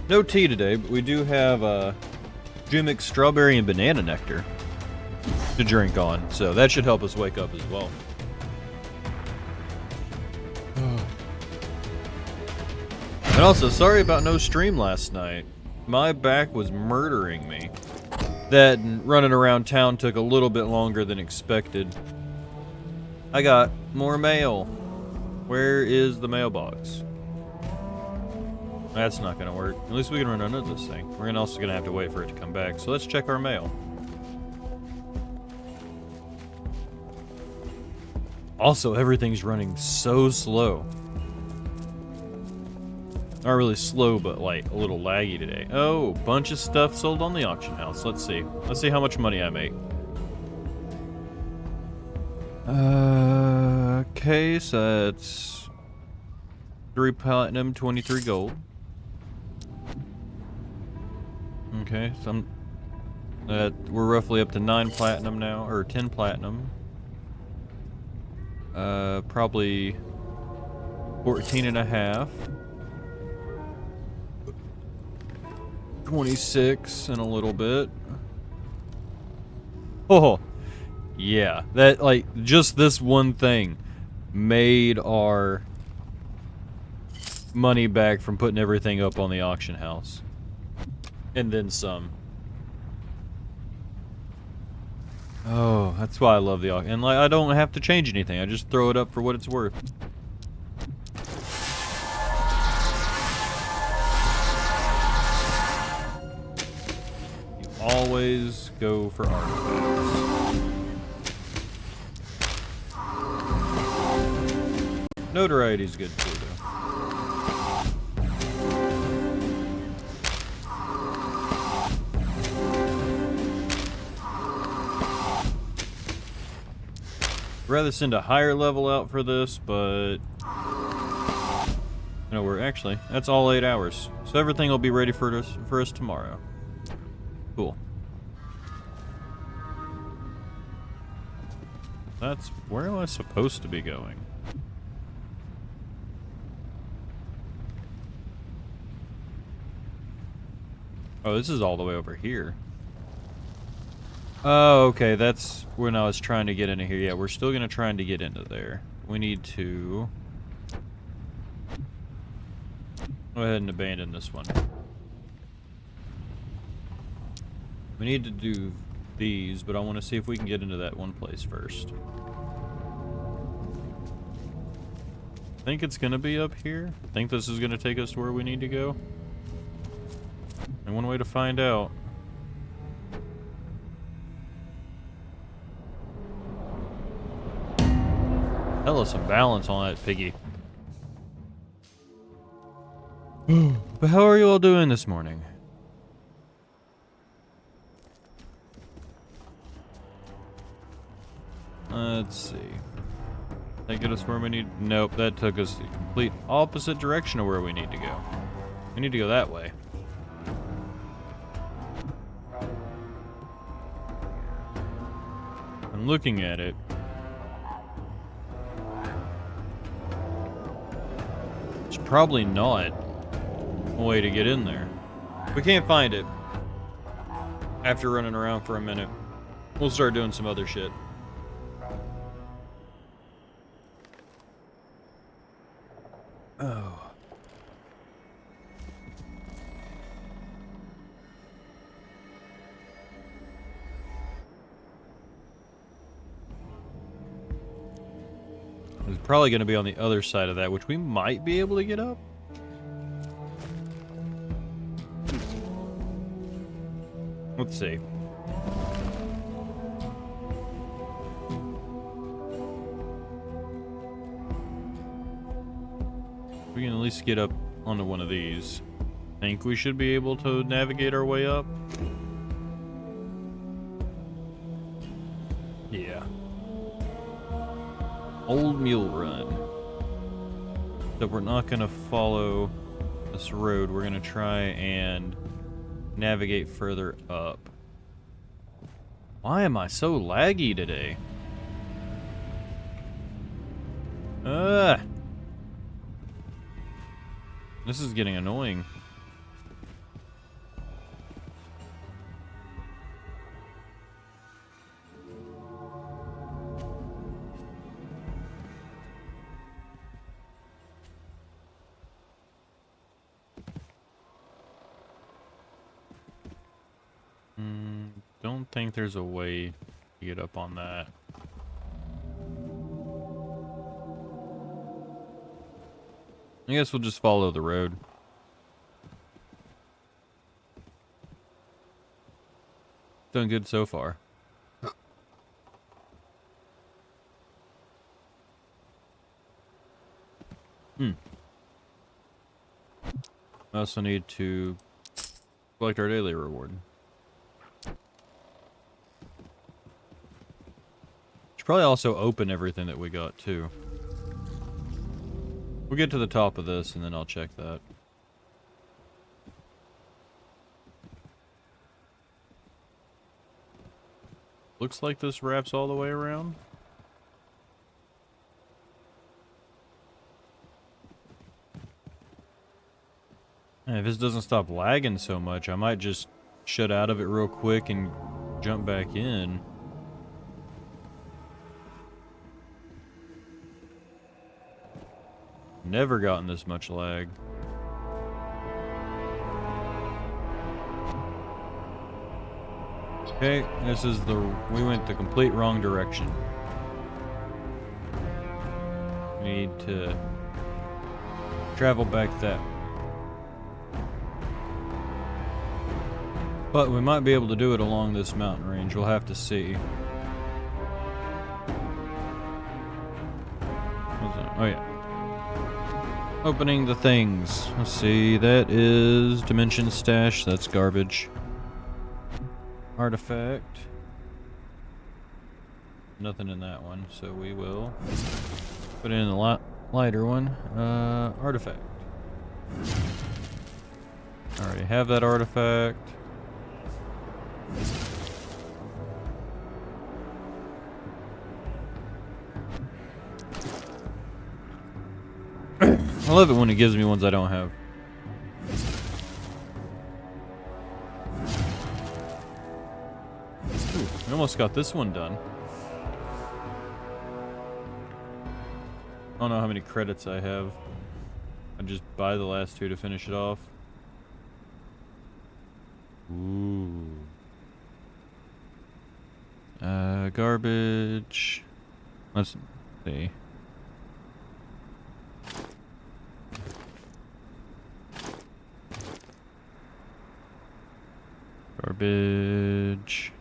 No tea today, but we do have Jimmick's strawberry and banana nectar to drink on, so that should help us wake up as well. And also, sorry about no stream last night. My back was murdering me. That and running around town took a little bit longer than expected. I got more mail. Where is the mailbox? That's not gonna work. At least we can run under this thing. We're also gonna have to wait for it to come back. So let's check our mail. Also, everything's running so slow. Not really slow, but like a little laggy today. Oh, bunch of stuff sold on the auction house. Let's see. Let's see how much money I make. Okay, so that's 3 platinum, 23 gold. Okay, so we're roughly up to 9 platinum now, or 10 platinum. Probably 14 and a half. 26 and a little bit. Oh, yeah. That, like, just this one thing made our money back from putting everything up on the auction house. And then some. Oh, that's why I love the auction. And, like, I don't have to change anything. I just throw it up for what it's worth. Always go for artifacts. Notoriety is good too, though. I'd rather send a higher level out for this, but no, we're actually that's all 8 hours, so everything will be ready for us tomorrow. Cool. That's where am I supposed to be going? Oh, this is all the way over here. Oh, okay, that's when I was trying to get into here. Yeah, we're still gonna try to get into there. We need to go ahead and abandon this one. We need to do these, but I want to see if we can get into that one place first. I think it's gonna be up here. I think this is gonna take us to where we need to go. And one way to find out. Hell of some balance on that piggy. But how are you all doing this morning? Let's see. That get us where we need? Nope, that took us the complete opposite direction of where we need to go. We need to go that way. I'm looking at it. It's probably not a way to get in there. We can't find it. After running around for a minute, we'll start doing some other shit. Oh. It's probably going to be on the other side of that, which we might be able to get up. Let's see. We can at least get up onto one of these. Think we should be able to navigate our way up? Yeah. Old Mule Run. But we're not going to follow this road. We're going to try and navigate further up. Why am I so laggy today? This is getting annoying. don't think there's a way to get up on that. I guess we'll just follow the road. Done good so far. I also need to collect our daily reward. Should probably also open everything that we got too. We'll get to the top of this and then I'll check that. Looks like this wraps all the way around. And if this doesn't stop lagging so much, I might just shut out of it real quick and jump back in. Never gotten this much lag. Okay, this is we went the complete wrong direction. We need to travel back that. But we might be able to do it along this mountain range. We'll have to see. What's that? Oh yeah. Opening the things. Let's see, that is Dimension Stash. That's garbage. Artifact. Nothing in that one, so we will put it in the lighter one. Artifact. Already have that artifact. I love it when it gives me ones I don't have. Ooh, we almost got this one done. I don't know how many credits I have. I just buy the last two to finish it off. Ooh. Garbage. Let's see. Garbage.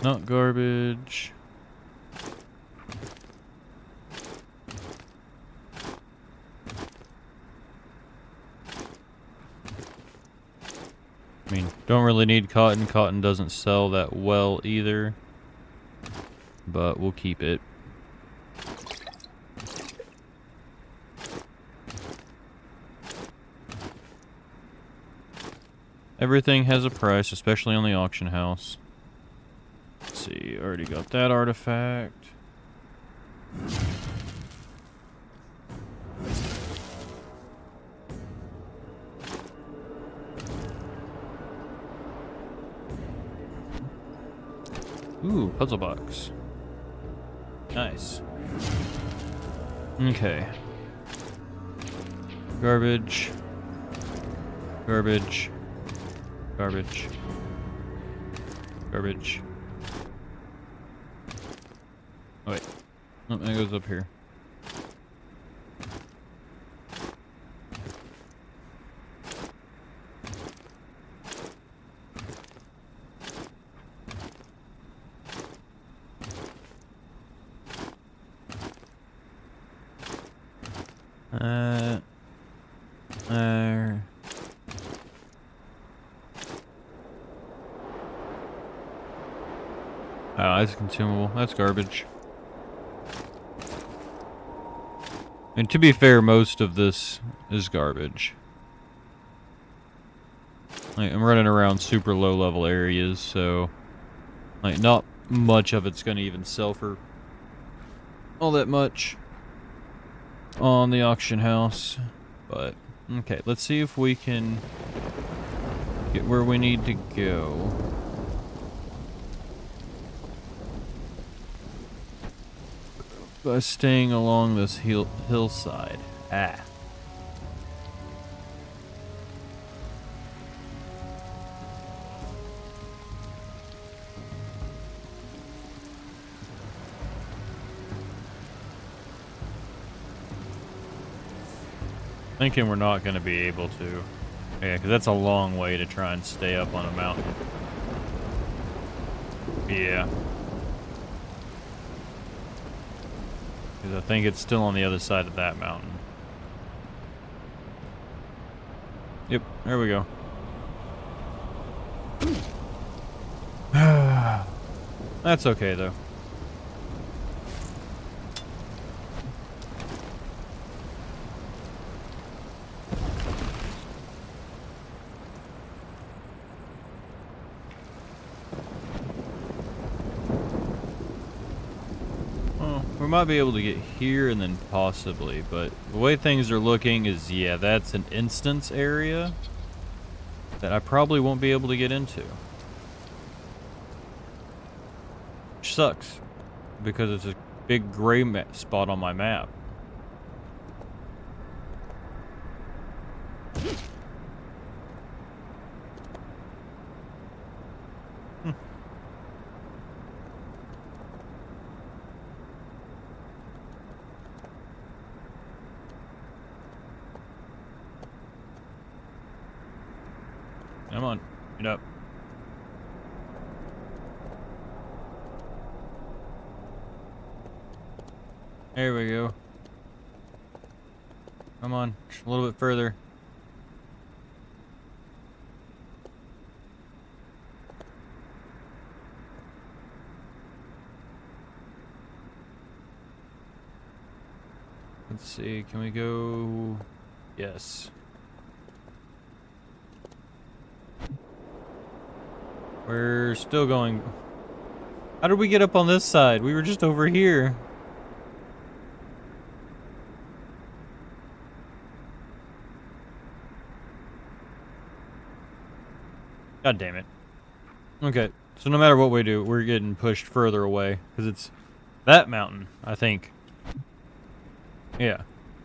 Not garbage. I mean, don't really need cotton. Cotton doesn't sell that well either. But we'll keep it. Everything has a price, especially on the auction house. Let's see, already got that artifact. Ooh, puzzle box. Nice. Okay. Garbage. Garbage. Garbage. Garbage. Oh wait. Oh, that goes up here. Oh, that's consumable. That's garbage. And to be fair, most of this is garbage. Like, I'm running around super low level areas, so like not much of it's gonna even sell for all that much on the auction house. But okay, let's see if we can get where we need to go. By staying along this hillside. Ah. Thinking we're not going to be able to. Yeah, because that's a long way to try and stay up on a mountain. Yeah. Because I think it's still on the other side of that mountain. Yep, there we go. That's okay, though. We might be able to get here and then possibly, but the way things are looking is, yeah, that's an instance area that I probably won't be able to get into. Which sucks, because it's a big gray spot on my map. Come on, get up. There we go. Come on, just a little bit further. Let's see, can we go? Yes. We're still going. How did we get up on this side? We were just over here. God damn it. Okay, so no matter what we do, we're getting pushed further away. Because it's that mountain, I think. Yeah.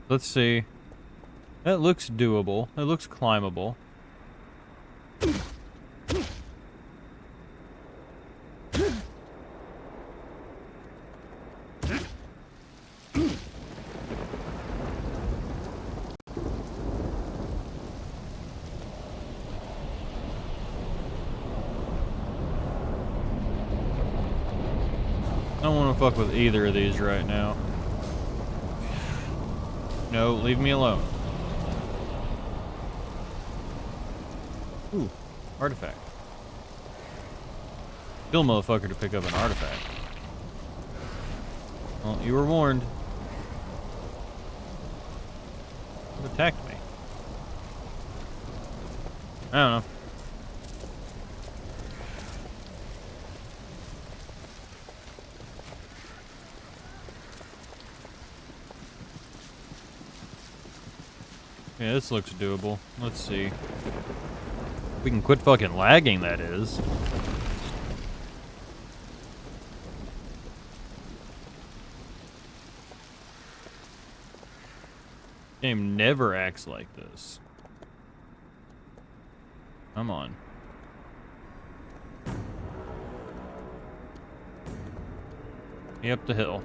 Let's see. That looks doable. It looks climbable. I don't want to fuck with either of these right now. No, leave me alone. Ooh, artifact. Kill motherfucker to pick up an artifact. Well, you were warned. Who attacked me? I don't know. Yeah, this looks doable. Let's see. We can quit fucking lagging, that is. Game never acts like this. Come on. Up the hill.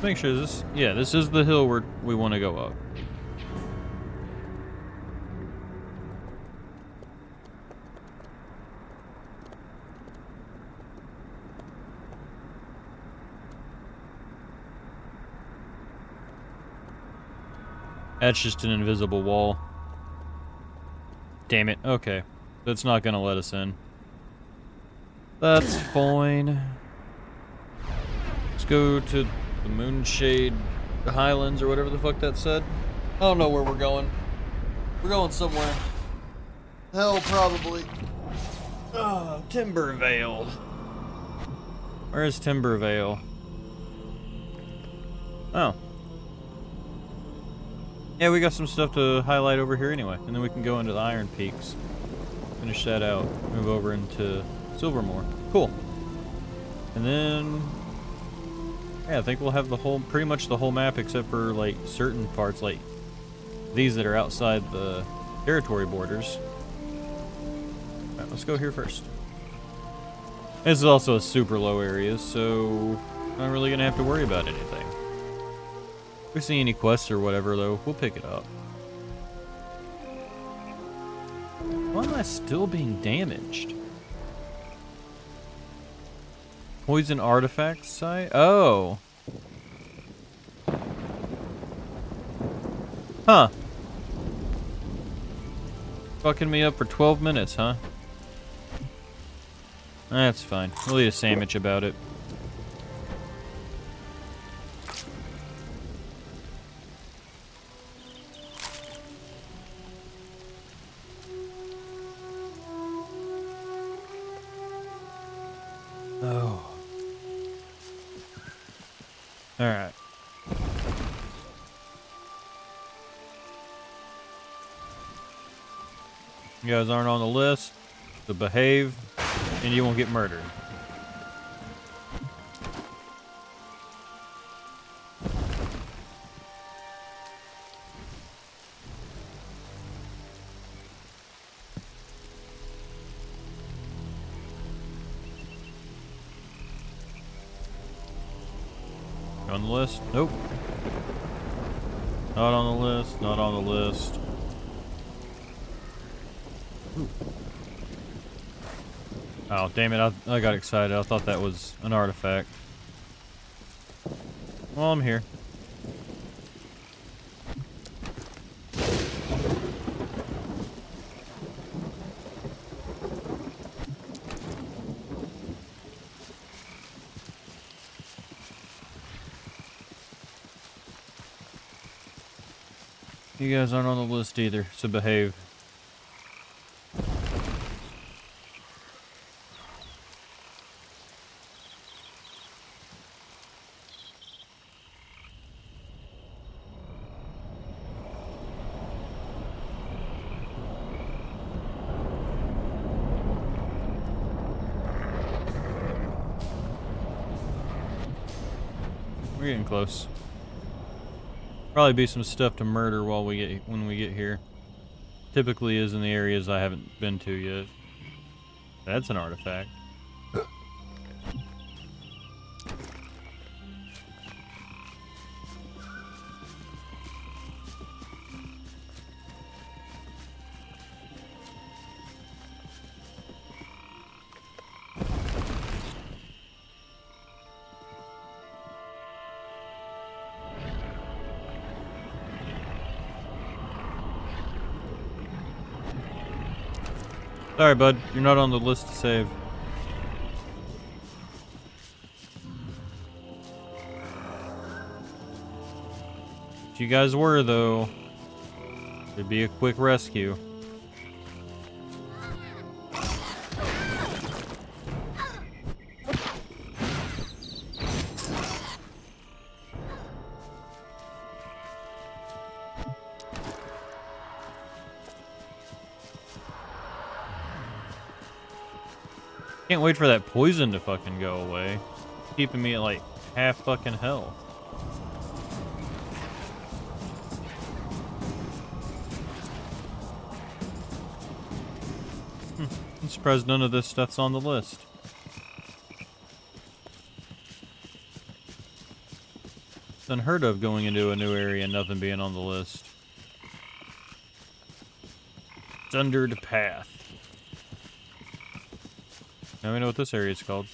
Make sure this, yeah, this is the hill we want to go up. That's just an invisible wall. Damn it. Okay. That's not gonna let us in. That's fine. Let's go to the Moonshade Highlands or whatever the fuck that said. I don't know where we're going. We're going somewhere. Hell, probably. Timbervale. Where is Timbervale? Oh. Yeah, we got some stuff to highlight over here anyway. And then we can go into the Iron Peaks. Finish that out. Move over into Silvermore. Cool. And then... yeah, I think we'll have the whole, pretty much the whole map except for, like, certain parts, like these that are outside the Territory borders. Alright, let's go here first. This is also a super low area, so not really gonna have to worry about anything. If we see any quests or whatever, though, we'll pick it up. Why am I still being damaged? Poison artifact site? Oh. Huh. Fucking me up for 12 minutes, huh? That's fine. We'll eat a sandwich about it. Oh. Alright. You guys aren't on the list, so behave, and you won't get murdered. You on the list? Nope. Not on the list, not on the list. Ooh. Oh, damn it, I got excited. I thought that was an artifact. Well, I'm here. You guys aren't on the list either, so behave. We're getting close. Probably be some stuff to murder when we get here. Typically is in the areas I haven't been to yet. That's an artifact. Sorry, bud. You're not on the list to save. If you guys were, though, it'd be a quick rescue. Can't wait for that poison to fucking go away. It's keeping me at like half fucking health. I'm surprised none of this stuff's on the list. It's unheard of going into a new area and nothing being on the list. Sundered Path. Now we know what this area is called.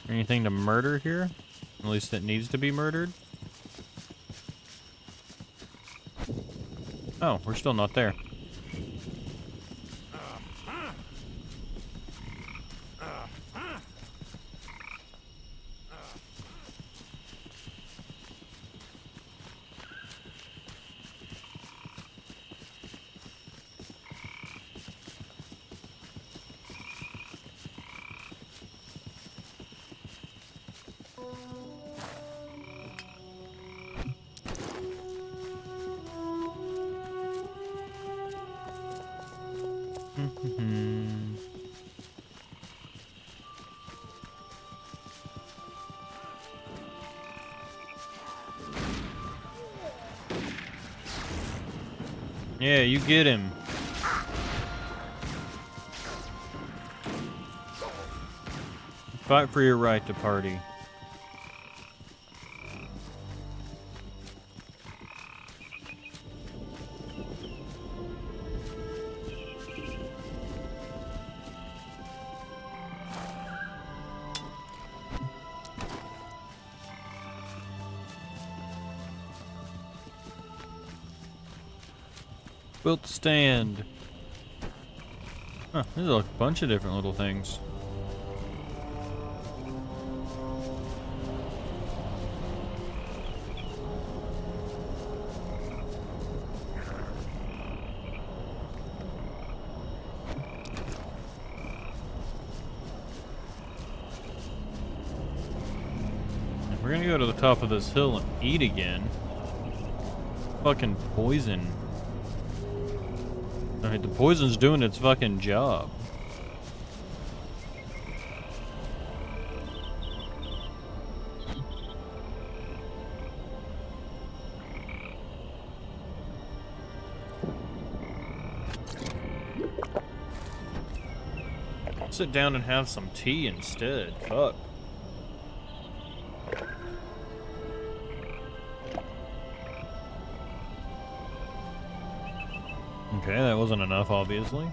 Anything to murder here? At least it needs to be murdered. Oh, we're still not there. Yeah, you get him. Fight for your right to party. Built stand. Huh, there's a bunch of different little things. We're gonna go to the top of this hill and eat again. Fucking poison. I mean, the poison's doing its fucking job. Sit down and have some tea instead. Fuck. Okay, that wasn't enough, obviously.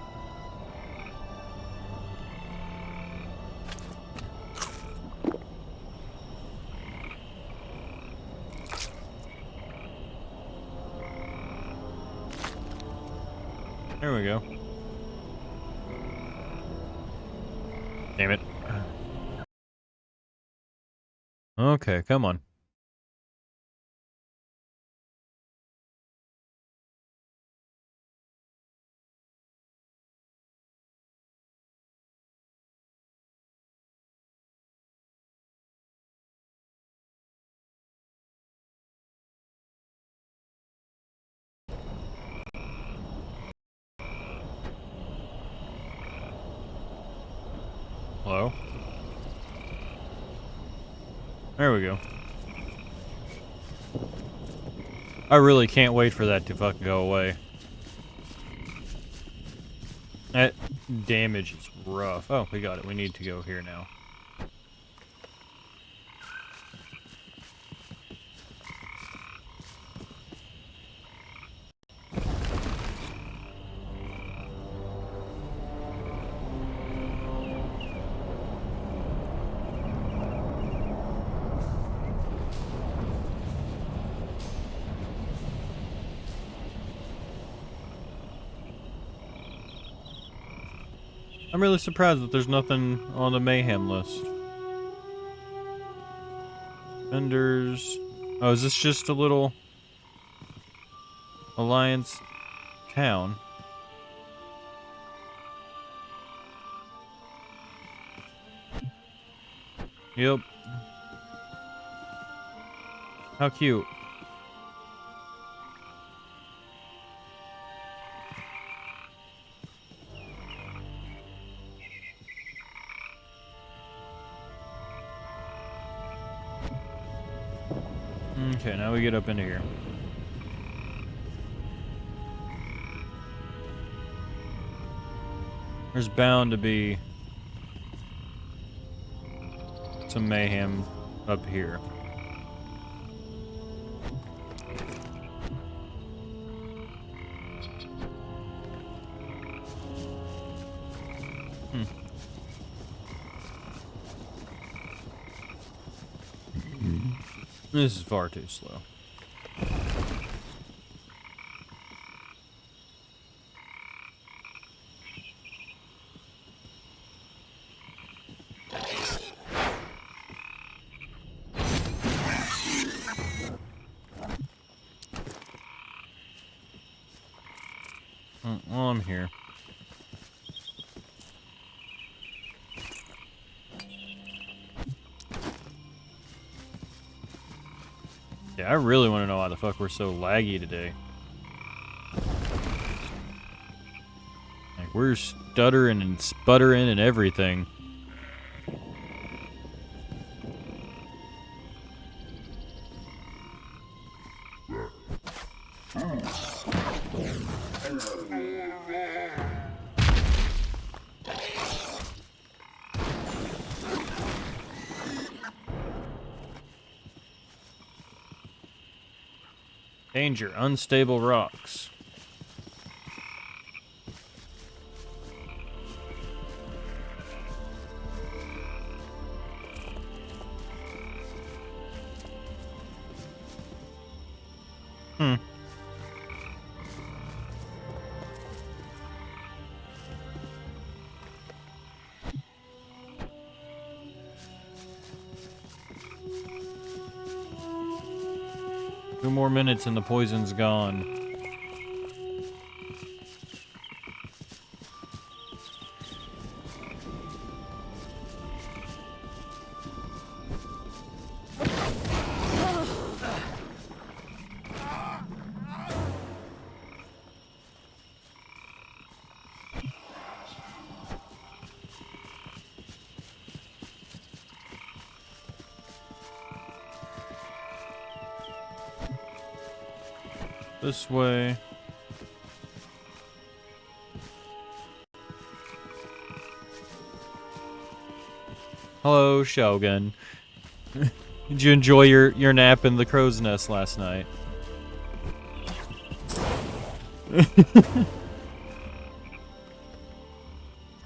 There we go. Damn it. Okay, come on. Hello? There we go. I really can't wait for that to fucking go away. That damage is rough. Oh, we got it. We need to go here now. I'm really surprised that there's nothing on the mayhem list. Vendors. Oh, is this just a little Alliance town? Yep. How cute. Okay, now we get up into here. There's bound to be some mayhem up here. This is far too slow. Well, I'm here. Yeah, I really want to know why the fuck we're so laggy today. Like, we're stuttering and sputtering and everything. Danger, unstable rocks. Hmm. 2 more minutes and the poison's gone. This way. Hello, Shogun. Did you enjoy your nap in the crow's nest last night?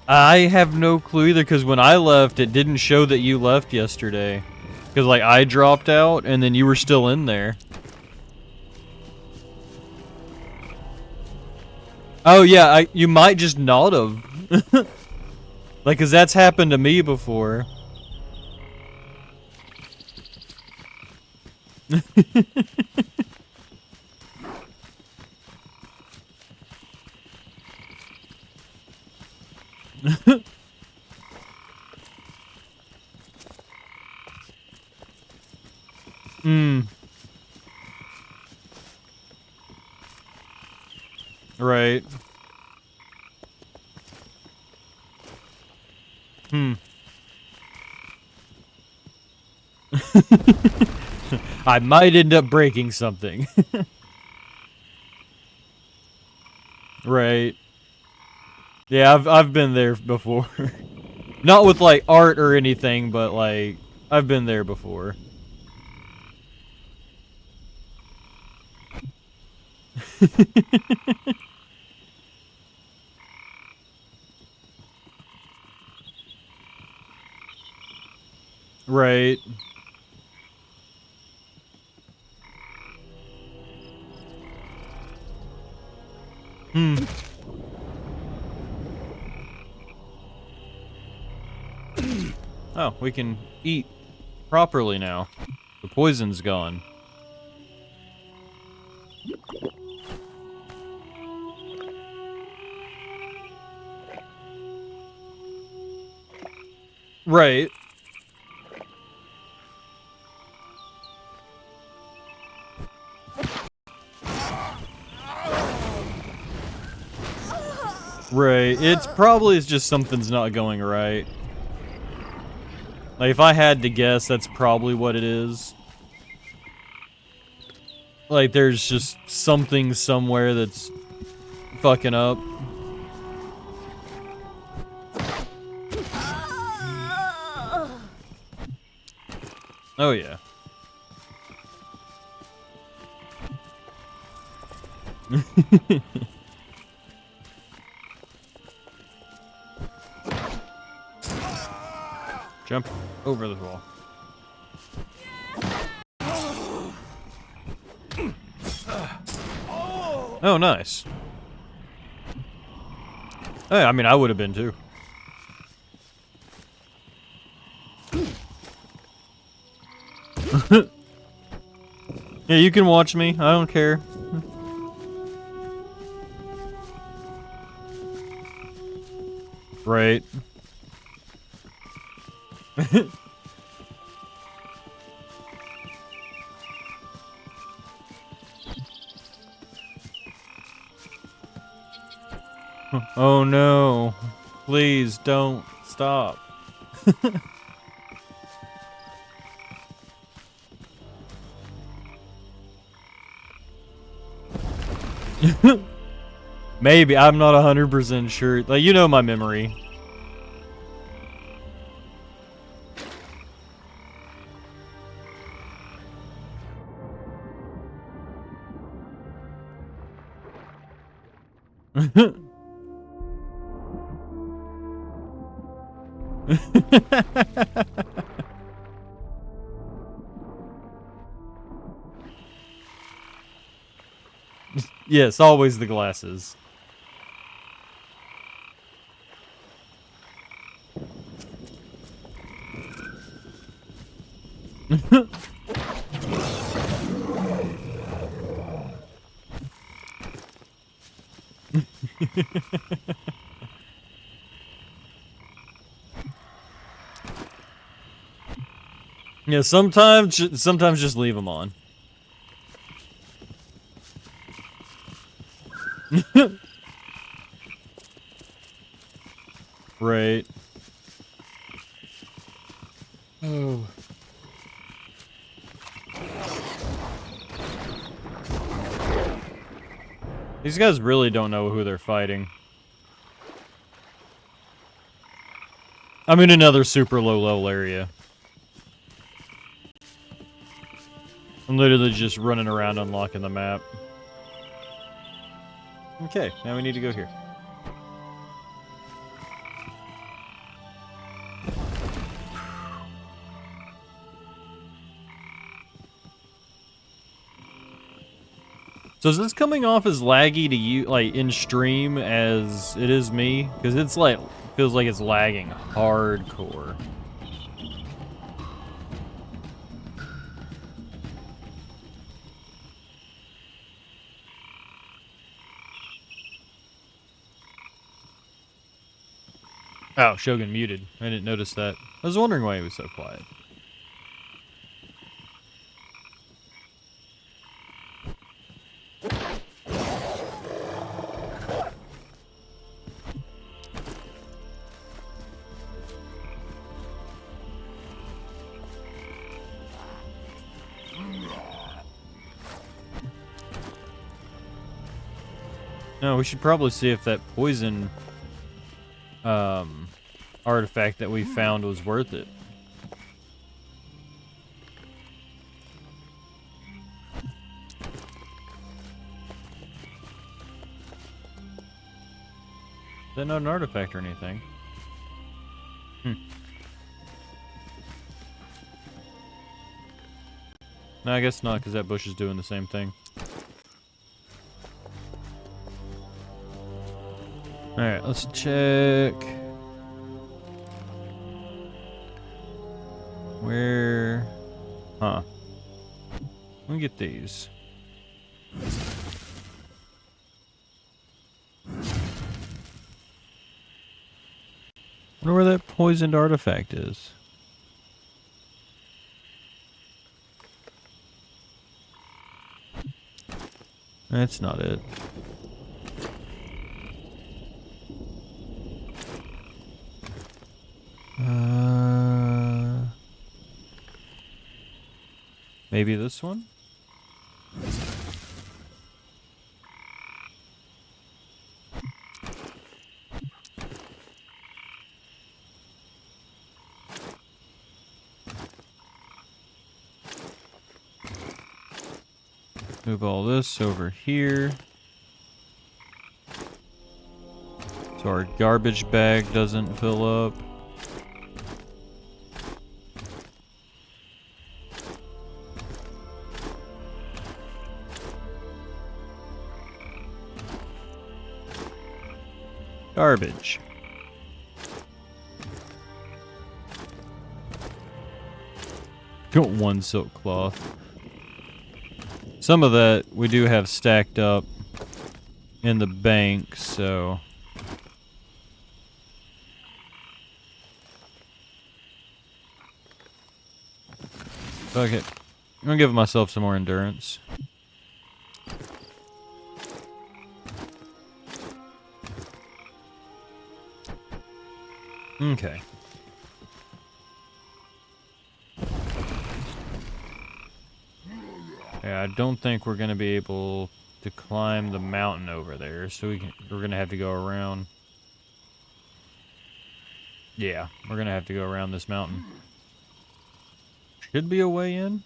I have no clue either, because when I left, it didn't show that you left yesterday. Because, like, I dropped out, and then you were still in there. Oh, yeah, you might just not have. Like, because that's happened to me before. Hmm. Right. Hmm. I might end up breaking something. Right. Yeah, I've been there before. Not with like art or anything, but like I've been there before. Right. Hmm. Oh, we can eat properly now. The poison's gone. Right. Right. It's probably just something's not going right. Like, if I had to guess, that's probably what it is. Like, there's just something somewhere that's fucking up. Oh, yeah. Jump over the wall. Oh, nice. Hey, I mean, I would have been too. Yeah, you can watch me. I don't care. Right. Oh no. Please don't stop. Maybe. I'm not 100% sure. Like, you know my memory. Yes, always the glasses. Yeah, sometimes just leave them on. Right. Oh. These guys really don't know who they're fighting. I'm in another super low level area. I'm literally just running around unlocking the map. Okay, now we need to go here. So is this coming off as laggy to you, like, in stream as it is me? Because it's like, feels like it's lagging hardcore. Oh, Shogun muted. I didn't notice that. I was wondering why he was so quiet. No, we should probably see if that poison artifact that we found was worth it. Is that not an artifact or anything? No, I guess not, because that bush is doing the same thing. Alright, let's check. Where? Huh. Let me get these. Wonder where that poisoned artifact is. That's not it. Maybe this one? Move all this over here. So our garbage bag doesn't fill up. Garbage. Got one silk cloth. Some of that we do have stacked up in the bank, so... Fuck it. I'm gonna give myself some more endurance. Okay. Yeah, I don't think we're gonna be able to climb the mountain over there, so we're gonna have to go around. Yeah, we're gonna have to go around this mountain. Should be a way in.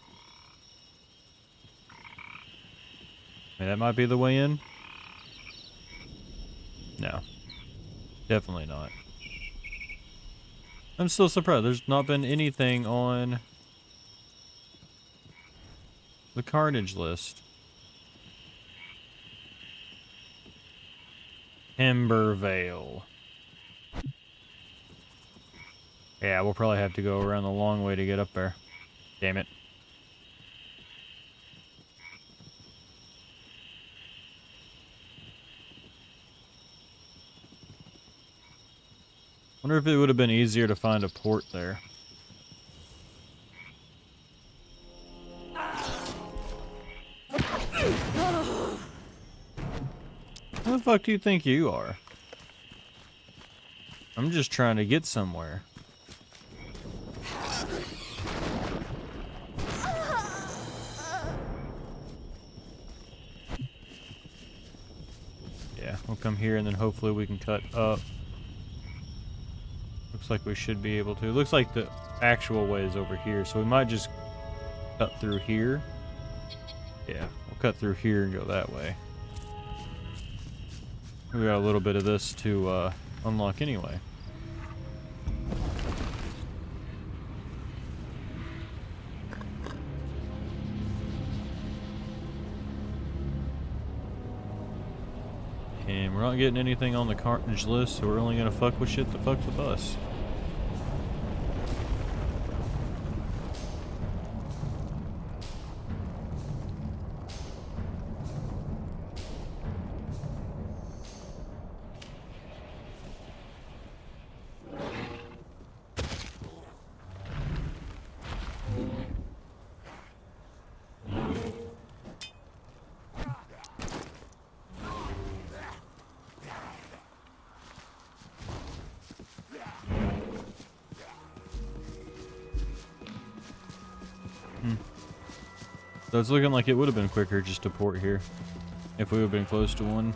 I mean, that might be the way in. Definitely not. I'm still surprised there's not been anything on the carnage list. Timbervale. Yeah, we'll probably have to go around the long way to get up there. Damn it. Wonder if it would have been easier to find a port there. Who the fuck do you think you are? I'm just trying to get somewhere. Yeah, we'll come here and then hopefully we can cut up. Looks like we should be able to. Looks like the actual way is over here, so we might just cut through here. Yeah, we'll cut through here and go that way. We got a little bit of this to unlock anyway. And we're not getting anything on the carnage list, so we're only gonna fuck with shit that fucks with us. So it's looking like it would have been quicker just to port here. If we would have been close to one.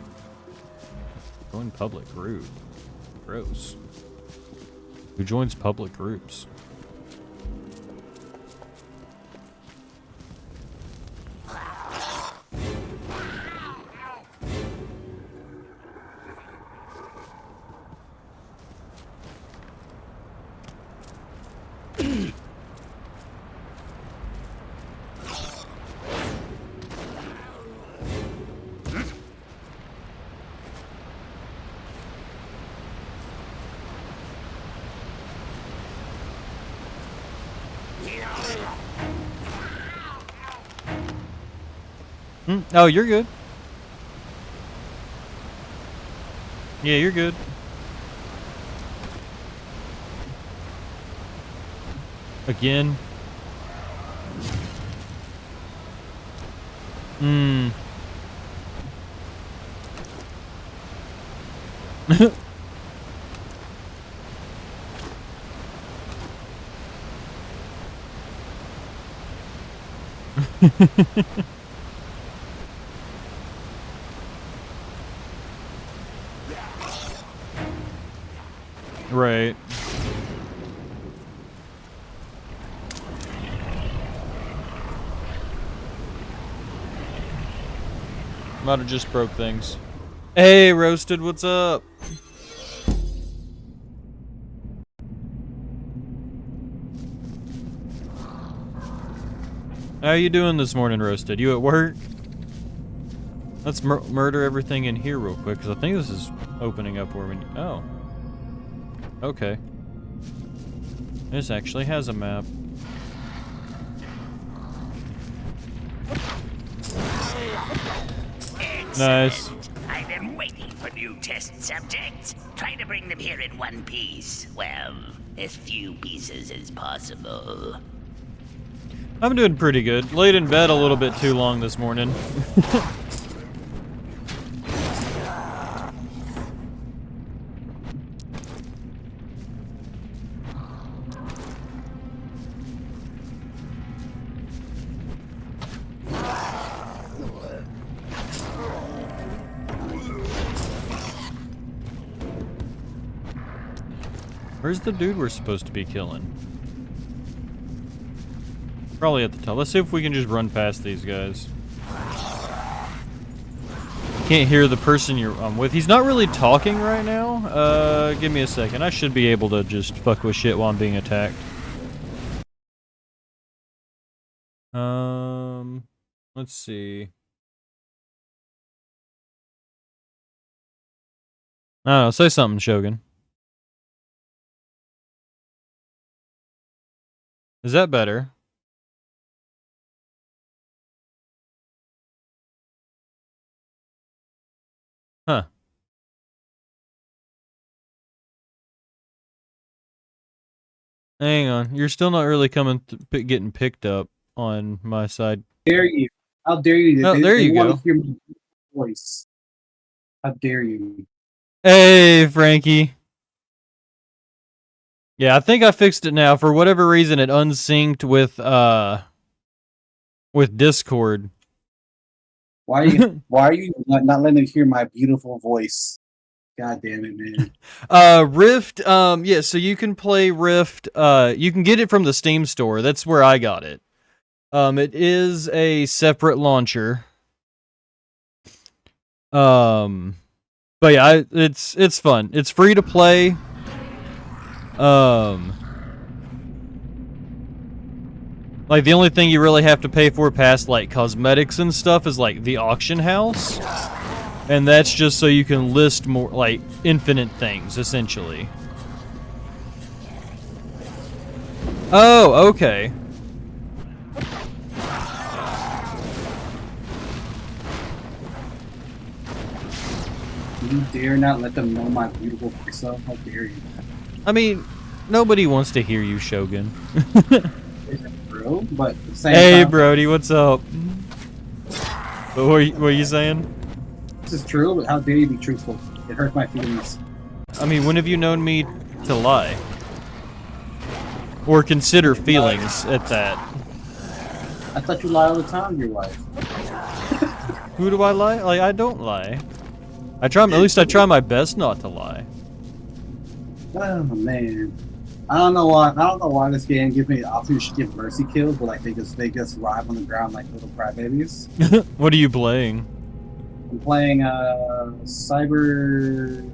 Join public group. Gross. Who joins public groups? Oh, you're good. Yeah, you're good. Again. Right. Might have just broke things. Hey, Roasted, what's up? How you doing this morning, Roasted? You at work? Let's murder everything in here real quick, because I think this is opening up where we need... Oh. Okay. This actually has a map. Nice. I've been waiting for new test subjects. Try to bring them here in one piece. Well, as few pieces as possible. I'm doing pretty good. Laid in bed a little bit too long this morning. Where's the dude we're supposed to be killing? Probably at the top. Let's see if we can just run past these guys. can't hear the person I'm with. He's not really talking right now. Give me a second. I should be able to just fuck with shit while I'm being attacked. Let's see. I don't know, say something, Shogun. Is that better? Huh. Hang on. You're still not really getting picked up on my side. Dare you? How dare you? Oh, there you want go. to hear my voice. How dare you? Hey, Frankie. Yeah, I think I fixed it now. For whatever reason, it unsynced with Discord. Why are you not letting me hear my beautiful voice? God damn it, man. Rift, yeah, so you can play Rift, you can get it from the Steam store. That's where I got it. It is a separate launcher. But yeah, it's fun. It's free to play. Like, the only thing you really have to pay for past, like, cosmetics and stuff is, like, the auction house. And that's just so you can list more, like, infinite things, essentially. Oh, okay. You dare not let them know my beautiful voice, though? How dare you? I mean, nobody wants to hear you, Shogun. Bro, but at the same Hey, time, Brody, what's up? What were you saying? this is true, but how dare you be truthful? It hurts my feelings. I mean, when have you known me to lie? Or consider feelings at that? I thought you lie all the time to your wife. Who do I lie? Like, I don't lie. At least I try my best not to lie. Oh man, I don't know why this game gives me the option to give mercy kills, but like they just ride on the ground like little crybabies. What are you playing? I'm playing Cyberpunk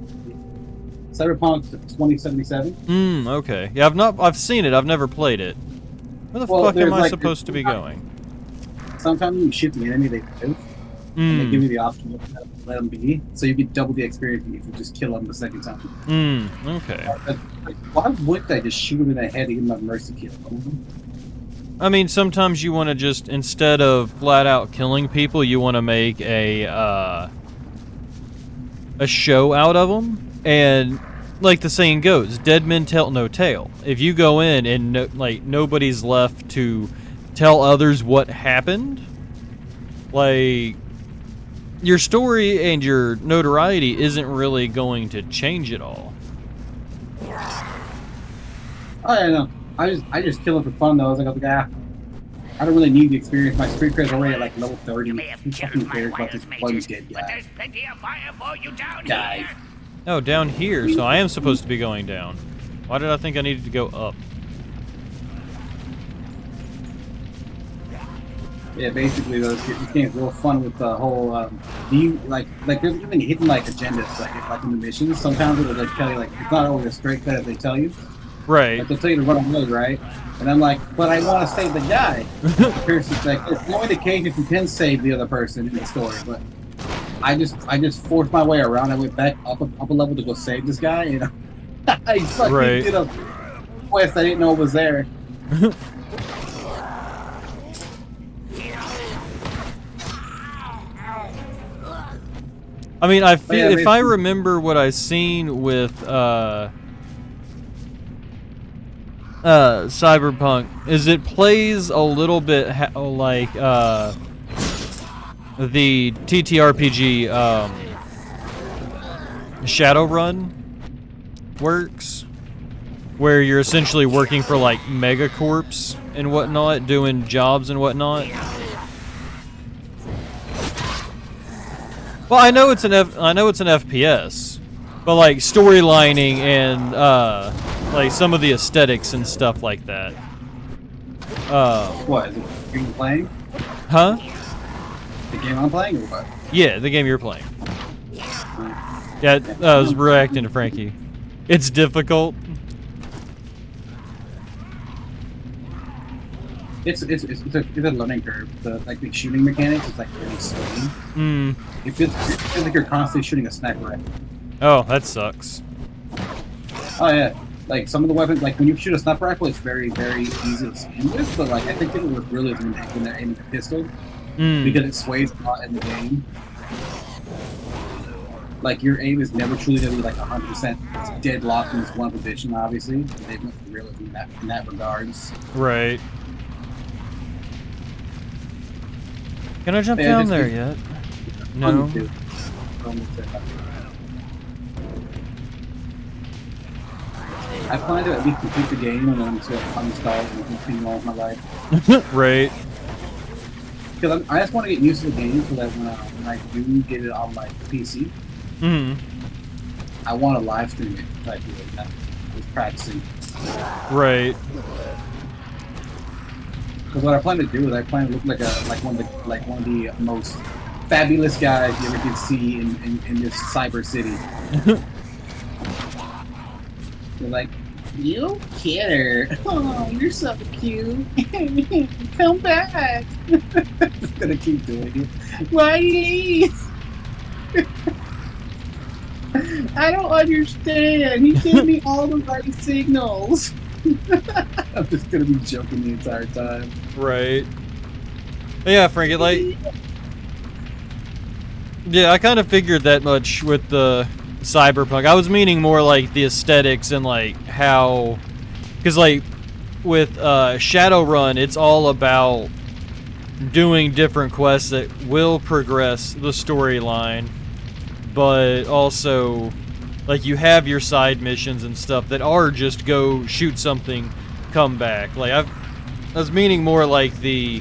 2077. Okay. Yeah, I've seen it. I've never played it. Where the fuck am I supposed to be going? Sometimes you shoot the enemy they live, and they give you the option to let them be, so you get double the experience if you just kill them the second time. Okay. Why wouldn't I just shoot him in the head and give him a mercy kill? I mean, sometimes you want to just, instead of flat out killing people, you want to make a show out of them. And like the saying goes, dead men tell no tale. If you go in and nobody's left to tell others what happened, like, your story and your notoriety isn't really going to change at all. I don't know. I just kill him for fun though. I was like, I don't really need the experience. My street cred's already at like level 30. Who fucking cares about this one dead guy? There's plenty of fire for you down Guy. here. Oh, down here, so I am supposed to be going down. Why did I think I needed to go up? Yeah, basically this game's real fun with the whole do you like there's even hidden like agendas like in the missions. Sometimes it'll like tell you like it's not always a straight cut if they tell you. Right. Like they'll tell you to run away, right? And I'm like, but I want to save the guy. The person's like, it's no indication if you can save the other person in the story, but I just forced my way around. I went back up a level to go save this guy, you know. I fucking did a quest I didn't know was there. I mean, I feel if I remember what I seen with Cyberpunk, is it plays a little bit like the TTRPG Shadowrun works, where you're essentially working for like megacorps and whatnot, doing jobs and whatnot. Well, I know it's an FPS, but like storylining and like some of the aesthetics and stuff like that. What is it? The game playing? Huh? The game I'm playing or what? Yeah, the game you're playing. Yeah, I was reacting to Frankie. It's difficult. It's a learning curve. The shooting mechanics is like really slow. It feels like you're constantly shooting a sniper rifle. Oh, that sucks. Oh yeah, like some of the weapons, like when you shoot a sniper rifle, it's very easy to aim with. But like I think people with really when they're aiming a pistol because it sways a lot in the game. Like your aim is never truly gonna be like 100% deadlocked in this one position. Obviously, they went for realism in that regards. Right. Can I jump down there yet? No. I plan to at least complete the game and then uninstall it and continue on with my life. Right. Because I just want to get used to the game so that when I do get it on my PC, I want to live stream it type of way. I was practicing. Right. Because what I plan to do is I plan to look like one of the most fabulous guys you ever could see in this cyber city. You're like, you kidder. Oh, you're so cute. Come back. Just gonna keep doing it. Why leave? I don't understand. He gave me all the right signals. I'm just gonna be joking the entire time. Right. Yeah, Frankie, like... Yeah, I kind of figured that much with the Cyberpunk. I was meaning more like the aesthetics and like how... Because like with Shadowrun, it's all about doing different quests that will progress the storyline, but also like you have your side missions and stuff that are just go shoot something, come back. Like I was meaning more like the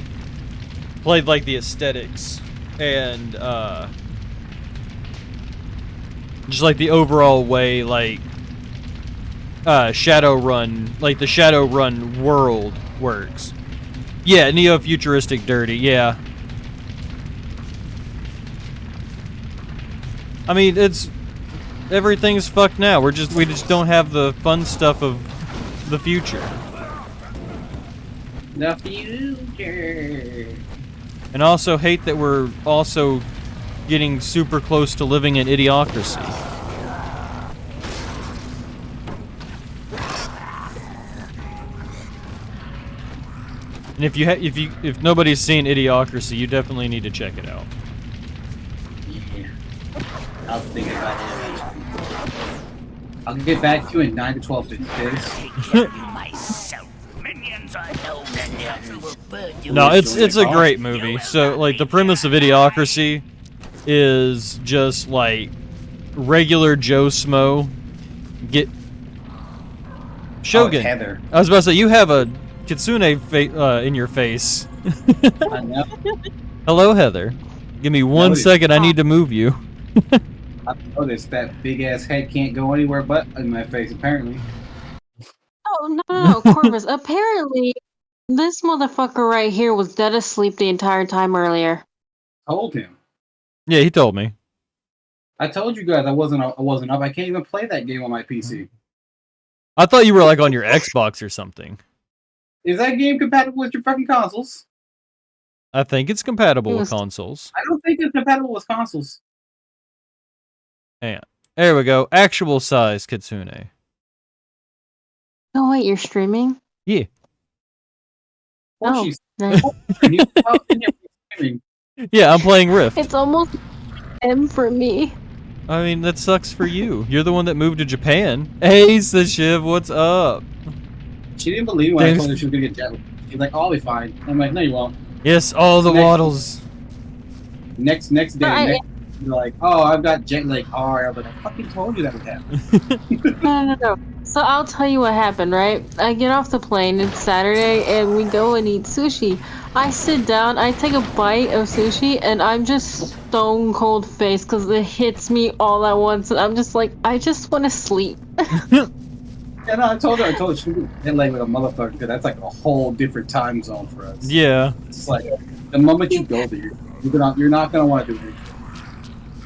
aesthetics and just like the overall way like Shadowrun, like the Shadowrun world works. Yeah, neo-futuristic dirty, yeah. I mean, everything's fucked now. We just don't have the fun stuff of the future. The future. And I also hate that we're also getting super close to living in idiocracy. And if nobody's seen Idiocracy, you definitely need to check it out. Yeah. I'll think about it. I'll get back to you in 9 to 12 days. No, it's a great movie. So like the premise of Idiocracy is just like regular Joe Smo get Shogun. Oh, Heather. I was about to say you have a Kitsune in your face. I know. Hello, Heather. Give me 1 second. I need to move you. I've noticed that big ass head can't go anywhere but in my face, apparently. Oh, no, Corvus. Apparently, this motherfucker right here was dead asleep the entire time earlier. Told him. Yeah, he told me. I told you guys I wasn't up. I can't even play that game on my PC. I thought you were like on your Xbox or something. Is that game compatible with your fucking consoles? I think it's compatible with consoles. I don't think it's compatible with consoles. Yeah. There we go. Actual size Kitsune. Oh, wait, you're streaming? Yeah. Oh, Yeah, I'm playing Rift. It's almost M for me. I mean, that sucks for you. You're the one that moved to Japan. Hey, says Shiv, what's up? She didn't believe me when I told her she was gonna get jet lag. She's like, "Oh, I'll be fine." I'm like, "No, you won't." Yes, all the waddles. Next day, you're like, "Oh, I've got jet lag." Oh, I was like, "I fucking told you that would happen." No. So I'll tell you what happened, right? I get off the plane, it's Saturday, and we go and eat sushi. I sit down, I take a bite of sushi, and I'm just stone cold faced because it hits me all at once, and I'm just like, I just want to sleep. Yeah, no, I told her she would get lag with a motherfucker because that's like a whole different time zone for us. Yeah. It's like the moment you go there, you're not gonna want to do anything.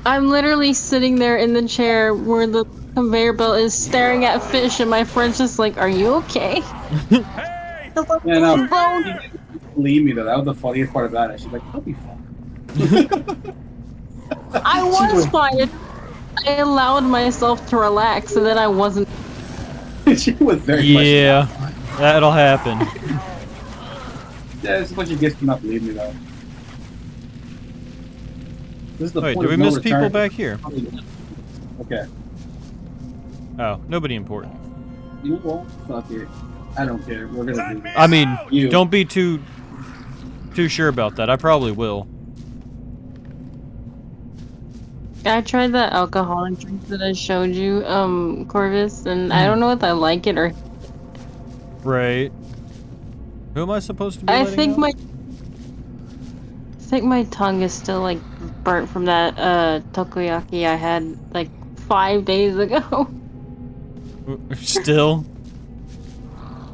I'm literally sitting there in the chair where the conveyor belt is staring at fish, and my friend's just like, "Are you okay?" Hey! I was like, Yeah, no, "Bro, she didn't believe me though. That was the funniest part about it. She's like, "I'll be fine." I She was fine. I allowed myself to relax, and then I wasn't. she was very Yeah, that'll happen. Yeah, this is what you get for not believing me though. This is the Wait, point do we of no miss people return. back here? Okay. Oh, nobody important. You know what? Fuck it. I don't care. We're gonna do this. I mean, You. don't be too sure about that. I probably will. I tried that alcoholic drink that I showed you, Corvus, and I don't know if I like it or. Right. Who am I supposed to be I letting think out? my. I think my tongue is still like burnt from that takoyaki I had like 5 days ago. Still?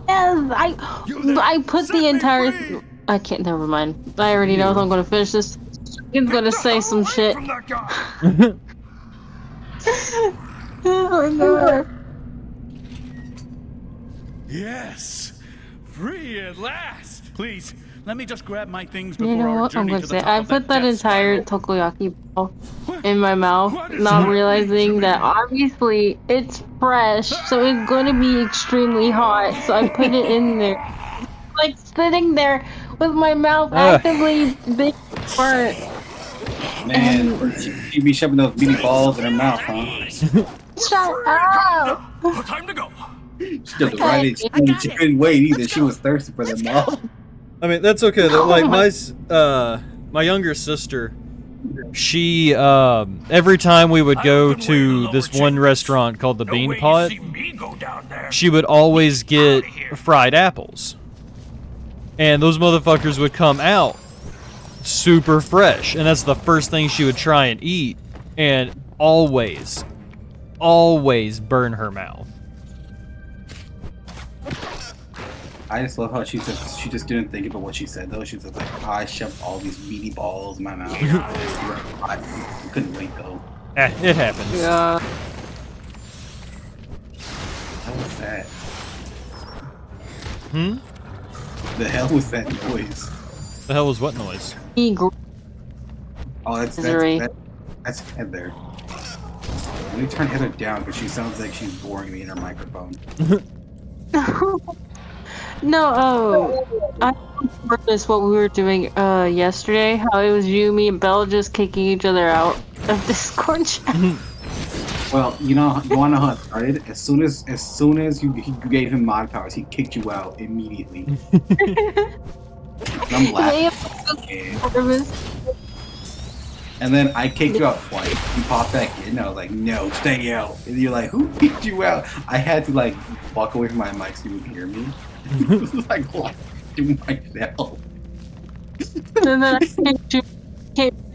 Yes, I put the entire. I can't. Never mind. I already know if I'm gonna finish this. He's gonna say some shit. From that guy. Oh my god. Yes, free at last. Please, let me just grab my things You before know our what I'm journey gonna to say? the top I of put that death entire spiral. takoyaki ball in my mouth, What is not happening realizing to that me? obviously it's fresh, so it's gonna be extremely hot. So I put it in there, like sitting there with my mouth Ugh. actively being burnt. Man, she'd be shoving those beady balls in her mouth, huh? Shut up! Time to go. She does it right in. She couldn't wait either. She was thirsty for them all. I mean, that's okay. Though. Like my younger sister, she every time we would go to this one restaurant called the Bean Pot, she would always get fried apples, and those motherfuckers would come out super fresh, and that's the first thing she would try and eat, and always burn her mouth. I just love how she just didn't think about what she said though. She was just like, I shoved all these meaty balls in my mouth. I couldn't wait though. It happens. Yeah. What was that? The hell was that noise? hell was what noise? Oh, Misery. that's Heather. Let me turn Heather down because she sounds like she's boring me in her microphone. No, I purpose what we were doing yesterday. How it was you, me, and Belle just kicking each other out of Discord chat. Well, you wanna know how it started? As soon as you gave him mod powers, he kicked you out immediately. I'm laughing. And then I kicked you out twice. You popped back in, and I was like, no, stay out. And you're like, who kicked you out? I had to like walk away from my mic so you would hear me. It was like, what? To myself. And then I kicked you.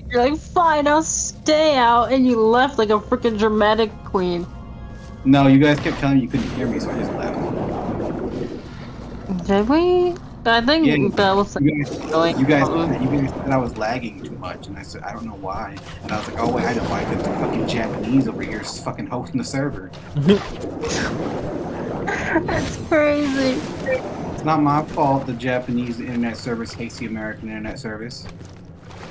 You're like, fine, I'll stay out. And you left like a freaking dramatic queen. No, you guys kept telling me you couldn't hear me, so I just left. Did we? I think Yeah, Belle was You going. guys said I was lagging too much, and I said I don't know why. And I was like, oh wait, I know why, because the fucking Japanese over here is fucking hosting the server. That's crazy. It's not my fault the Japanese internet service hates the American internet service.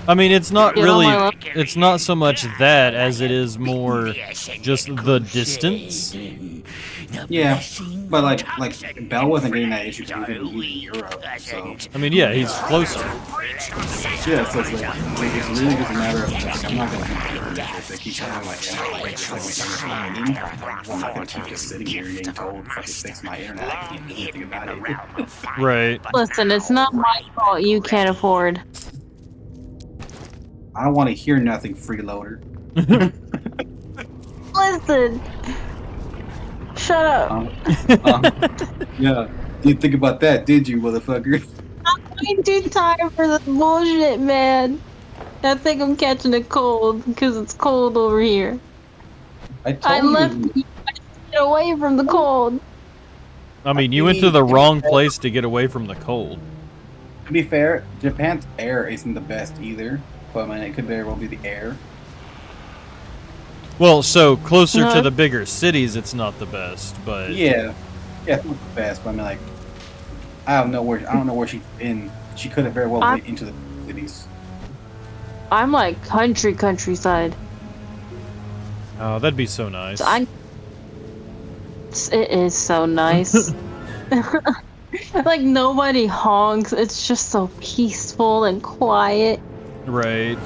I mean, it's not Get on really, my level. it's not so much that as it is more just the distance. Yeah, but like Bell wasn't getting that issue because he was in Europe, so I mean, yeah, he's closer. yeah, so it's it's really just a matter of like, I'm not gonna keep doing this. If they keep telling me my internet like it's like my internet's lagging, I'm not gonna keep just sitting here and getting told if I can fix my internet. I can't do anything about it. Right. Listen, it's not my fault you can't afford. I don't want to hear nothing, freeloader. Listen. Shut up. Yeah, didn't think about that, did you, motherfucker? I'm too tired for this bullshit, man. I think I'm catching a cold because it's cold over here. I left you to get away from the cold. I mean, you went to the wrong place to get away from the cold. To be fair, Japan's air isn't the best either. But I mean, it could very well be the air. Well, so closer to No. the bigger cities, it's not the best, but Yeah, it's not the best, but I mean, like, I don't know where she's been. She could have very well went into the cities. I'm like countryside. oh, that'd be so nice. So it is so nice. Like nobody honks. It's just so peaceful and quiet. Right.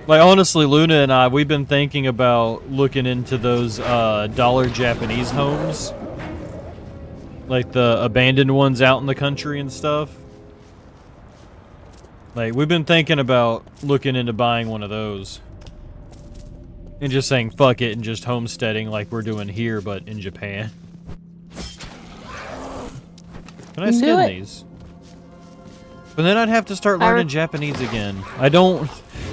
Like honestly, Luna and I, we've been thinking about looking into those dollar Japanese homes. Like the abandoned ones out in the country and stuff. Like we've been thinking about looking into buying one of those. And just saying fuck it and just homesteading like we're doing here but in Japan. Can I Do skin it. these? But then I'd have to start learning Japanese again. I don't...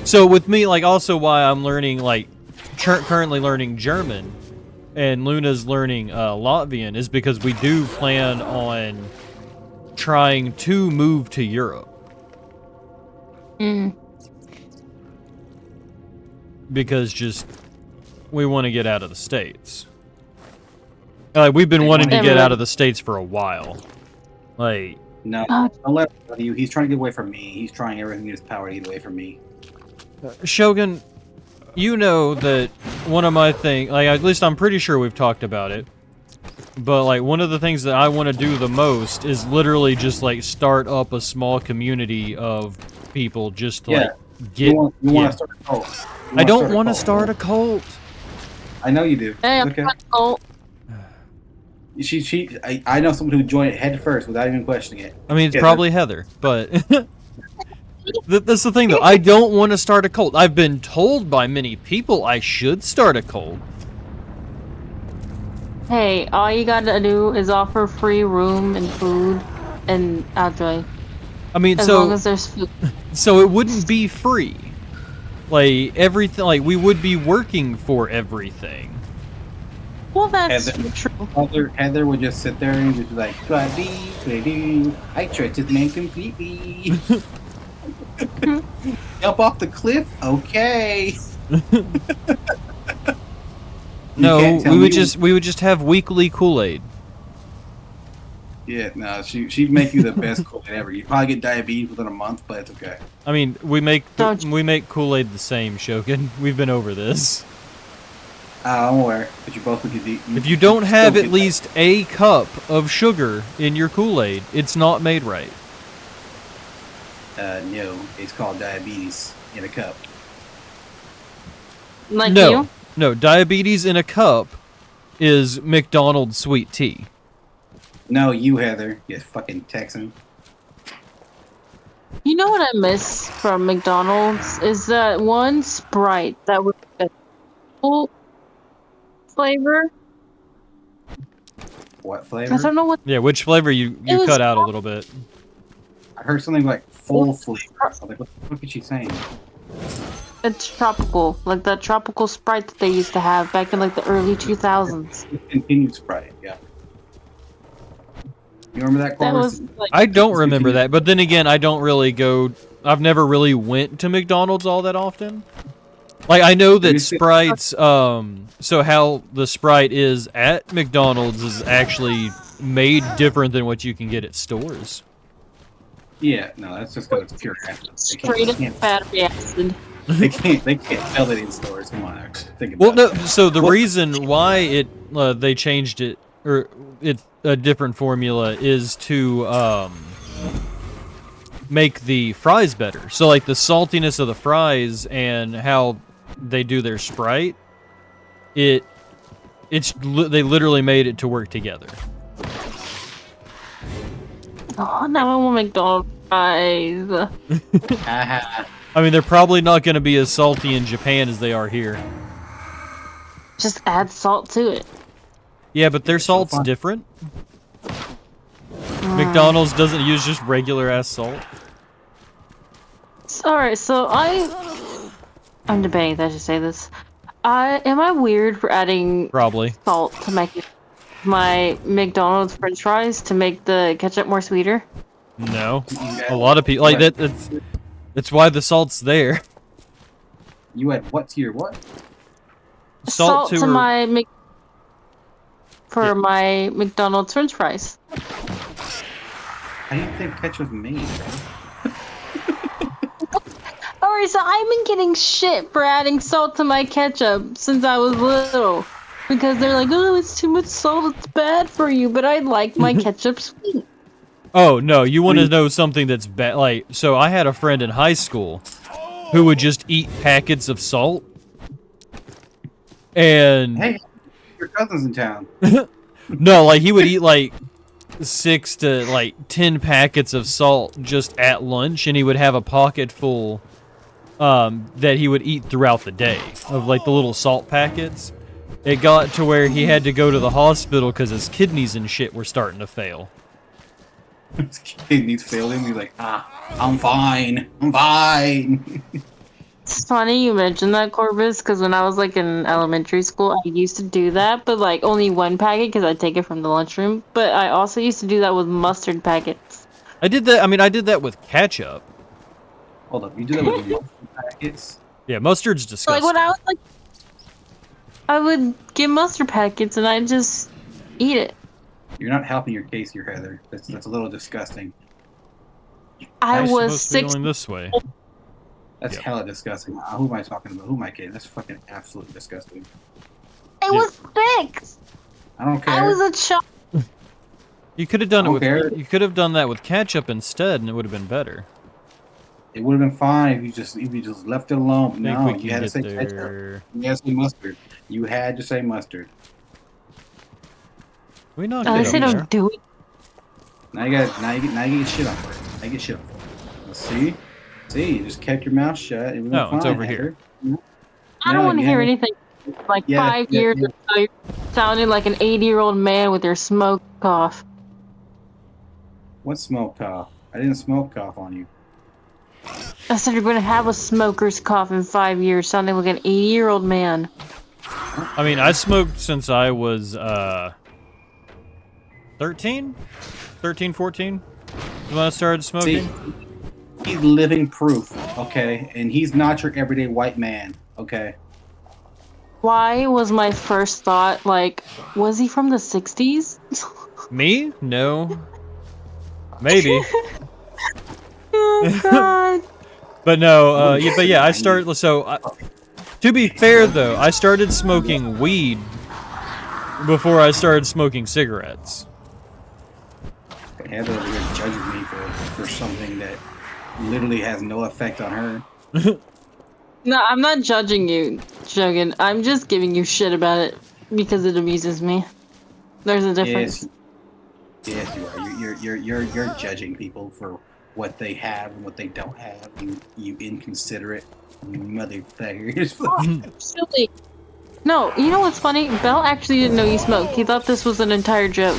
So with me, like, also why I'm learning, like, currently learning German, and Luna's learning Latvian, is because we do plan on trying to move to Europe. Mm. Because just... we want to get out of the States. Like, we've been wanting to get out of the States for a while. Like... No, don't let him tell you. He's trying to get away from me. He's trying everything in his power to get away from me. Shogun, you know that one of my things, like, at least I'm pretty sure we've talked about it, but, like, one of the things that I want to do the most is literally just, like, start up a small community of people just to, like, get... You want to start a cult. I don't want to start a cult. I know you do. Hey, Okay. oh, I know someone who joined it head first without even questioning it. I mean, it's Yeah, probably Heather, but... That's the thing, though. I don't want to start a cult. I've been told by many people I should start a cult. hey, all you gotta do is offer free room and food, and I'll join. I mean, As long as there's food. So it wouldn't be free. Like, everything, like, we would be working for everything. Well, that's Heather. true. Heather would just sit there and just be like, I trust this man completely. Jump off the cliff? Okay. No, we would just have weekly Kool-Aid. Yeah, no, she'd make you the best Kool-Aid ever. You'd probably get diabetes within a month, but it's okay. I mean, we make Don't you- Kool-Aid the same, Shogun. We've been over this. I'm aware, but you both would get If you don't have at least a cup of sugar in your Kool-Aid, it's not made right. No, it's called diabetes in a cup. Like No, you? no, diabetes in a cup is McDonald's sweet tea. No, you, Heather, you fucking Texan. You know what I miss from McDonald's is that one Sprite that was a full flavor. What I flavor? don't know what. Yeah, which flavor you It was cut out a little bit. I heard something like full flavor. I was like, what the fuck is she saying? It's tropical, like that tropical Sprite that they used to have back in like the early 2000s. Continued Sprite, yeah. You remember that That chorus? was like I don't remember that, but then again, I don't really go... I've never really went to McDonald's all that often. Like, I know that Sprites, so how the Sprite is at McDonald's is actually made different than what you can get at stores. Yeah, no, that's just because it's pure acid. straight up battery acid. They can't sell it in stores. Come on, actually, think Well, about no, it. so the reason why it they changed it, or it's a different formula, is to make the fries better. So, like, the saltiness of the fries and how they do their Sprite, they literally made it to work together. Oh, now I want McDonald's fries. Haha. I mean, they're probably not going to be as salty in Japan as they are here. Just add salt to it. Yeah, but their salt's fun. different. McDonald's doesn't use just regular ass salt. Alright, so I'm debating that I should say this. Am I weird for adding Probably. salt to make my McDonald's French fries to make the ketchup more sweeter? No. A lot of people like that. That's why the salt's there. You add what to your what? Salt to her. my for Yeah. my McDonald's French fries. I didn't think ketchup's made, bro. Alright, so I've been getting shit for adding salt to my ketchup since I was little. Because they're like, oh, it's too much salt, it's bad for you, but I like my ketchup sweet. Oh, no, you want to know something that's bad? Like, so I had a friend in high school who would just eat packets of salt. And... Hey, your cousin's in town. No, like, he would eat, like, 6 to, like, 10 packets of salt just at lunch, and he would have a pocket full that he would eat throughout the day of, like, the little salt packets. It got to where he had to go to the hospital because his kidneys and shit were starting to fail. His kidneys failed him. He's like, I'm fine. I'm fine. It's funny you mentioned that, Corvus, because when I was like in elementary school, I used to do that, but like only one packet because I'd take it from the lunchroom. But I also used to do that with mustard packets. I did that. I mean, I did that with ketchup. Hold up, you do that with mustard packets? Yeah, mustard's disgusting. Like when I was like, I would get mustard packets and I'd just eat it. You're not helping your case here, Heather. That's a little disgusting. I Why was is she supposed to be 6. going this way. That's Yep. hella disgusting. Who am I talking about? Who am I kidding? That's fucking absolutely disgusting. I was 6. I don't care. I was a child. You could have done it with. Okay. You could have done that with ketchup instead, and it would have been better. It would have been fine if you just left it alone. I think No, we you had can to say get ketchup. there. You had to say mustard. You had to say mustard. We not At get least I up there. don't do it. Now you get shit on for it. Now you get shit on for it. Let's see. See, you just kept your mouth shut. It was No, fine, it's over Heather. I don't No, want to you hear haven't- anything. Like Yeah, 5 yeah, years yeah. or so, you're sounding like an 80-year-old man with your smoke cough. What smoke cough? I didn't smoke cough on you. I said you're going to have a smoker's cough in 5 years, sounding like an 80-year-old man. I mean, I smoked since I was 13, 14. Is when I started smoking. See, he's living proof, okay? And he's not your everyday white man, okay? Why was my first thought, like, was he from the 60s? Me? No. Maybe. Oh, God. But no, yeah, I started, to be fair though, I started smoking weed before I started smoking cigarettes. Heather over here judges me for something that literally has no effect on her. No, I'm not judging you, Jogan. I'm just giving you shit about it because it amuses me. There's a difference. Yes, you are. You're judging people for what they have and what they don't have. You inconsiderate motherfuckers. Actually, no, you know what's funny? Belle actually didn't know you smoked. He thought this was an entire joke.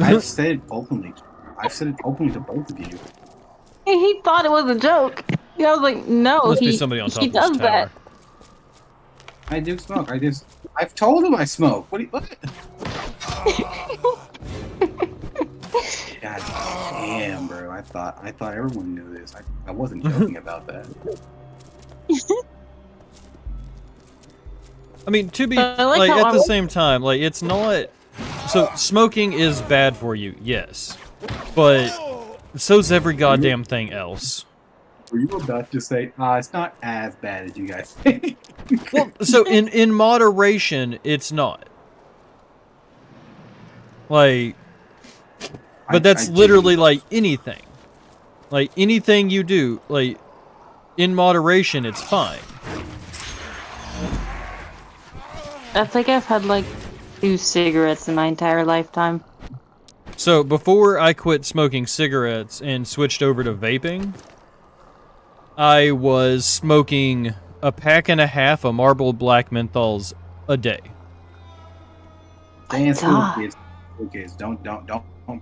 I've said it openly. I've said it openly to both of you. He thought it was a joke. I was like, no, Must he, be somebody on top he of this does tower. that. I do smoke. I've told him I smoke. What? God damn, bro. I thought everyone knew this. I wasn't joking about that. I mean, to be I like like how at the I'm- same time, like it's not. So smoking is bad for you, yes, but so's every goddamn thing else. Were you about to say, it's not as bad as you guys think? Well, so in moderation, it's not. Like, but that's I literally like anything. Like anything you do, like in moderation, it's fine. I think I've had like 2 cigarettes in my entire lifetime. So before I quit smoking cigarettes and switched over to vaping, I was smoking a pack and a half of Marlboro Black Menthols a day. Dance God. kids. Kids. Don't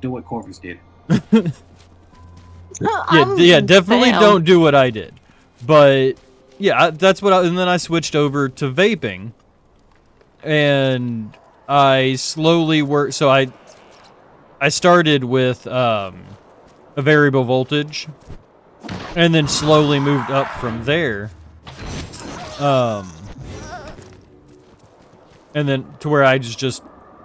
do what Corvus did. Yeah, definitely down. don't do what I did. But yeah, that's what and then I switched over to vaping. And I slowly worked, so I started with a variable voltage and then slowly moved up from there. and then to where I was just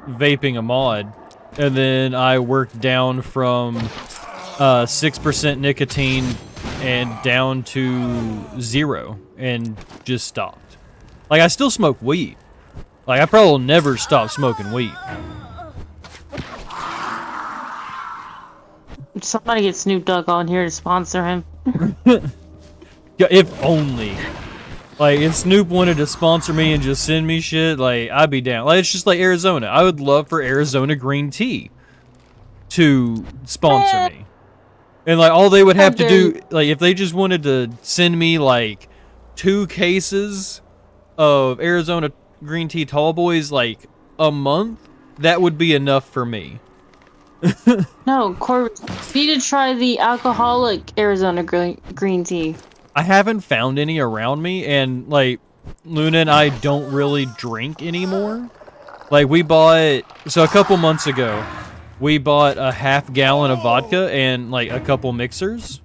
vaping a mod, and then I worked down from 6% nicotine and down to 0 and just stopped. Like, I still smoke weed. Like, I probably will never stop smoking weed. Somebody get Snoop Dogg on here to sponsor him. Yeah, if only. Like, if Snoop wanted to sponsor me and just send me shit, like, I'd be down. Like, it's just like Arizona. I would love for Arizona green tea to sponsor me. And, like, all they would have to do, like, if they just wanted to send me, like, 2 cases of Arizona green tea tall boys, like, a month, that would be enough for me. No, Corbin, you need to try the alcoholic Arizona green tea. I haven't found any around me, and, like, Luna and I don't really drink anymore. Like, we bought, so a couple months ago, we bought a half gallon of vodka and, like, a couple mixers.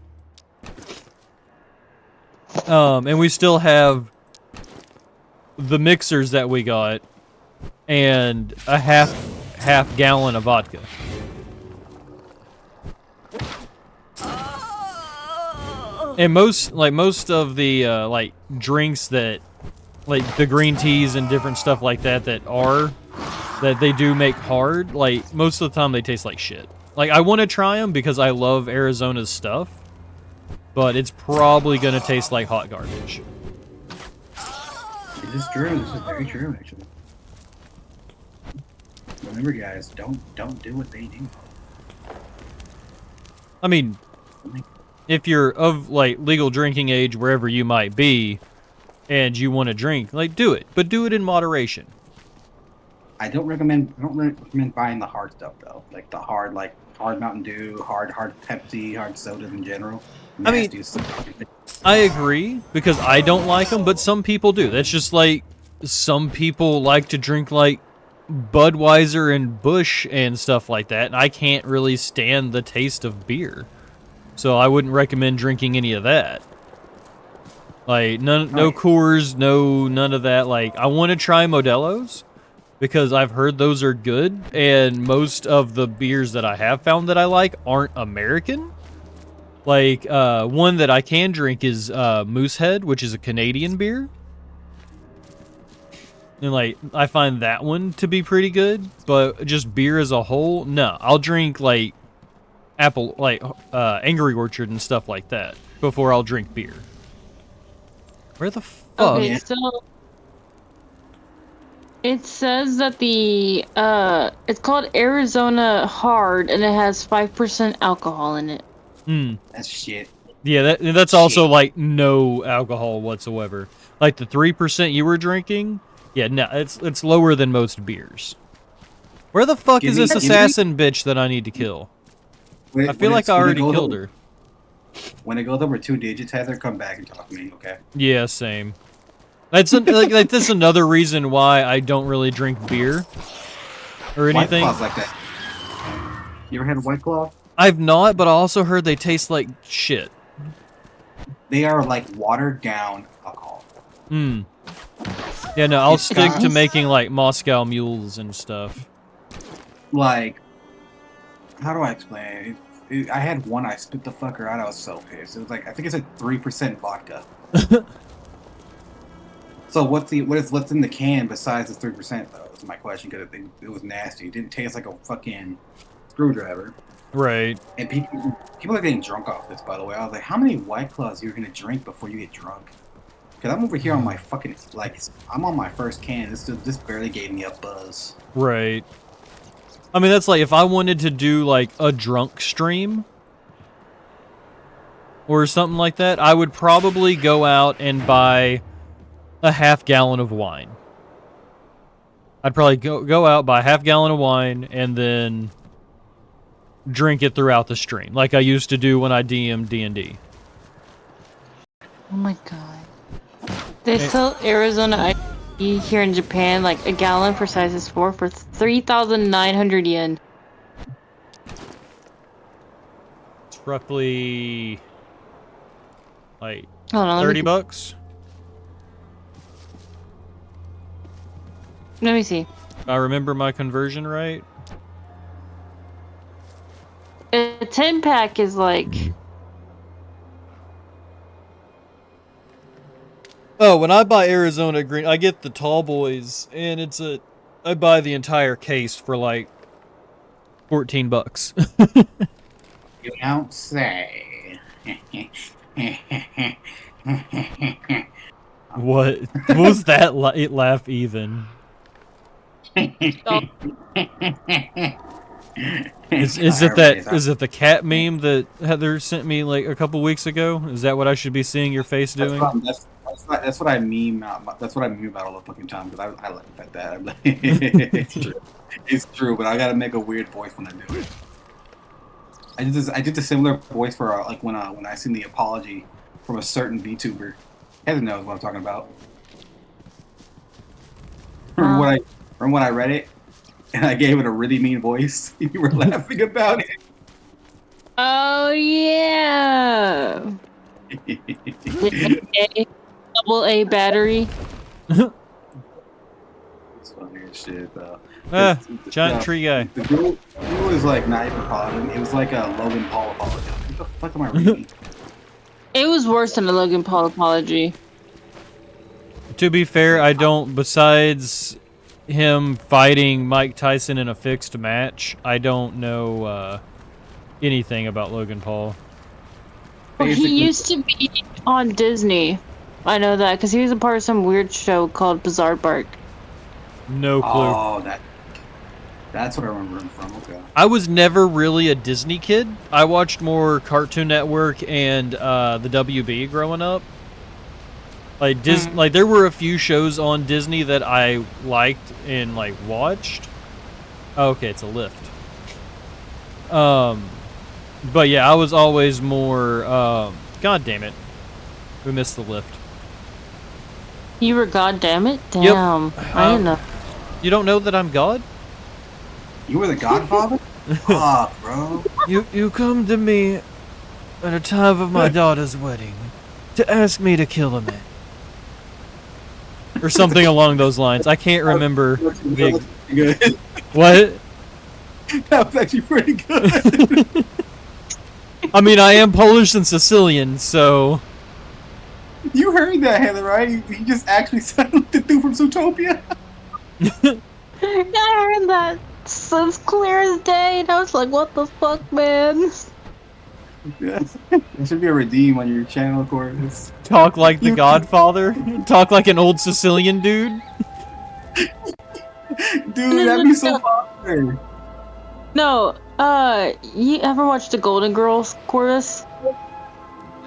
And we still have the mixers that we got and a half gallon of vodka. And most of the like drinks that, like the green teas and different stuff like that that they do make hard, like most of the time they taste like shit. Like, I want to try them because I love Arizona's stuff, but it's probably gonna taste like hot garbage. This is true. This is very true, actually. Remember, guys, don't do what they do. I mean, if you're of, like, legal drinking age wherever you might be, and you want to drink, like, do it. But do it in moderation. I don't recommend buying the hard stuff, though. Like, the hard Mountain Dew, hard Pepsi, hard sodas in general. I mean, I agree, because I don't like them, but some people do. That's just like, some people like to drink, like, Budweiser and Busch and stuff like that, and I can't really stand the taste of beer. So I wouldn't recommend drinking any of that. Like, no Coors, none of that. Like, I want to try Modelo's, because I've heard those are good, and most of the beers that I have found that I like aren't American. Like, one that I can drink is Moosehead, which is a Canadian beer. And, like, I find that one to be pretty good, but just beer as a whole, no. I'll drink, like, Angry Orchard and stuff like that before I'll drink beer. Where the fuck? Okay, so it says that the it's called Arizona Hard, and it has 5% alcohol in it. That's shit. Yeah, that's also, like, no alcohol whatsoever. Like, the 3% you were drinking, yeah, no, it's lower than most beers. Where the fuck is this assassin bitch that I need to kill? I feel like I already killed her. When it goes over 2 digits, Heather, come back and talk to me, okay? Yeah, same. That's like that's another reason why I don't really drink beer or anything. White Claws like that. You ever had a White Claw? I've not, but I also heard they taste like shit. They are like watered down alcohol. Yeah, no, I'll stick to making, like, Moscow mules and stuff. Like, how do I explain it? I had one, I spit the fucker out, I was so pissed. It was like, I think it's like 3% vodka. So what's in the can besides the 3%, though? That's my question, because it was nasty. It didn't taste like a fucking screwdriver. Right. And people are getting drunk off this, by the way. I was like, how many White Claws you're gonna drink before you get drunk? Because I'm over here on my fucking, like, I'm on my first can. This barely gave me a buzz. Right. I mean, that's like, if I wanted to do, like, a drunk stream or something like that, I would probably go out and buy a half gallon of wine. I'd probably go out, buy a half gallon of wine, and then drink it throughout the stream, like I used to do when I DM'd D&D. Oh my god. They sell Arizona IPA here in Japan, like a gallon for sizes 4 for 3,900 yen. It's roughly, like, Hold on, 30 bucks. Let me see. I remember my conversion right. A 10-pack is like... Oh, when I buy Arizona Green, I get the tall boys, and I buy the entire case for like $14. You don't say. What? What was that laugh even? Is it the cat meme that Heather sent me like a couple weeks ago? Is that what I should be seeing your face doing? That's what I meme. That's what I meme about all the fucking time because I laugh at that. I'm like, it's true. It's true, but I gotta make a weird voice when I do it. I did the similar voice for like when I seen the apology from a certain VTuber. Heather knows what I'm talking about. Remember when I read it and I gave it a really mean voice? You were laughing about it. Oh, yeah! Double A battery. It's funny as shit, though. Giant tree guy. The girl was like not even apologizing. It was like a Logan Paul apology. What the fuck am I reading? It was worse than a Logan Paul apology. To be fair, I don't, besides him fighting Mike Tyson in a fixed match, I don't know anything about Logan Paul. Well, he used to be on Disney. I know that because he was a part of some weird show called Bizarre Bark. No clue. Oh, that's what I remember him from. Okay. I was never really a Disney kid. I watched more Cartoon Network and the WB growing up. Like like there were a few shows on Disney that I liked and like watched. Oh, okay, it's a lift. But yeah, I was always more God damn it. We missed the lift. You were God damn it? Damn. Yep. I didn't know. You don't know that I'm God? You were the Godfather? Fuck, bro. You come to me at a time of my daughter's wedding to ask me to kill a man. Or something along those lines. I can't remember. Good. What? That was actually pretty good. I mean, I am Polish and Sicilian, so... You heard that, Heather, right? He just actually sounded the dude from Zootopia. I heard that. So it's clear as day, and I was like, what the fuck, man? Yeah. There should be a redeem on your channel, Corvus. Talk like the Godfather? Talk like an old Sicilian dude? Dude, that'd be so popular. No, you ever watched The Golden Girls, Corvus?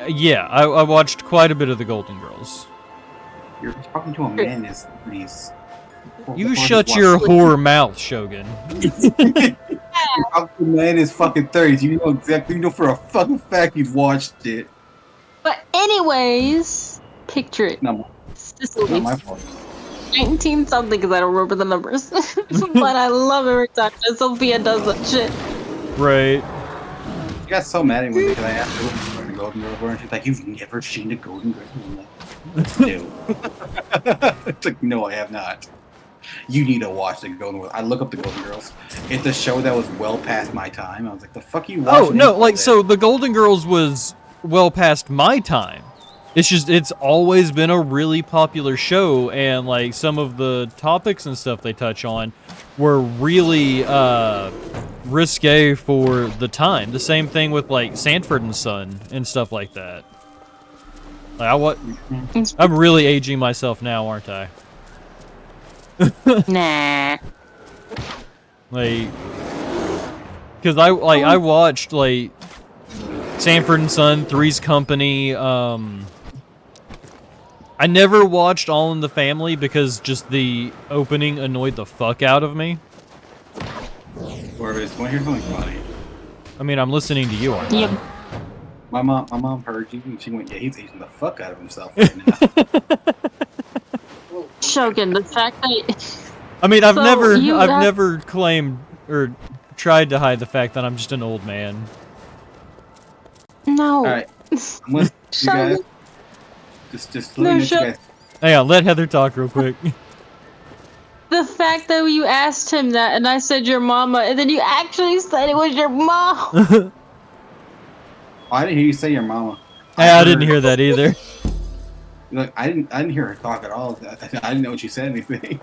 Yeah, I watched quite a bit of the Golden Girls. You're talking to a man in his 30s. You shut your whore mouth, Shogun. You're talking to a man in his fucking 30s. You know exactly, you know for a fucking fact he's watched it. But anyways, picture it. Not my fault. 19 something because I don't remember the numbers. But I love every time that Sophia does that shit. Right. She got so mad at me because I asked her what the Golden Girls were, and she's like, "You've never seen the Golden Girls?" I'm like, no. It's like, no, I have not. You need to watch the Golden Girls. I look up the Golden Girls. It's a show that was well past my time. I was like, the fuck you watching? Oh, no, like, so the Golden Girls was well past my time. It's just, it's always been a really popular show, and, like, some of the topics and stuff they touch on were really, risque for the time. The same thing with, like, Sanford and Son and stuff like that. Like, I'm really aging myself now, aren't I? Nah. Like, because I watched, like, Sanford and Son, Three's Company, I never watched All in the Family because just the opening annoyed the fuck out of me. Corvus, want to hear something funny? I mean, I'm listening to you, aren't I? Yep. My mom heard you, and she went, yeah, he's aging the fuck out of himself right now. Shogun, the fact that... I mean, I've So, never claimed or tried to hide the fact that I'm just an old man. No. Alright, I'm listening to you guys. Just No, letting you guys. Hang on, let Heather talk real quick. The the fact that you asked him that, and I said your mama, and then you actually said it was your mom. I didn't hear you say your mama. I didn't hear that either. Look, I didn't hear her talk at all. I didn't know she said anything.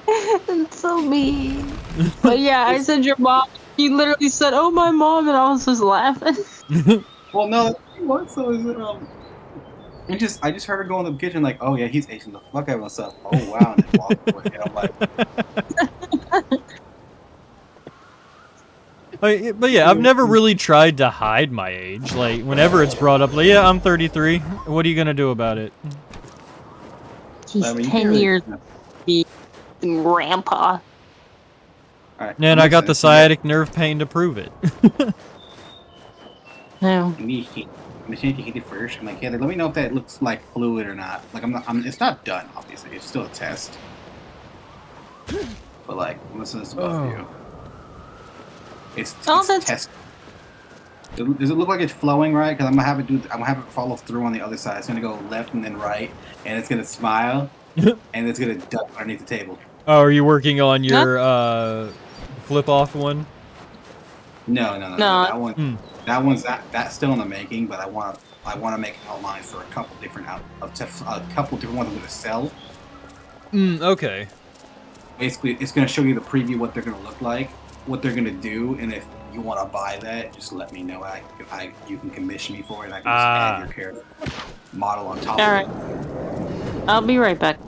It's so mean. But yeah, I said your mom. You literally said, "Oh, my mom," and I was just laughing. Well, no, what? So is it? I just heard her go in the kitchen like, oh yeah, he's acing the fuck out of himself. Oh wow, and then walk away. And I'm like, But yeah, I've never really tried to hide my age. Like, whenever it's brought up, like, yeah, I'm 33. What are you gonna do about it? He's I mean, you 10 can't really- years grandpa. all right, And I got the listen, sciatic nerve pain to prove it. No. I'm just going to hit it first. I'm like, yeah, let me know if that looks like fluid or not. Like, it's not done, obviously. It's still a test. But like, listen to this above you. It's that's- test. Does it look like it's flowing right? Because I'm gonna have it follow through on the other side. It's gonna go left and then right, and it's gonna smile, and it's gonna duck underneath the table. Oh, are you working on your flip off one? No. That one, that's still in the making. But I want to make outlines for a couple different ones I'm gonna sell. Okay. Basically, it's gonna show you the preview what they're gonna look like, what they're gonna do, and if you want to buy that, just let me know. You can commission me for it. And I can just add your character model on top All of it. I'll be right back.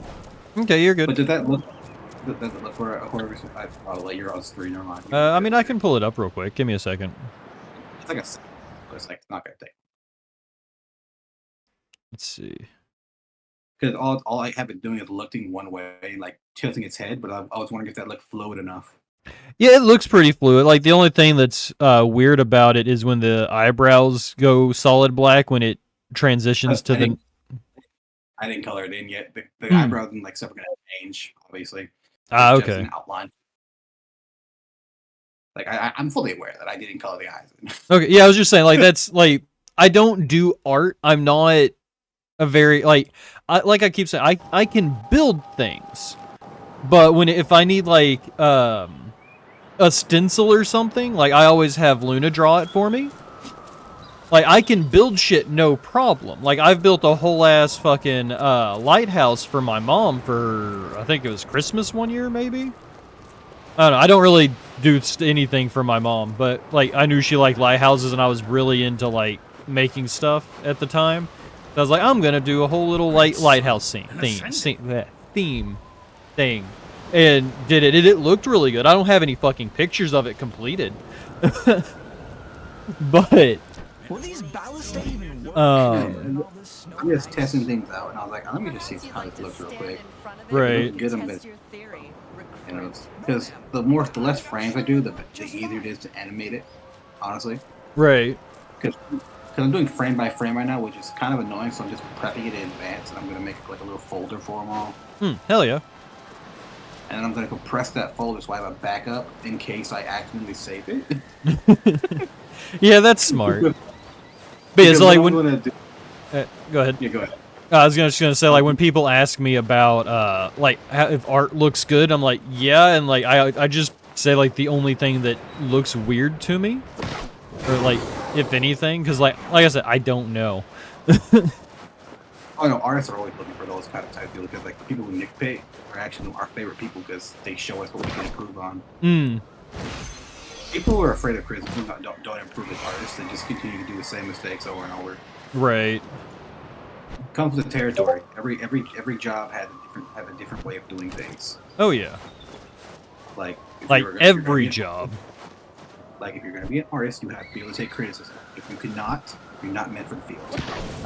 Okay, you're good. But does that look where I'll let you on screen or not? I mean, I can pull it up real quick. Give me a second. It's like it's like not gonna take. Let's see. Because all I have been doing is looking one way, like tilting its head. But I was wondering if that looked fluid enough. Yeah, it looks pretty fluid. Like, the only thing that's weird about it is when the eyebrows go solid black when it transitions to the... I didn't color it in yet. The eyebrows and like stuff are gonna change, obviously. Okay. Just an outline. Like I'm fully aware that I didn't color the eyes in. Okay, yeah, I was just saying, like, that's, like, I don't do art. I'm not a very, like I keep saying, I can build things. But if I need, like, a stencil or something, like, I always have Luna draw it for me. Like, I can build shit no problem. Like, I've built a whole ass fucking lighthouse for my mom for, I think it was Christmas one year, maybe? I don't know. I don't really do anything for my mom, but, like, I knew she liked lighthouses, and I was really into, like, making stuff at the time. So I was like, I'm gonna do a whole little lighthouse theme thing. And did it. It looked really good. I don't have any fucking pictures of it completed. But... I'm just testing things out, and I was like, let me just see how it looks real quick. Right. Get them, you know, because the less frames I do, the easier it is to animate it. Honestly. Right. Because I'm doing frame by frame right now, which is kind of annoying. So I'm just prepping it in advance, and I'm gonna make like a little folder for them all. Hell yeah. And then I'm gonna compress that folder so I have a backup in case I accidentally save it. Yeah, that's smart. But yeah, so like when... go ahead. Yeah, go ahead. I was just gonna say, like, when people ask me about, like, if art looks good, I'm like, yeah, and, like, I just say, like, the only thing that looks weird to me, or, like, if anything, because, like I said, I don't know. Oh, no, artists are always looking for those kind of type people, because, like, the people who nitpick are actually our favorite people, because they show us what we can improve on. People who are afraid of criticism don't improve as artists. They just continue to do the same mistakes over and over. Right. Comes with the territory. Every job has a different way of doing things. Oh yeah. Like every job. Like if you're going to be an artist, you have to be able to take criticism. If you cannot, you're not meant for the field.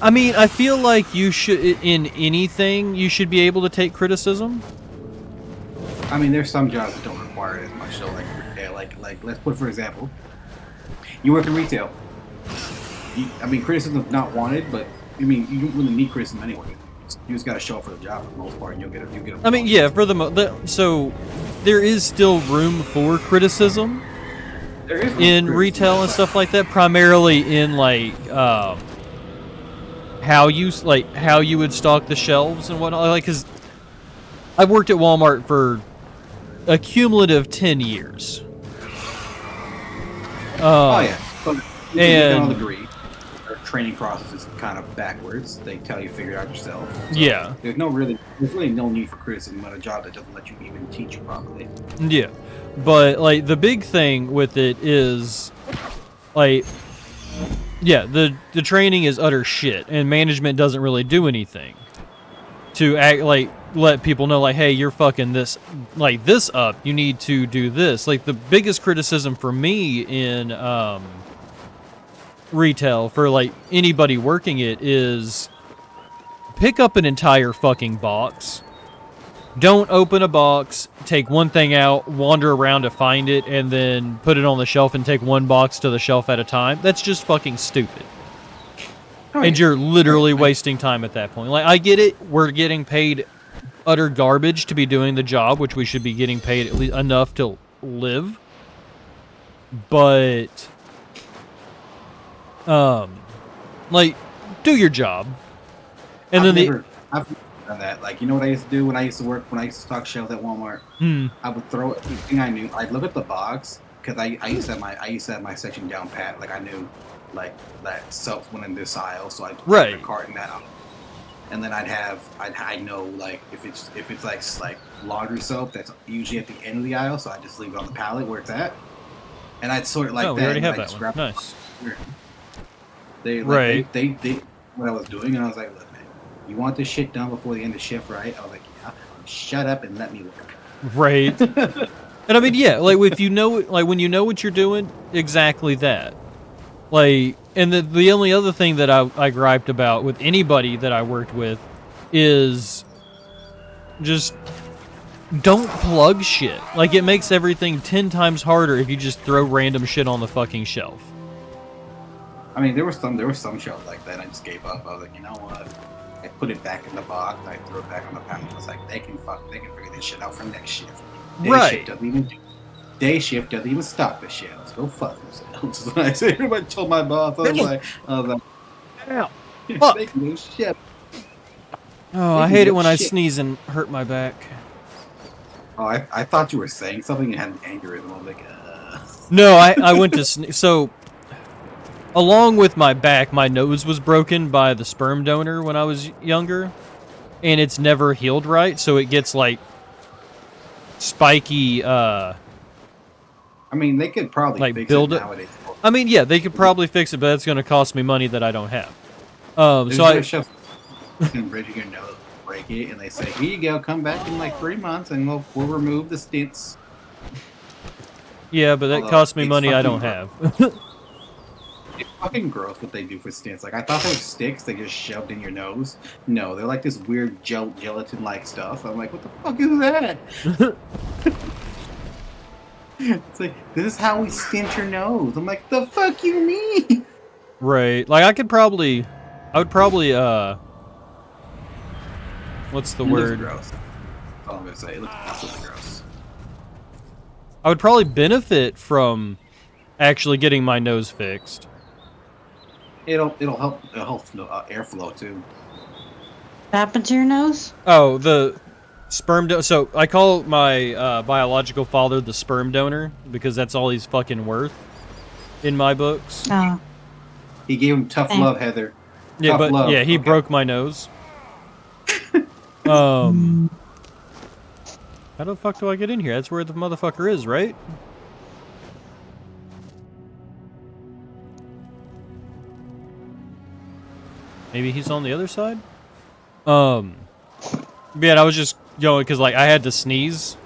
I mean, I feel like you should, in anything, you should be able to take criticism. I mean, there's some jobs that don't require it as much. So like let's put for example, you work in retail. I mean, criticism is not wanted, but I mean, you don't really need criticism anyway. You just got to show up for the job for the most part, and you'll get it. I mean, yeah, for so there is still room for criticism in retail and stuff like that. Primarily in like how you would stock the shelves and whatnot. Like, because I've worked at Walmart for a cumulative 10 years. Oh yeah, but you can all and agree. Our training process is kind of backwards. They tell you figure it out yourself. So yeah, there's really no need for criticism on a job that doesn't let you even teach properly. yeah. But like the big thing with it is like yeah, the training is utter shit and management doesn't really do anything to act like let people know like, hey, you're fucking this like this up. You need to do this. Like the biggest criticism for me in retail for like anybody working it is pick up an entire fucking box. Don't open a box, take one thing out, wander around to find it, and then put it on the shelf and take one box to the shelf at a time. That's just fucking stupid. And you're literally wasting time at that point. Like, I get it. We're getting paid utter garbage to be doing the job, which we should be getting paid at least enough to live. But, like, do your job. And I've then never done that. Like, you know what I used to do when I used to stock shelves at Walmart? I would throw everything I knew. I'd look at the box because I used to have my section down pat. Like I knew, like that soap went in this aisle, so I'd put a cart in that aisle. And then I know like if it's like laundry soap that's usually at the end of the aisle, so I just leave it on the pallet where it's at, and I'd sort it like that. We already have and that one. Nice. They what I was doing, and I was like, look, man, you want this shit done before the end of shift, right? I was like, yeah. Shut up and let me work. Right. And I mean, yeah, like if you know, like when you know what you're doing, exactly that. Like, and the only other thing that I griped about with anybody that I worked with is just don't plug shit. Like, it makes everything 10 times harder if you just throw random shit on the fucking shelf. I mean, there was some shelves like that. I just gave up. I was like, you know what? I put it back in the box. I threw it back on the pallet. I was like, they can figure this shit out for next shift. Day shift doesn't even stock the shelves. Go fuck themselves. When I said, everybody told my boss, I was like, ow, fuck. They can do shit. Oh, I hate it when I sneeze and hurt my back. Oh, I thought you were saying something and had an aneurysm. I was like, No, I went to sneeze. So, along with my back, my nose was broken by the sperm donor when I was younger, and it's never healed right, so it gets like spiky. I mean, they could probably like fix build it it. nowadays. I mean, yeah, they could probably fix it, but that's going to cost me money that I don't have. So I can bridge your nose, break it, and they say, "Here you go. Come back in like 3 months, and we'll remove the stents." Yeah, but that costs me money I don't have. It's fucking gross what they do for stents. Like, I thought they were sticks they just shoved in your nose. No, they're like this weird gelatin-like stuff. I'm like, what the fuck is that? It's like, this is how we stint your nose. I'm like, the fuck you mean? Right. Like, I would probably, what's the word? Gross. That's all I'm gonna say. It looks absolutely gross. I would probably benefit from actually getting my nose fixed. It'll help airflow too. What happened to your nose? Oh, the sperm donor. So I call my biological father the sperm donor because that's all he's fucking worth in my books. Oh. He gave him tough love, Heather. Yeah, tough but love. yeah, he broke my nose. How the fuck do I get in here? That's where the motherfucker is, right? Maybe he's on the other side? But yeah, I was just going because, like, I had to sneeze.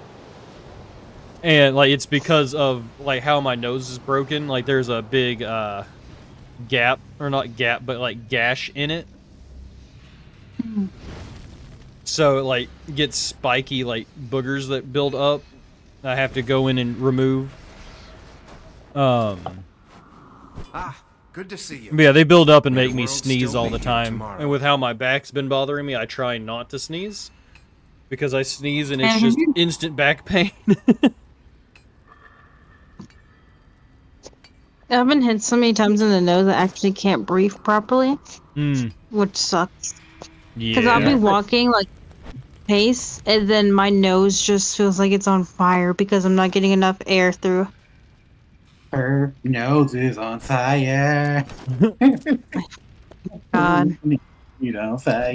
And, like, it's because of, like, how my nose is broken. Like, there's a big, gap. Or not gap, but, like, gash in it. So it, like, gets spiky, like, boogers that build up. I have to go in and remove. Good to see you. But yeah, they build up and make me world sneeze still all be the here time. tomorrow. And with how my back's been bothering me, I try not to sneeze. Because I sneeze and it's just instant back pain. I've been hit so many times in the nose I actually can't breathe properly. Which sucks. Because I'll be walking, like, face, and then my nose just feels like it's on fire because I'm not getting enough air through. Her nose is on fire. God. You know, fire.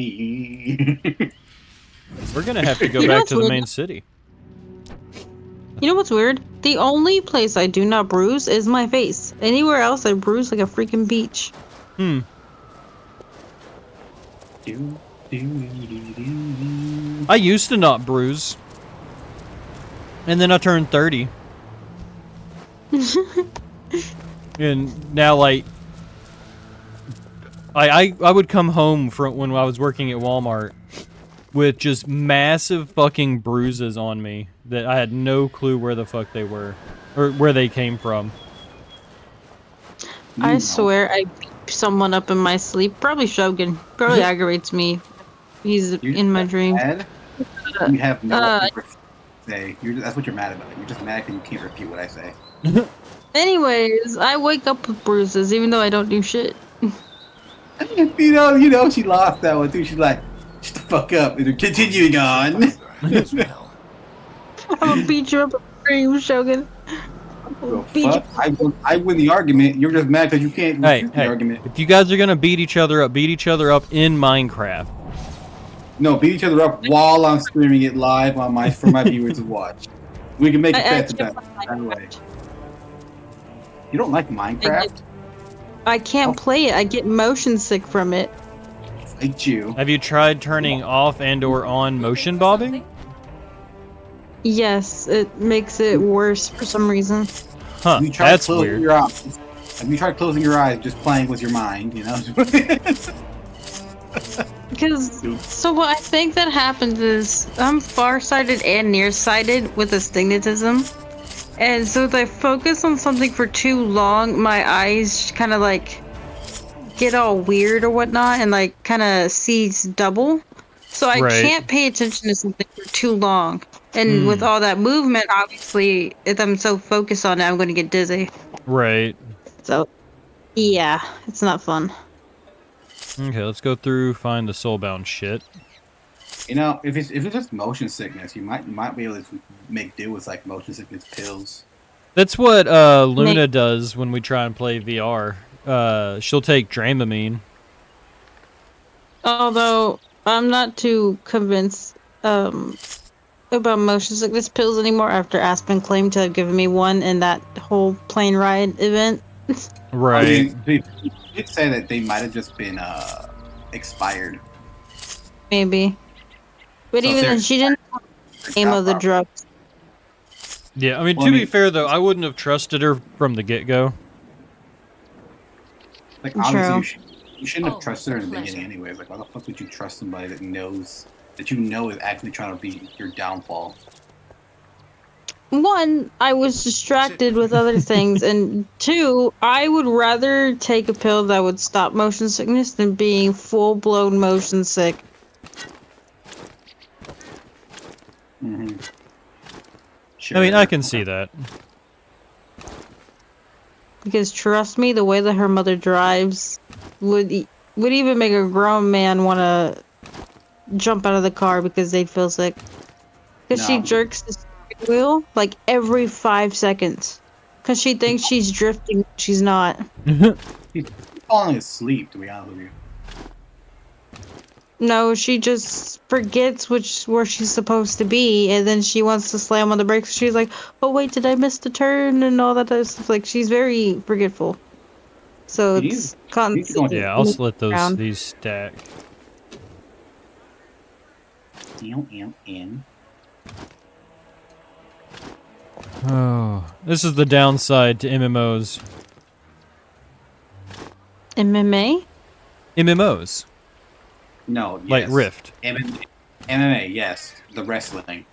We're gonna have to go You know back what's to the weird? main city. You know what's weird? The only place I do not bruise is my face. Anywhere else, I bruise like a freaking beach. Hmm. Do, do, do, do. I used to not bruise. And then I turned 30. And now, like, I would come home from when I was working at Walmart with just massive fucking bruises on me that I had no clue where the fuck they were. Or where they came from. You I know. swear I beat someone up in my sleep. Probably Shogun. Probably aggravates me. He's You're in my just dreams. mad. You have no say. That's what you're mad about. You're just mad because you can't refute what I say. Anyways, I wake up with bruises even though I don't do shit. You know, she lost that one too. She's like, shut the fuck up. And continuing on. As well. I'm gonna beat you up in dreams, Shogun. The Beat you. fuck? I win the argument. You're just mad because you can't Hey, refute the argument. if you guys are gonna beat each other up in Minecraft. No, beat each other up while I'm streaming it live on for my viewers to watch. We can make it I better can't that play way. Minecraft. You don't like Minecraft? I can't Oh. play it. I get motion sick from it. Fight you. Have you tried turning off and/or on motion bobbing? Yes, it makes it worse for some reason. Huh, You tried that's closing weird. your eyes. Have you tried closing your eyes, just playing with your mind? You know. Because, so what I think that happens is I'm farsighted and nearsighted with astigmatism. And so if I focus on something for too long, my eyes kind of like get all weird or whatnot and like kind of sees double. So I Right. can't pay attention to something for too long. And with all that movement, obviously, if I'm so focused on it, I'm going to get dizzy. Right. So, yeah, it's not fun. Okay, let's go through, find the soulbound shit. You know, if it's just motion sickness, you might be able to make do with like motion sickness pills. That's what Luna does when we try and play VR. She'll take Dramamine. Although, I'm not too convinced about motion sickness pills anymore after Aspen claimed to have given me one in that whole plane ride event. Right. I mean, they did say that they might have just been expired. Maybe. But So even then, she didn't know the name of the drug. Yeah, I mean, Well, to I be mean- fair, though, I wouldn't have trusted her from the get-go. Like obviously, True. you shouldn't have trusted her in the beginning, anyways. Like, why the fuck would you trust somebody that knows that you know is actually trying to be your downfall? One, I was distracted with other things, and two, I would rather take a pill that would stop motion sickness than being full-blown motion sick. Mm-hmm. Sure. I mean, I can see that. Because trust me, the way that her mother drives would even make a grown man want to jump out of the car because they'd feel sick. Because she No. jerks the steering wheel like every 5 seconds. Because she thinks she's drifting, when she's not. He's falling asleep, to be honest with you. No, she just forgets where she's supposed to be, and then she wants to slam on the brakes. She's like, "Oh wait, did I miss the turn?" and all that other stuff. Like she's very forgetful. So it's constantly. Yeah, I'll let around. these stack. Oh, this is the downside to MMOs. MMA. MMOs, No, yes. like Rift. MMA, yes. The wrestling.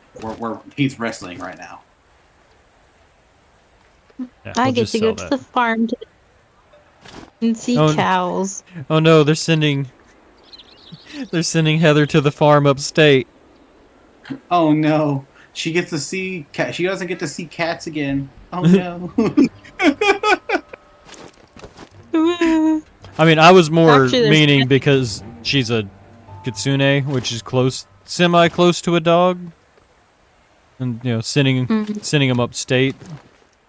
He's wrestling right now. Yeah, I we'll get just to go sell to that. the farm and see Oh, cows. Oh no, they're sending Heather to the farm upstate. Oh no. She gets to see cat. She doesn't get to see cats again. Oh no. I mean, I was more Actually, there's meaning because she's a kitsune, which is semi-close to a dog, and sending them upstate.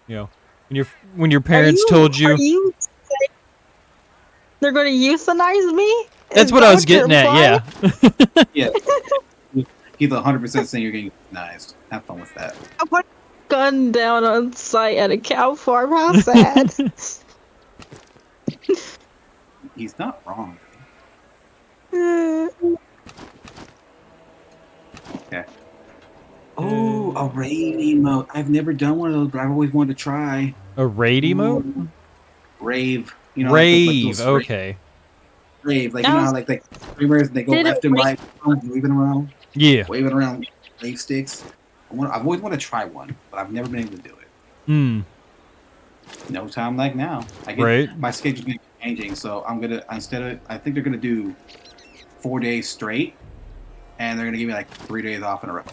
When your parents told you. Are you saying they're going to euthanize me? That's what I was getting at. Yeah. Yeah. He's 100% saying you're getting euthanized. Have fun with that. I put a gun down on site at a cow farm. How sad. He's not wrong. Okay. Oh, a raid emote. I've never done one of those, but I've always wanted to try. A raid emote? Rave. Rave. Okay. Rave. Like, you know how, like streamers, they go left and right, waving around? Yeah. Waving around rave sticks. I've always wanted to try one, but I've never been able to do it. No time like now. My schedule's gonna be changing, so I'm gonna I think they're gonna do 4 days straight, and they're gonna give me like 3 days off in a row.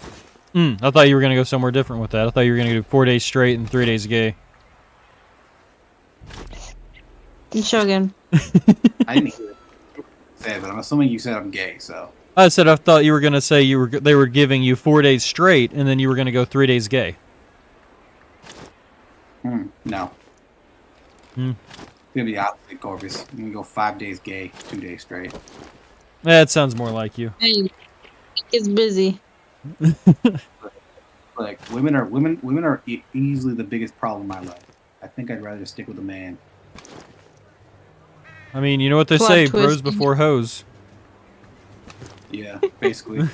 I thought you were gonna go somewhere different with that. I thought you were gonna do 4 days straight and 3 days gay. Shogun. I didn't hear it say, but I'm assuming you said I'm gay, so. I said I thought you were gonna say they were giving you 4 days straight, and then you were gonna go 3 days gay. No. It's gonna be the opposite, Corvus. I'm gonna go 5 days gay, 2 days straight. That sounds more like you. Hey, it's busy. Like women are easily the biggest problem in my life. I think I'd rather just stick with a man. I mean, you know what they Plot say, twist. bros before hoes. Yeah, basically,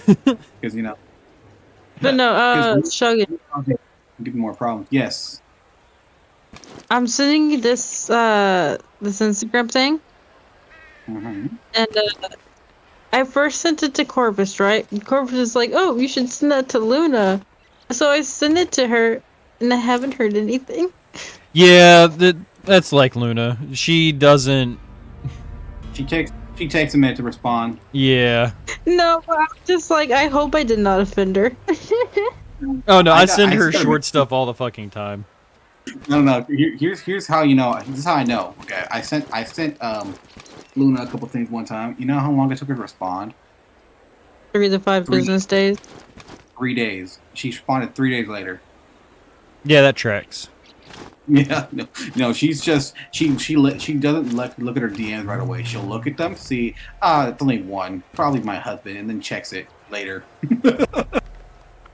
because But no, Shogun. Give me more problems. Yes. I'm sending you this Instagram thing, and I first sent it to Corvus, right? And Corvus is like, "Oh, you should send that to Luna." So I sent it to her, and I haven't heard anything. Yeah, that's like Luna. She doesn't. She takes a minute to respond. Yeah. No, I'm just like, I hope I did not offend her. Oh no, I send her short stuff all the fucking time. No. Here's how you know. This is how I know. Okay, I sent Luna a couple things one time. You know how long it took her to respond? 3 to 5 business days. 3 days. She responded 3 days later. Yeah, that tracks. Yeah, no. She's just she doesn't look at her DMs right away. She'll look at them, see, it's only one, probably my husband, and then checks it later.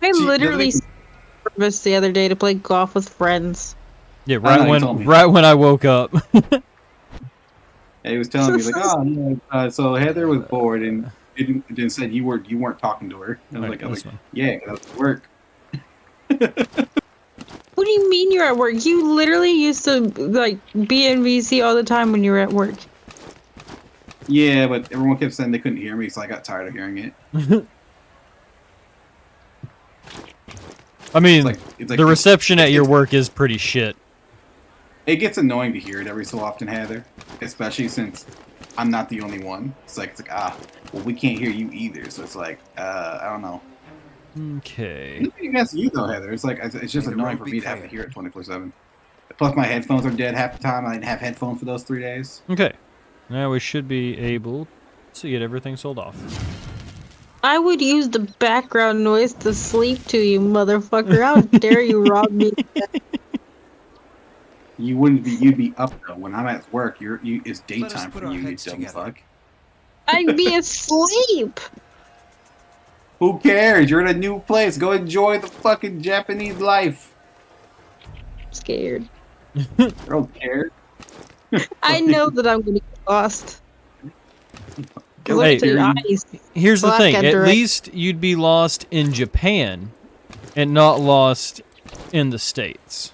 I literally sent Corvus the other day to play golf with friends. Yeah, right when I woke up. He was telling me like, so Heather was bored and didn't said you weren't talking to her. And I was like, yeah, 'cause I was at work. What do you mean you're at work? You literally used to like be in VC all the time when you were at work. Yeah, but everyone kept saying they couldn't hear me, so I got tired of hearing it. I mean, it's like the reception at your work is pretty shit. It gets annoying to hear it every so often, Heather, especially since I'm not the only one. It's like well, we can't hear you either. So it's like, I don't know. Okay. Nothing against you though, Heather. It's like it's just annoying for me to have to hear it 24/7. Plus, my headphones are dead half the time. I didn't have headphones for those 3 days. Okay. Now we should be able to get everything sold off. I would use the background noise to sleep to you, motherfucker. How dare you rob me? You wouldn't be. You'd be up though. When I'm at work, it's daytime for you. You dumb fuck. I'd be asleep. Who cares? You're in a new place. Go enjoy the fucking Japanese life. I'm scared. I don't care. I know that I'm gonna get lost. Hey, here's the thing. At direct. least you'd be lost in Japan and not lost in the States.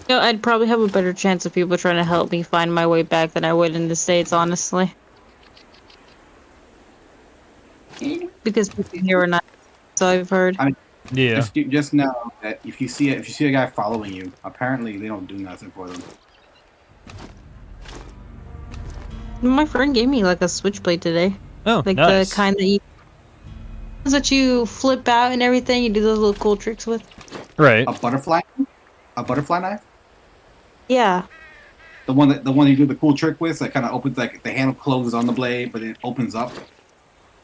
You know, I'd probably have a better chance of people trying to help me find my way back than I would in the States, honestly. Because people here are not, so I've heard. Yeah. Just know that if you see a guy following you, apparently they don't do nothing for them. My friend gave me like a switchblade today. Oh, like nice. the kind that you flip out and everything. You do those little cool tricks with. Right. A butterfly knife. Yeah. The one you do the cool trick with, that kind of opens, like the handle closes on the blade, but it opens up.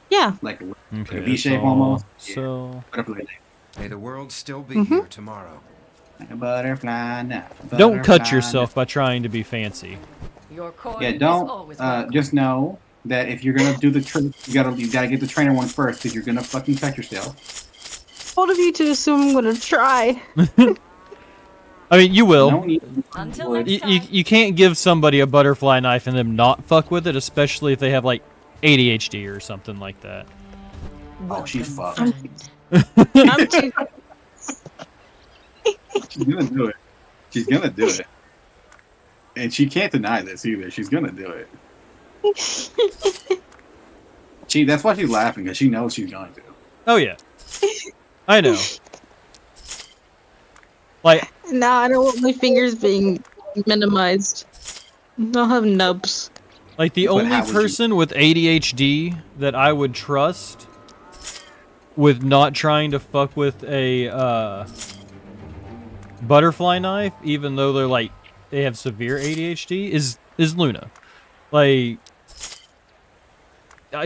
Yeah. like a Okay, V shape that's all. almost. So Butterfly knife. May the world still be here tomorrow. Like a butterfly knife. A don't cut butterfly yourself knife. by trying to be fancy. Your coin Yeah, is don't. always welcome. Just know that if you're gonna do the trick, you gotta get the trainer one first, because you're gonna fucking cut yourself. Bold of you to assume I'm gonna try. I mean, you will. No need. Until would. next You time. can't give somebody a butterfly knife and them not fuck with it, especially if they have like ADHD or something like that. Oh, she's fucked. friend. I'm too. She's gonna do it. She's gonna do it. And she can't deny this either. She's gonna do it. That's why she's laughing, because she knows she's going to. Oh yeah, I know. Like, Nah, I don't want my fingers being minimized. I'll have nubs. the But only how would you- person with ADHD that I would trust with not trying to fuck with a butterfly knife, even though they have severe ADHD, is Luna. Like,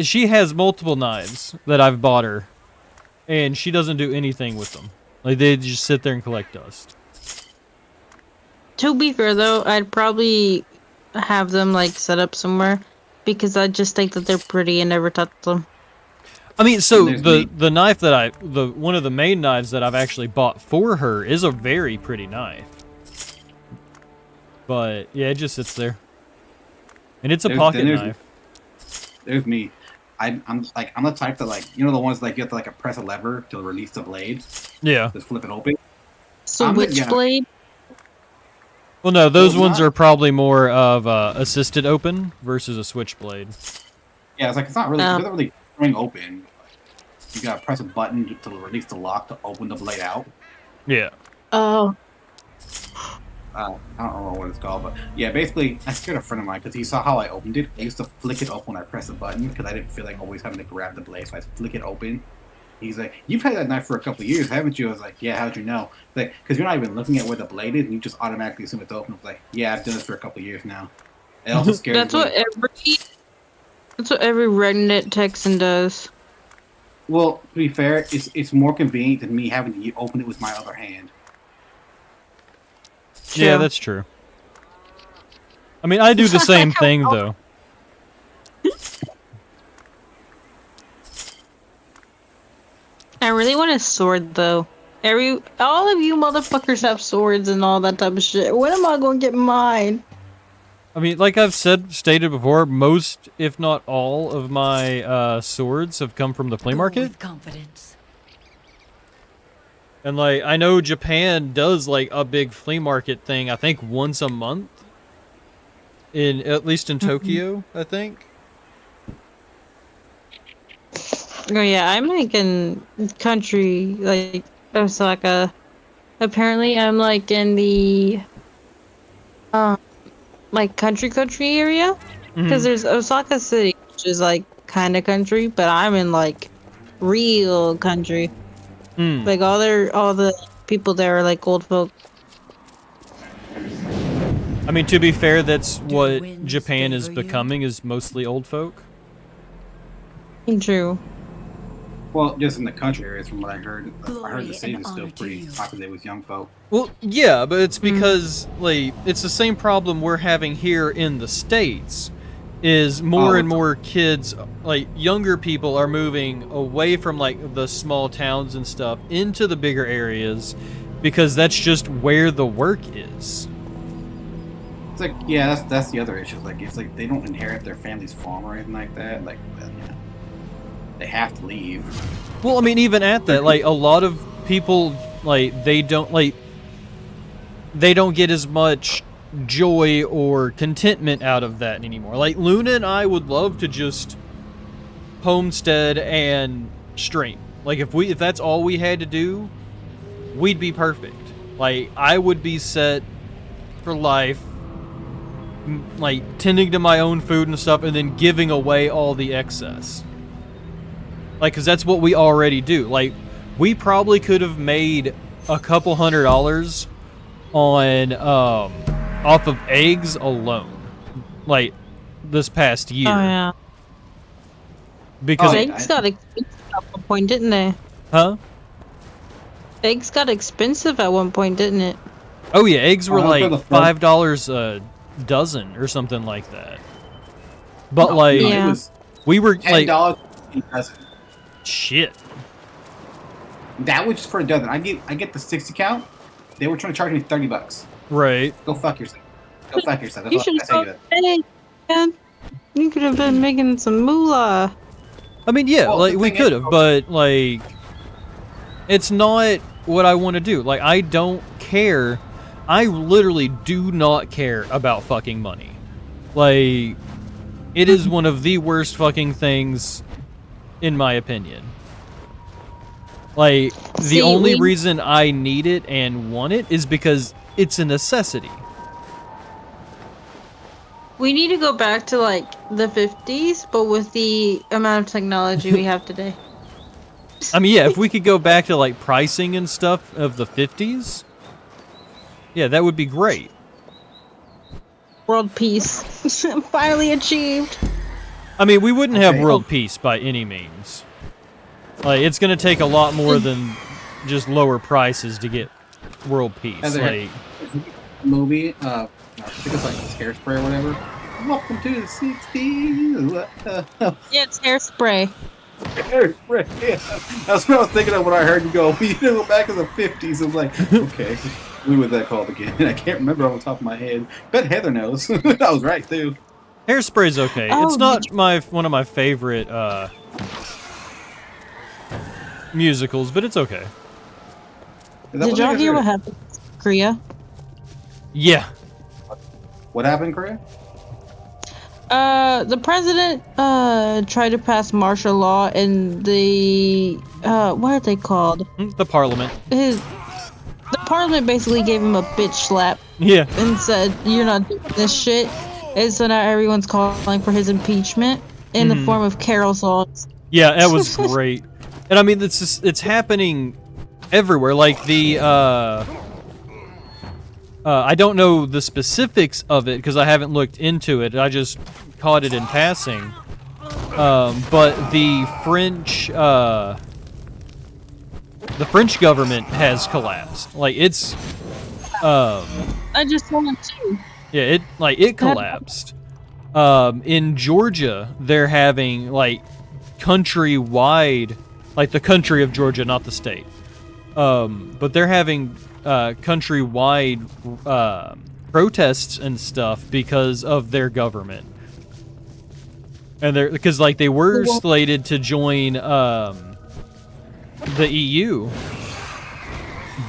she has multiple knives that I've bought her, and she doesn't do anything with them. Like, they just sit there and collect dust. To be fair, though, I'd probably have them like set up somewhere because I just think that they're pretty and never touch them. I mean, so There's me. the knife that one of the main knives that I've actually bought for her is a very pretty knife. But yeah, it just sits there, and it's a pocket there's- knife. There's me. I'm the type that, like, you know, the ones like you have to like press a lever to release the blade, Yeah. just flip it open. I'm the guy. Switchblade. Well, no, those Well, ones not- are probably more of assisted open versus a switchblade. Yeah, it's like it's not really. Oh. It doesn't really swing open. You gotta press a button to release the lock to open the blade out. Yeah. Oh, I don't remember what it's called, but yeah, basically, I scared a friend of mine because he saw how I opened it. I used to flick it open when I press the button because I didn't feel like always having to grab the blade, so I flick it open. He's like, "You've had that knife for a couple of years, haven't you?" I was like, "Yeah, how'd you know?" Like, because you're not even looking at where the blade is, and you just automatically assume it's open. I was like, "Yeah, I've done this for a couple of years now." It also scares that's me. what every redneck Texan does. Well, to be fair, it's more convenient than me having to open it with my other hand. Yeah, True. that's true. I mean, I do the same thing though. I really want a sword though. All of you motherfuckers have swords and all that type of shit. When am I gonna get mine? I mean, like I've stated before, most, if not all, of my swords have come from the flea Go market. with confidence. And like, I know Japan does like a big flea market thing, I think once a month. At least in Tokyo, I think. Oh yeah, I'm like in country, like Osaka. Apparently, I'm like in the like country area because there's Osaka City, which is like kind of country, but I'm in like real country. Like all the people there are like old folk. I mean, to be fair, that's what winds Japan is favor you? becoming, is mostly old folk. True. Well, just in the country areas, from what I heard the Glory city and is still honor to pretty you. popular with young folk. Well, yeah, but it's because like it's the same problem we're having here in the States. Is more and more kids, like younger people, are moving away from like the small towns and stuff into the bigger areas because that's just where the work is. It's like, yeah, that's the other issue. Like, it's like they don't inherit their family's farm or anything like that. Like, well, you know, they have to leave. Well, I mean, even at that, like a lot of people, like they don't get as much joy or contentment out of that anymore. Like Luna and I would love to just homestead and stream. Like if that's all we had to do, we'd be perfect. Like I would be set for life, like tending to my own food and stuff, and then giving away all the excess. Like, cause that's what we already do. Like, we probably could have made a couple $100 on off of eggs alone, like this past year. Oh yeah. Because, Oh, Eggs got expensive at one point, didn't they? huh? Eggs got expensive at one point, didn't it? Oh yeah, eggs were Oh, like for the fun. $5 a dozen or something like that. But like, no, Yeah. it was we were like, $10. shit. That was just for a dozen. I get the 60 count. They were trying to charge me $30. Right. Go fuck yourself. Go fuck yourself. That's You all should I have say to sold that. eggs, man. You could have been making some moolah. I mean, yeah, Well, like the we thing is- could have, but like, it's not what I want to do. Like, I don't care. I literally do not care about fucking money. Like, it is one of the worst fucking things, in my opinion. Like, the See, only we- reason I need it and want it is because it's a necessity. We need to go back to like the 50s, but with the amount of technology we have today. I mean, yeah, if we could go back to like pricing and stuff of the 50s, yeah, that would be great. World peace. Finally achieved. I mean, we wouldn't have Okay. world peace by any means. Like, it's going to take a lot more than just lower prices to get world peace. Heather, Like, movie, I think it's like Hairspray or whatever. Welcome to the 60s. Yeah, it's hairspray. Hairspray. Yeah. That's what I was thinking of when I heard you go. We need to go back to the 50s. I'm like, okay, what was that called again? I can't remember off the top of my head. Bet Heather knows. I was right too. Hairspray's okay. Oh, It's not one of my favorite musicals, but it's okay. Is that Did what y'all you guys hear heard? what happened in Korea? Yeah. What happened, Korea? The president tried to pass martial law, and the what are they called? The parliament. The parliament basically gave him a bitch slap Yeah. and said, "You're not doing this shit." And so now everyone's calling for his impeachment in the form of carol songs. Yeah, that was great. And I mean, it's happening everywhere. Like the I don't know the specifics of it because I haven't looked into it. I just caught it in passing. But the French government has collapsed. Like it's I just wanted to. yeah, it collapsed. In Georgia, they're having like countrywide, like the country of Georgia, not the state. But they're having countrywide protests and stuff because of their government. And they're because like they were slated to join the EU.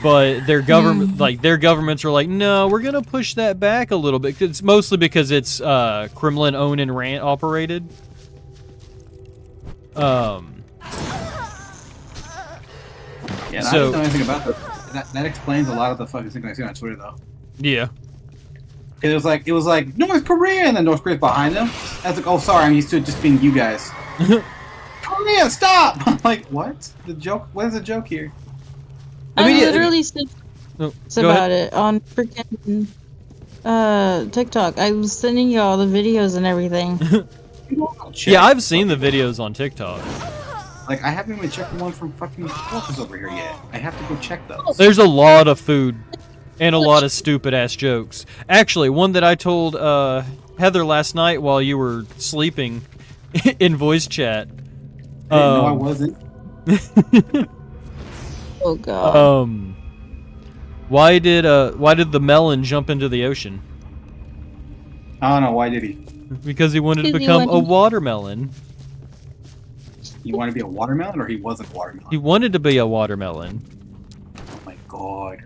But their government, like their governments, are like, no, we're gonna push that back a little bit. It's mostly because it's Kremlin owned and operated. Yeah, So- I didn't know anything about that. That explains a lot of the fucking things I see on Twitter, though. Yeah, It was like North Korea, and then North Korea's behind them. I was like, oh, sorry, I'm used to it just being you guys. Korea, stop! I'm like, what? The joke? What is the joke here? I mean, I yeah, literally said no, about go ahead. it on freaking TikTok. I was sending you all the videos and everything. Yeah, I've seen the videos on TikTok. Like, I haven't even checked the one from fucking Walker's over here yet. I have to go check those. There's a lot of food and a lot of stupid ass jokes. Actually, one that I told Heather last night while you were sleeping in voice chat. No, I wasn't. Oh god. Why did the melon jump into the ocean? I don't know. Why did he? Because he wanted to Because he become a wanted- watermelon. You want to be a watermelon, or he wasn't a watermelon? He wanted to be a watermelon. Oh my god.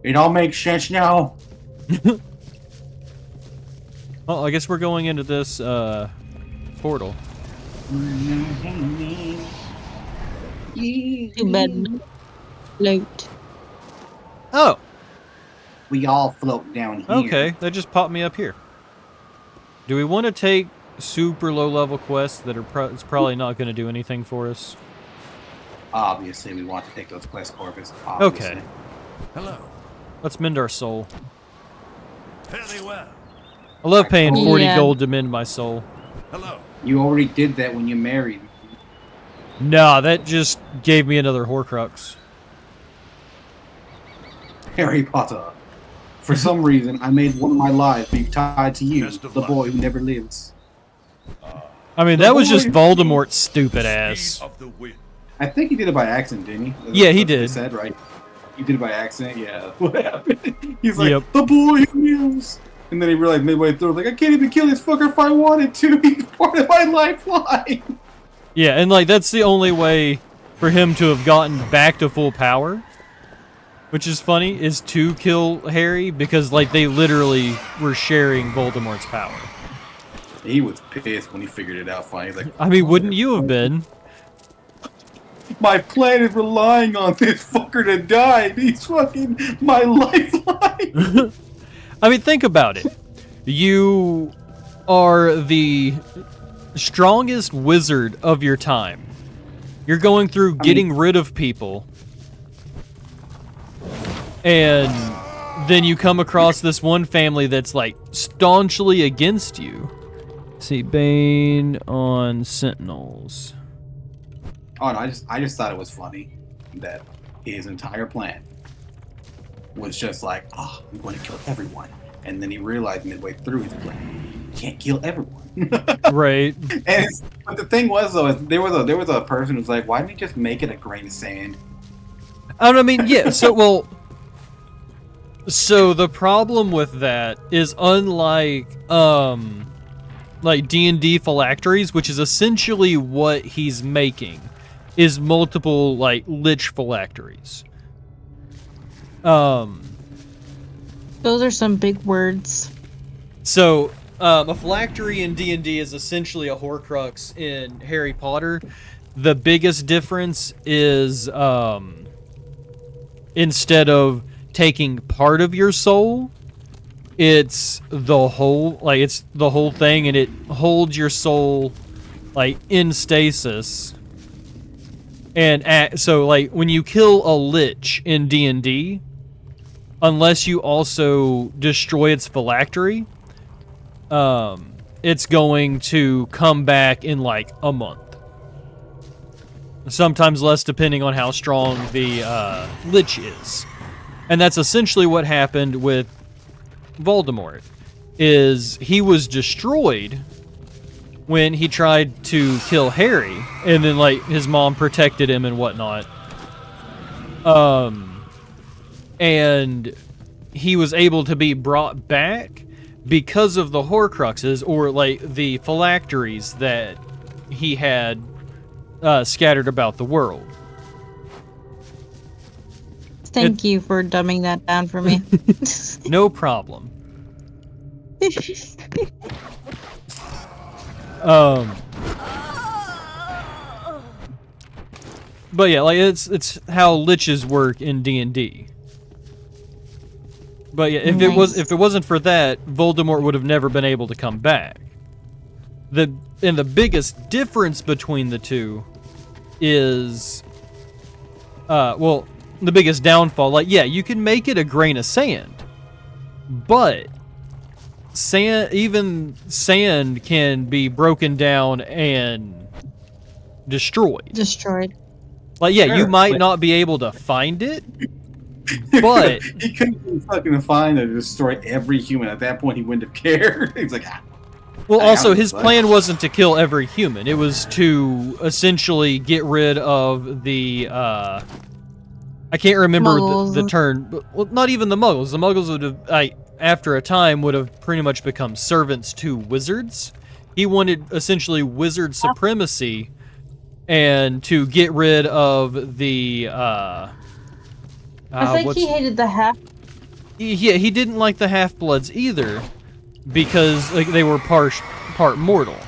It all makes sense now. Oh, I guess we're going into this portal. Too bad. Float. Oh, We all float down here. okay. That just popped me up here. Do we want to take super low level quests that are it's probably not going to do anything for us? Obviously, we want to take those quest corpus. Obviously. Okay. Hello. Let's mend our soul. Fairly well. I love paying 40 Yeah. gold to mend my soul. Hello. You already did that when you married. Nah, that just gave me another Horcrux. Harry Potter. For some reason, I made one of my lives be tied to you, the boy who never lives. I mean, that was just Voldemort's stupid ass. I think he did it by accident, didn't he? Yeah, he That's what did. they said, right? He did it by accident, yeah. What happened? He's like, Yep. the boy who lives. And then he realized midway through, like, I can't even kill this fucker if I wanted to. He's part of my lifeline. Yeah, and like that's the only way for him to have gotten back to full power. Which is funny, is to kill Harry, because like they literally were sharing Voldemort's power. He was pissed when he figured it out finally. He's like, I mean, wouldn't you have been? my plan is relying on this fucker to die. He's fucking my lifeline. I mean, think about it. You are the strongest wizard of your time. You're going through getting rid of people. And then you come across this one family that's like staunchly against you. See, Bane on Sentinels. Oh no, I just thought it was funny that his entire plan was just like, oh, I'm going to kill everyone. And then he realized midway through his plan, he can't kill everyone. Right. But the thing was though, is there was a person who's like, why didn't he just make it a grain of sand? I mean, yeah, so the problem with that is unlike like D&D phylacteries, which is essentially what he's making, is multiple like lich phylacteries. Those are some big words. So a phylactery in D&D is essentially a Horcrux in Harry Potter. The biggest difference is instead of taking part of your soul, it's the whole thing, and it holds your soul like in stasis. And so like when you kill a lich in D&D, unless you also destroy its phylactery, it's going to come back in like a month. Sometimes less, depending on how strong the lich is. And that's essentially what happened with Voldemort, is he was destroyed when he tried to kill Harry, and then like his mom protected him and whatnot. And he was able to be brought back because of the Horcruxes, or like the phylacteries that he had scattered about the world. Thank you for dumbing that down for me. No problem. But yeah, like it's how liches work in D&D. But yeah, if it wasn't for that, Voldemort would have never been able to come back. The biggest difference between the two is the biggest downfall, like, yeah, you can make it a grain of sand, but even sand can be broken down and destroyed. Like, yeah, Sure, you might not be able to find it, but he couldn't fucking find or destroy every human. At that point, he wouldn't have cared. He's like, well, also his plan wasn't to kill every human. It was to essentially get rid of the I can't remember the term, but well, not even the Muggles. The Muggles would have, after a time, would have pretty much become servants to wizards. He wanted essentially wizard supremacy, and to get rid of the. I think he hated the half. Yeah, he didn't like the half-bloods either, because like they were part mortal,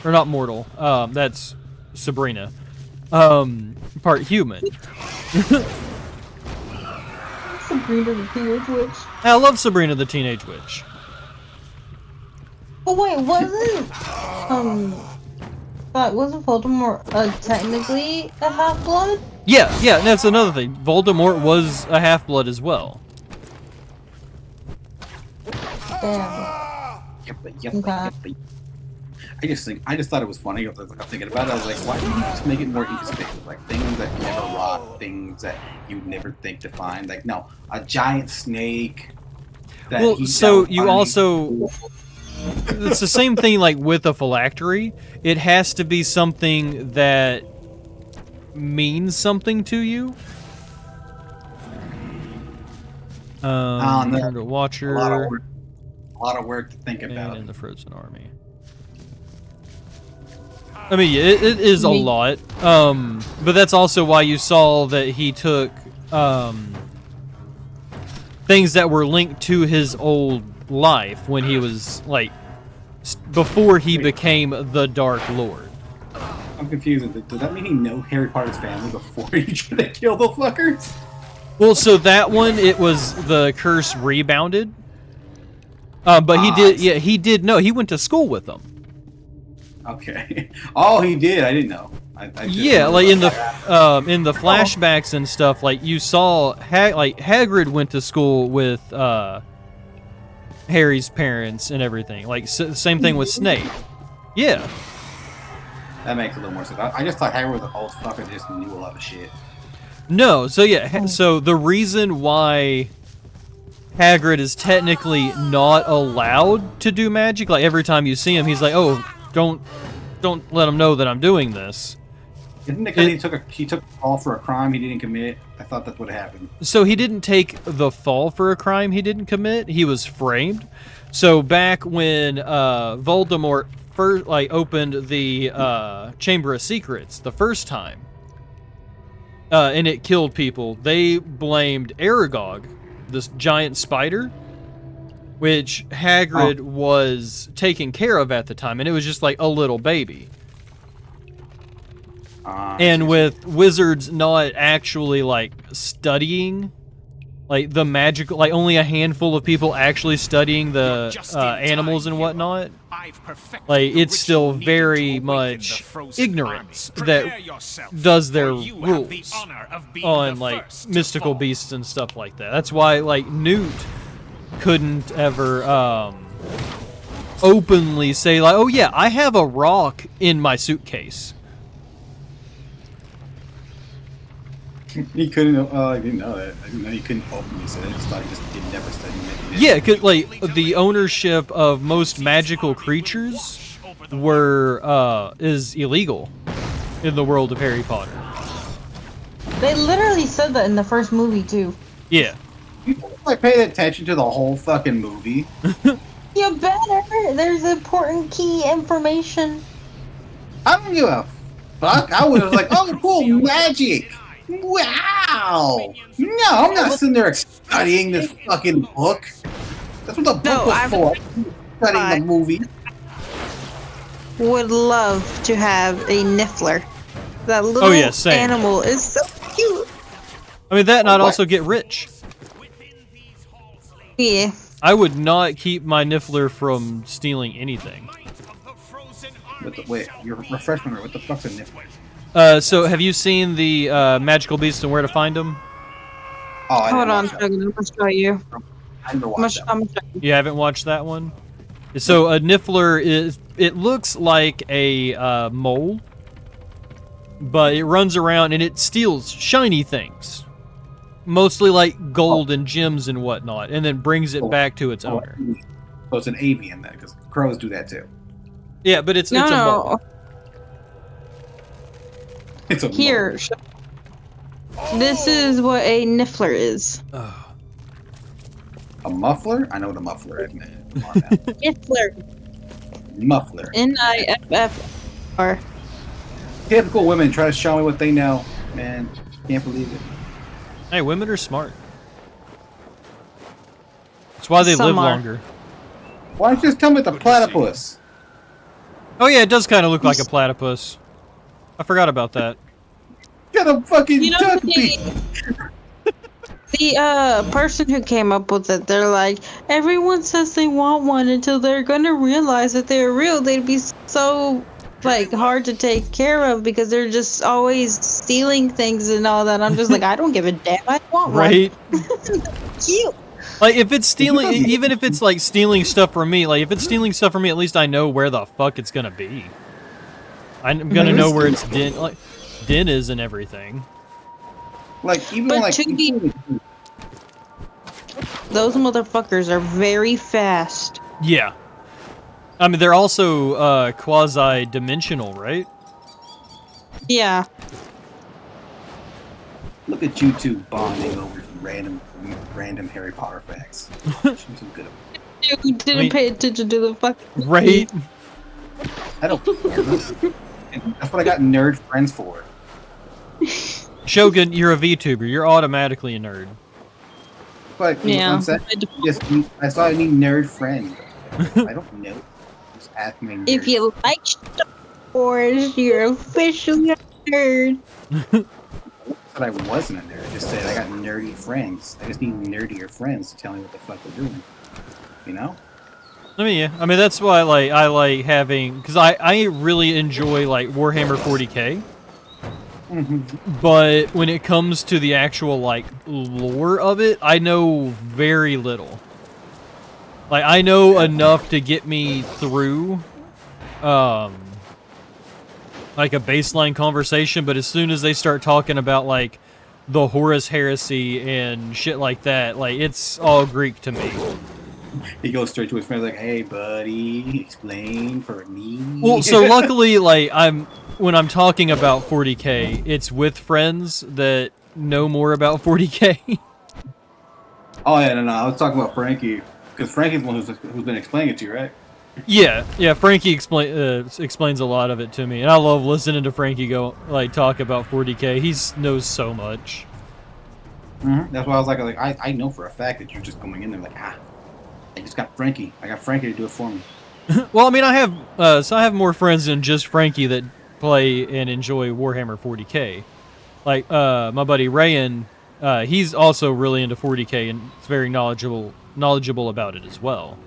or not mortal. That's Sabrina. Part human. Sabrina the Teenage Witch. I love Sabrina the Teenage Witch. Oh wait, wasn't Voldemort technically a half-blood? Yeah, that's another thing. Voldemort was a half-blood as well. Damn. yep. Okay. I just thought it was funny. I was like, I'm thinking about it. I was like, why didn't you just make it more interesting? Like things that never rot, things that you'd never think to find. Like no, a giant snake. Well, so you also, it's the same thing like with a phylactery. It has to be something that means something to you. Watcher. A lot of work to think about. In the Frozen Army. I mean, it is a lot. But that's also why you saw that he took things that were linked to his old life when he was like before he became the Dark Lord. I'm confused. Does that mean he knew Harry Potter's family before he tried to kill the fuckers? Well, so that one, it was the curse rebounded. But he did, yeah, he did know. He went to school with them. Okay. Oh, he did. I didn't know. Yeah, like in the flashbacks and stuff, like you saw, Hagrid went to school with Harry's parents and everything. Like same thing with Snape. Yeah. That makes a little more sense. I just thought Hagrid was an old fucker that just knew a lot of shit. No, so yeah, so the reason why Hagrid is technically not allowed to do magic, like every time you see him, he's like, "Oh, don't let him know that I'm doing this." Isn't it because he took a fall for a crime he didn't commit? I thought that's what happened. So he didn't take the fall for a crime he didn't commit. He was framed. So back when Voldemort first opened the Chamber of Secrets the first time, and it killed people, they blamed Aragog, this giant spider, which Hagrid was taking care of at the time, and it was just like a little baby. And with wizards not actually like studying like the magical, like only a handful of people actually studying the animals and whatnot, like it's still very much ignorance that does their rules on like mystical beasts and stuff like that. That's why like Newt couldn't ever openly say like, "Oh yeah, I have a rock in my suitcase." He couldn't. I didn't know that. I didn't know he couldn't openly say it. I just thought he just did never study it. Yeah, cause like the ownership of most magical creatures is illegal in the world of Harry Potter. They literally said that in the first movie too. Yeah. People like pay attention to the whole fucking movie. You better. There's important key information. I don't give a fuck. I was like, oh, cool, magic. Wow! No, I'm not sitting there studying this fucking book. That's what the book was for. Studying the movie. Would love to have a Niffler. That little animal is so cute. I mean, that and I'd also get rich. Yeah. I would not keep my Niffler from stealing anything. Wait, your refreshment. What the fuck's a Niffler? So have you seen the Magical Beasts and Where to Find Them? Oh, hold on a second. I'm gonna show you. I never watched that. You haven't watched that one? So a Niffler it looks like a mole, but it runs around and it steals shiny things, mostly like gold and gems and whatnot, and then brings it back to its owner. So it's an avian then, because crows do that too. Yeah, but it's a mole. It's a Here. This is what a Niffler is. A muffler? I know what a muffler is, man. Come on now. Niffler. Muffler. Niffler. Typical women try to show me what they know. Man, can't believe it. Hey, women are smart. That's why they live longer. Why don't you just tell me it's a platypus? Oh yeah, it does kind of look like a platypus. I forgot about that. Got a fucking duck beak. The person who came up with it, they're like, everyone says they want one until they're gonna realize that they're real. They'd be so like hard to take care of because they're just always stealing things and all that. I'm just like, I don't give a damn. I want one. Right? Cute. Like, if it's stealing, even if it's, like, stealing stuff from me, like, if it's stealing stuff from me, at least I know where the fuck it's gonna be. I'm gonna know where its den is and everything. Like, even But like... to be- Those motherfuckers are very fast. Yeah. I mean, they're also, quasi-dimensional, right? Yeah. Look at you two bonding over random Harry Potter facts. Some good. You didn't pay attention to the fucking... Right. I don't care. That's what I got nerd friends for. Shogun, you're a VTuber. You're automatically a nerd. But Yeah. yes, I saw any nerd friend. I don't know. Just ask me. If you like Star Wars, you're officially a nerd. But I wasn't a nerd. I just said I got nerdy friends. I just need nerdier friends to tell me what the fuck they're doing. You know? I mean, yeah. I mean, that's why I like having, because I really enjoy like Warhammer 40K. But when it comes to the actual like lore of it, I know very little. Like, I know enough to get me through like a baseline conversation, but as soon as they start talking about like the Horus Heresy and shit like that, like it's all Greek to me. He goes straight to his friends like, "Hey, buddy, explain for me." Well, so luckily, like when I'm talking about 40K, it's with friends that know more about 40K. Oh yeah, no, I was talking about Frankie because Frankie's the one who's been explaining it to you, right? Yeah. Frankie explains a lot of it to me, and I love listening to Frankie go like talk about 40K. He knows so much. That's why I was like, I know for a fact that you're just going in there like, I just got Frankie. I got Frankie to do it for me. Well, I mean, I have more friends than just Frankie that play and enjoy Warhammer 40K. Like my buddy Rayan, he's also really into 40K and is very knowledgeable about it as well.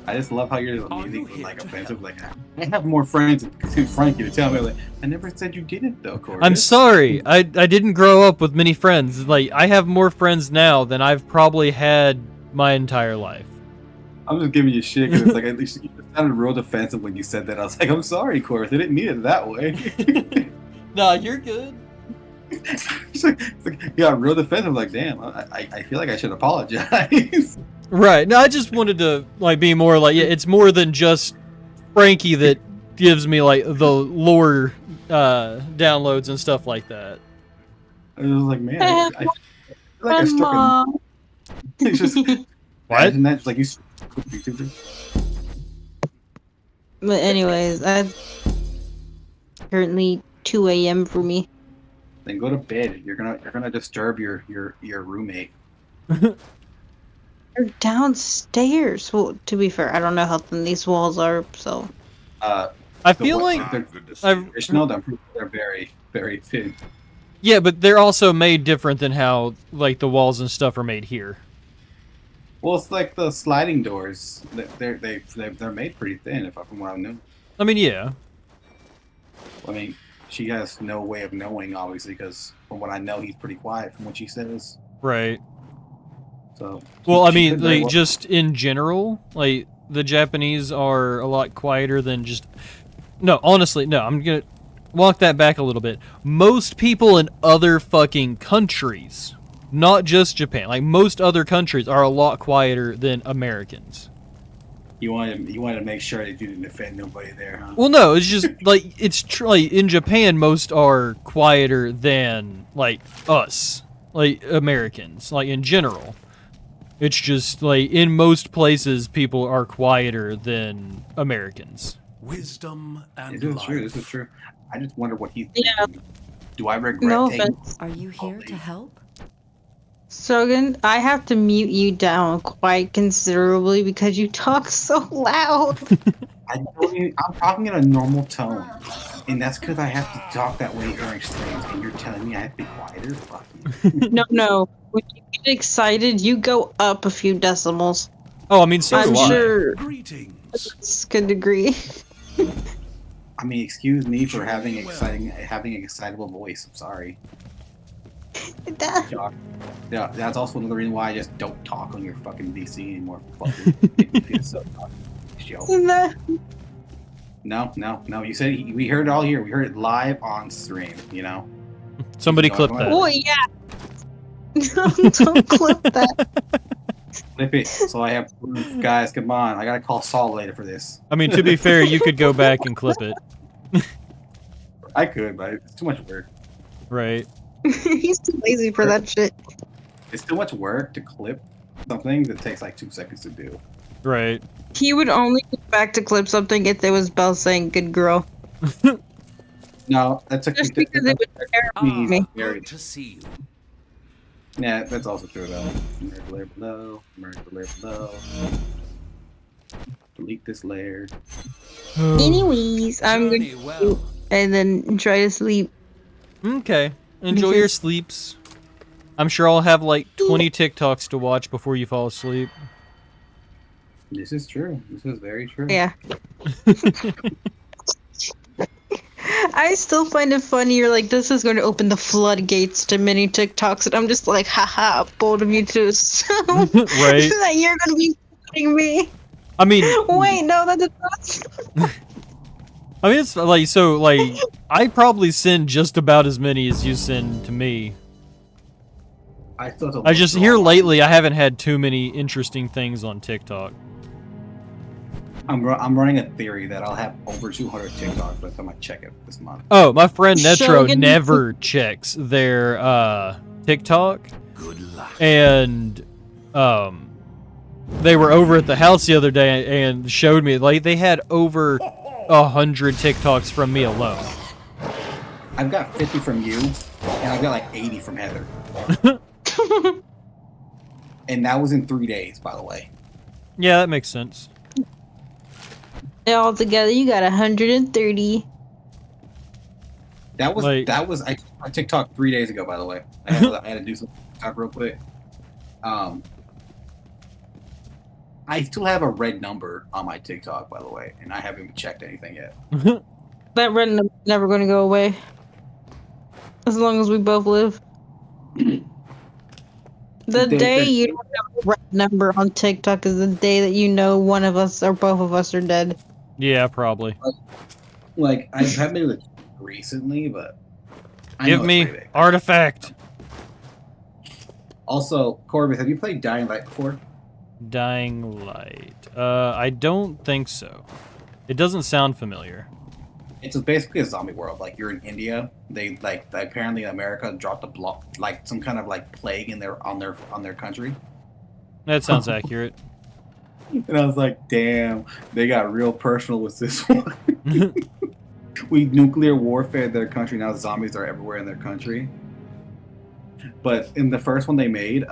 I just love how you're just immediately like offensive. Like, I have more friends than Frankie to tell me. Like, I never said you didn't though, Corey. I'm sorry. I didn't grow up with many friends. Like, I have more friends now than I've probably had my entire life. I'm just giving you shit because it's like at least you sounded real defensive when you said that. I was like, I'm sorry, Corey. I didn't mean it that way. Nah, you're good. it's like, you got real defensive. Like, damn, I feel like I should apologize. Right. No, I just wanted to like be more like, yeah, it's more than just Frankie that gives me like the lore downloads and stuff like that. I was like, man, I feel like I struck a... It's just What? Isn't that just like you YouTuber? But anyways, it's currently 2 a.m. for me. Then go to bed. You're gonna disturb your roommate. They're downstairs. Well, to be fair, I don't know how thin these walls are, so. I feel like they're very, very thin. yeah, but they're also made different than how like the walls and stuff are made here. Well, it's like the sliding doors. They're made pretty thin, from what I know. I mean, yeah. I mean, she has no way of knowing, obviously, because from what I know, he's pretty quiet from what she says. Right. So. Well, I mean, like just in general, like the Japanese are a lot quieter than just. No, honestly, no. I'm gonna walk that back a little bit. Most people in other fucking countries, not just Japan, like most other countries, are a lot quieter than Americans. You wanted to make sure that you didn't offend nobody there, huh? Well, no, it's just like like in Japan, most are quieter than like us, like Americans, like in general. It's just like in most places, people are quieter than Americans. Wisdom and This is life. true. This is true. I just wonder what he's thinking. Yeah. Do I regret No taking? offense. Are you here to help? Sogan, I have to mute you down quite considerably because you talk so loud. I'm talking in a normal tone, and that's because I have to talk that way during streams. And you're telling me I have to be quieter? Fuck you. No. When you get excited, you go up a few decimals. Oh, I mean, so I'm do I. sure Greetings. it's a good degree. I mean, excuse me for having an excitable voice. I'm sorry. Yeah, that's also another reason why I just don't talk on your fucking DC anymore. Fucking make me feel so show. No. You said we heard it all here. We heard it live on stream. You know. Somebody clip Go that. Oh yeah. Don't clip that. Clip it. So I have proof. Guys, come on. I gotta call Saul later for this. I mean, to be fair, you could go back and clip it. I could, but it's too much work. Right. He's too lazy for that shit. It's too much work to clip something that takes like 2 seconds to do. Right. He would only go back to clip something if there was Belle saying "good girl." No, that took Just me. because it would terrify me. Good to see you. Yeah, that's also true though. Merge layer below. Merge the layer below. Delete this layer. Anyways, I'm gonna Journey well. and then try to sleep. Okay. Enjoy your sleeps. I'm sure I'll have like 20 TikToks to watch before you fall asleep. This is true. This is very true. Yeah. I still find it funny. You're like, this is going to open the floodgates to many TikToks, and I'm just like, haha, bold of you to assume Right. that you're going to be flooding me. I mean, Wait, no, that is not. I mean, it's like, so, like, I probably send just about as many as you send to me. I just, here lately, I haven't had too many interesting things on TikTok. I'm running a theory that I'll have over 200 TikToks by the time I check it this month. Oh, my friend Netro Shogun- never checks their, TikTok. Good luck. And, they were over at the house the other day and showed me, like, they had over 100 TikToks from me alone. I've got 50 from you, and I've got like 80 from Heather. And that was in 3 days, by the way. Yeah, that makes sense. All together, you got 130. That was Like- I TikTok 3 days ago, by the way. I had to do some TikTok real quick. I still have a red number on my TikTok, by the way, and I haven't even checked anything yet. That red number's never going to go away. As long as we both live. The day you don't have a red number on TikTok is the day that you know one of us or both of us are dead. Yeah, probably. Like, I haven't been able to recently, but I Give know it's me pretty big. Artifact. Also, Corbin, have you played Dying Light before? Dying Light. I don't think so. It doesn't sound familiar. It's basically a zombie world. Like, you're in India. They apparently America dropped some kind of like plague in on their country. That sounds accurate. And I was like, damn, they got real personal with this one. We nuclear warfare their country. Now zombies are everywhere in their country. But in the first one they made,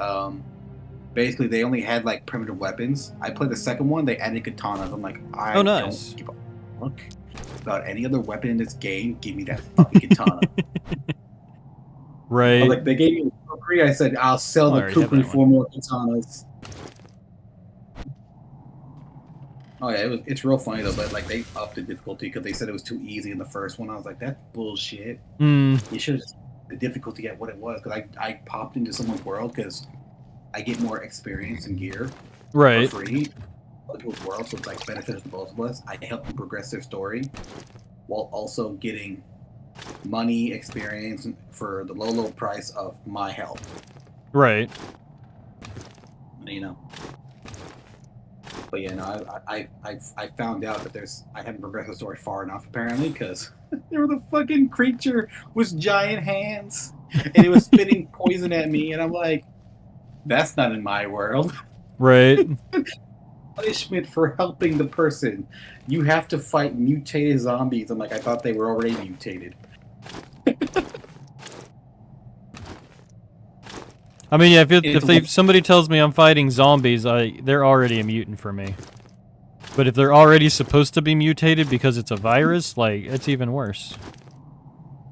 basically they only had like primitive weapons. I played the second one. They added katanas. I'm like, I nice. don't give a fuck about any other weapon in this game. Give me that fucking katana. Right. Like, they gave me the kukri. I said, I'll sell I the already have kukri that for more katanas. Oh yeah, it's real funny though, but like they upped the difficulty because they said it was too easy in the first one. I was like, that's bullshit. You should have the difficulty at what it was, because I popped into someone's world because I get more experience and gear Right. for free. Other people's world, so it's like beneficial to both of us. I help them progress their story while also getting money, experience for the low price of my help. Right. You know. But yeah, no, I found out that I haven't progressed the story far enough apparently, because there was a fucking creature with giant hands and it was spitting poison at me, and I'm like, that's not in my world. Right. Punishment for helping the person. You have to fight mutated zombies. I'm like, I thought they were already mutated. I mean, yeah, if somebody tells me I'm fighting zombies, they're already a mutant for me. But if they're already supposed to be mutated because it's a virus, like, it's even worse.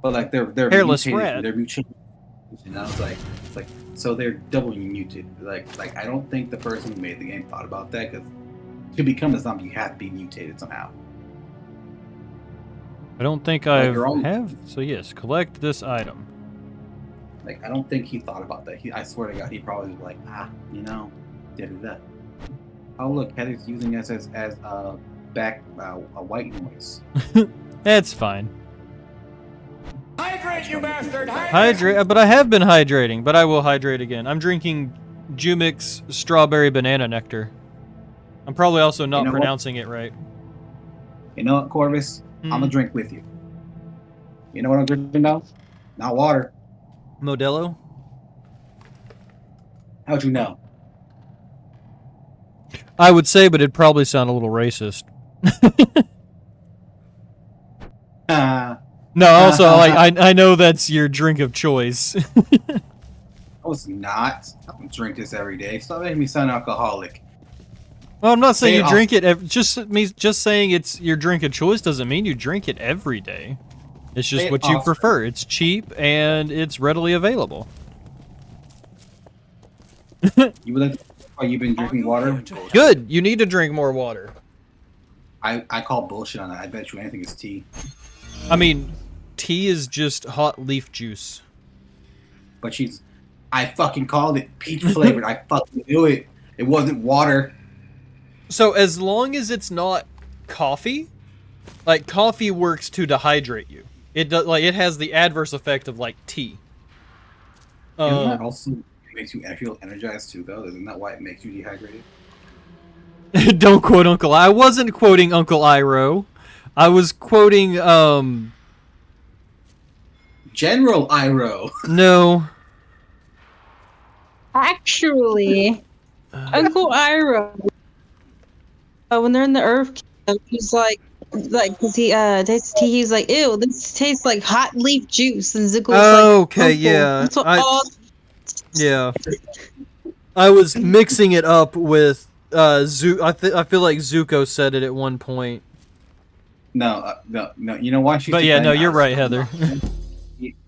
But like they're Hairless mutated. rat. They're mutated. And I was like, it's like, so they're doubly muted. Like I don't think the person who made the game thought about that, because to become a zombie you have to be mutated somehow. I don't think Like, I you're all- have. So yes, collect this item. Like, I don't think he thought about that. I swear to God, he probably was like, did that. Oh look, Heather's using us as a white noise. That's fine. Hydrate, you bastard! Hydrate, but I have been hydrating, but I will hydrate again. I'm drinking Jumix strawberry banana nectar. I'm probably also not pronouncing it right. You know what, Corvus? I'm gonna drink with you. You know what I'm drinking now? Not water. Modelo? How'd you know? I would say, but it'd probably sound a little racist. No, also, like, I know that's your drink of choice. I was not. I don't drink this every day. Stop making me sound alcoholic. Well, I'm not saying you Say drink it. Just saying it's your drink of choice doesn't mean you drink it every day. It's just what you prefer. It's cheap and it's readily available. You would like? Oh, you've been drinking water? Good. You need to drink more water. I call bullshit on that. I bet you anything is tea. I mean, tea is just hot leaf juice. But I fucking called it peach flavored. I fucking knew it. It wasn't water. So as long as it's not coffee, like coffee works to dehydrate you. It does, like it has the adverse effect of like tea. Isn't that also makes you feel energized too, though? Isn't that why it makes you dehydrated? Don't quote Uncle I. wasn't quoting Uncle Iroh. I was quoting General Iroh. No. Actually, Uncle Iroh, when they're in the Earth Kingdom, he's like, cause he tastes tea. He's like, ew, this tastes like hot leaf juice. And Zuko's like, okay, yeah. That's what Yeah. I was mixing it up with I feel like Zuko said it at one point. No. You know why she's? But yeah, no, you're right, Heather.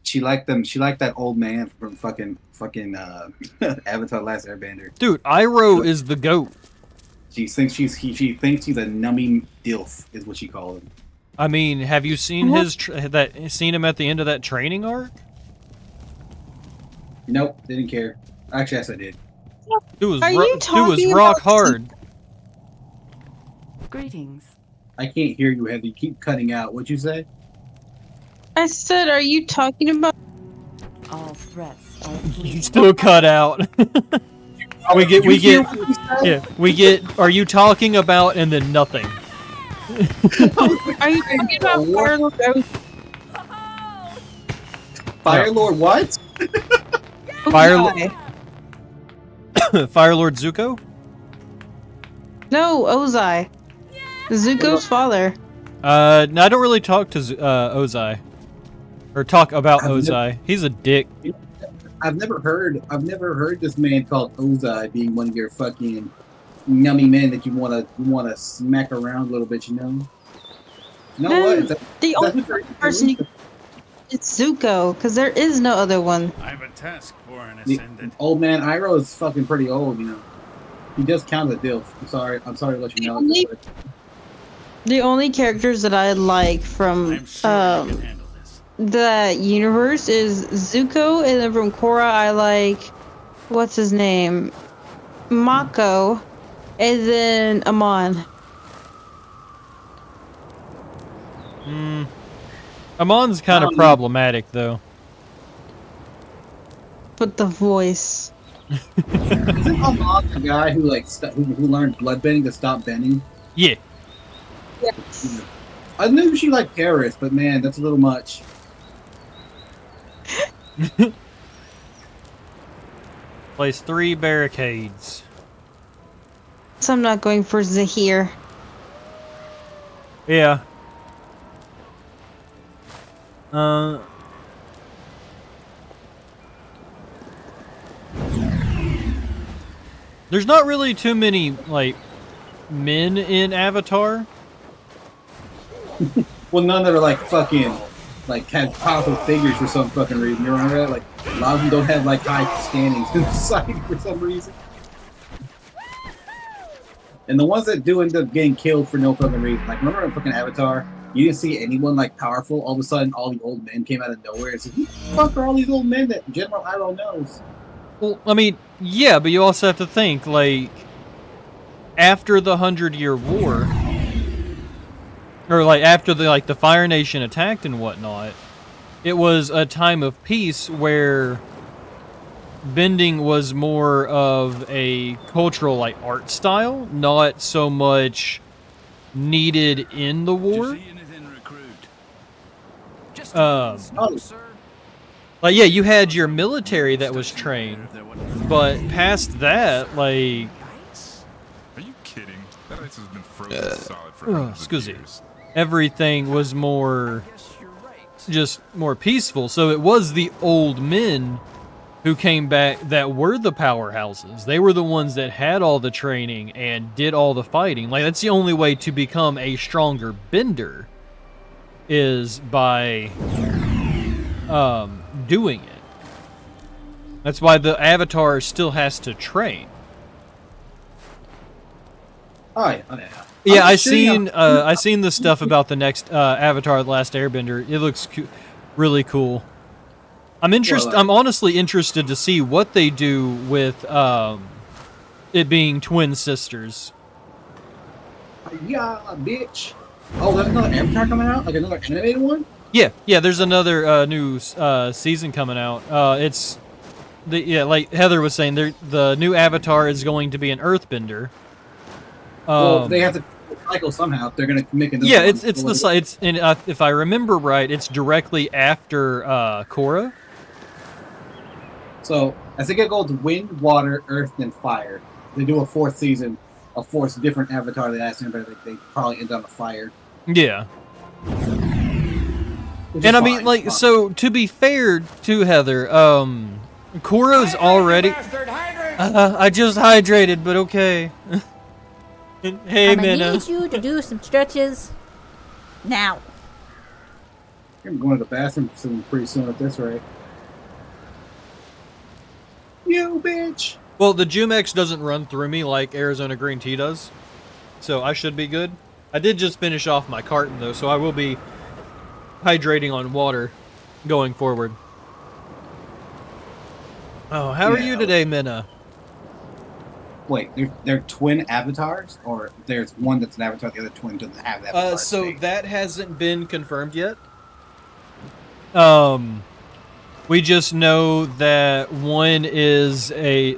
She liked them. She liked that old man from fucking Avatar: Last Airbender. Dude, Iroh is the goat. She thinks she's a nummy dilf, is what she called him. I mean, have you seen seen him at the end of that training arc? Nope, didn't care. Actually, yes, I did. Dude was rock hard. Greetings. I can't hear you, Heather. You keep cutting out. What'd you say? I said, are you talking about? All threats are You still cut out. we get. Are you talking about and then nothing? Are you talking about Firelord? Firelord what? Firelord Zuko? No, Ozai. Zuko's father. No, I don't really talk to Ozai. Or talk about Ozai. He's a dick. I've never heard this man called Ozai being one of your fucking nummy men that you wanna smack around a little bit, you know? You know what? The only person it's Zuko, because there is no other one. I have a task for an The ascendant. old man Iroh is fucking pretty old, you know. He does count as a dilf. I'm sorry to let you know. The only characters that I like from I'm sure you can handle this. the universe is Zuko, and then from Korra I like, what's his name? Mako, and then Amon. Amon's kind of problematic, though. But the voice. Isn't Amon the guy who who learned bloodbending to stop bending? Yeah. Yes. I knew she liked terrorists, but man, that's a little much. Place 3 barricades. So I'm not going for Zahir. Yeah. There's not really too many, like, men in Avatar. Well, none that are like fucking, like have powerful figures for some fucking reason. You remember that? Like a lot of them don't have like high standings in society for some reason. And the ones that do end up getting killed for no fucking reason, like remember in fucking Avatar You didn't see anyone like powerful. All of a sudden, all the old men came out of nowhere. It's like, who the fuck are all these old men that General Iroh knows? Well, I mean, yeah, but you also have to think, like, after the 100-Year War, or like after the Fire Nation attacked and whatnot, it was a time of peace where bending was more of a cultural like art style, not so much needed in the Did you war. see anything, recruit? Just Um, Oh, sir. Like, yeah, you had your military that was trained, There wasn't- but past that, like, Are you kidding? That ice has been frozen solid for hundreds of excuse me, years. everything was more, Yes, you're right. just more peaceful. So it was the old men who came back that were the powerhouses. They were the ones that had all the training and did all the fighting. Like, that's the only way to become a stronger bender, is by doing it. That's why the Avatar still has to train. oh yeah. Yeah, I'm just shitting on- I seen the stuff about the next Avatar: The Last Airbender. It looks really cool. I'm Well, I'm honestly interested to see what they do with it being twin sisters. Yeah, bitch. Oh, there's another Avatar coming out, like another animated one. Yeah. There's another new season coming out. Like Heather was saying, the new Avatar is going to be an Earthbender. Well, they have to cycle somehow. If they're gonna make another. Yeah, one. if I remember right, it's directly after Korra. So I think it goes wind, water, earth, and fire. They do a fourth season, a fourth different Avatar. They asked him, but they probably end on a fire. Yeah. Which And is I mean, fine, like, fine. so to be fair to Heather, Korra's already. I just hydrated, but okay. Hey, I'm gonna Minna. need you to do some stretches now. I'm going to the bathroom soon, pretty soon at this rate. You bitch. Well, the Jumex doesn't run through me like Arizona green tea does, so I should be good. I did just finish off my carton though, so I will be hydrating on water going forward. Oh, how are you today, Minna? Wait, they're twin avatars, or there's one that's an avatar, the other twin doesn't have that. Avatar So state? that hasn't been confirmed yet. We just know that one is a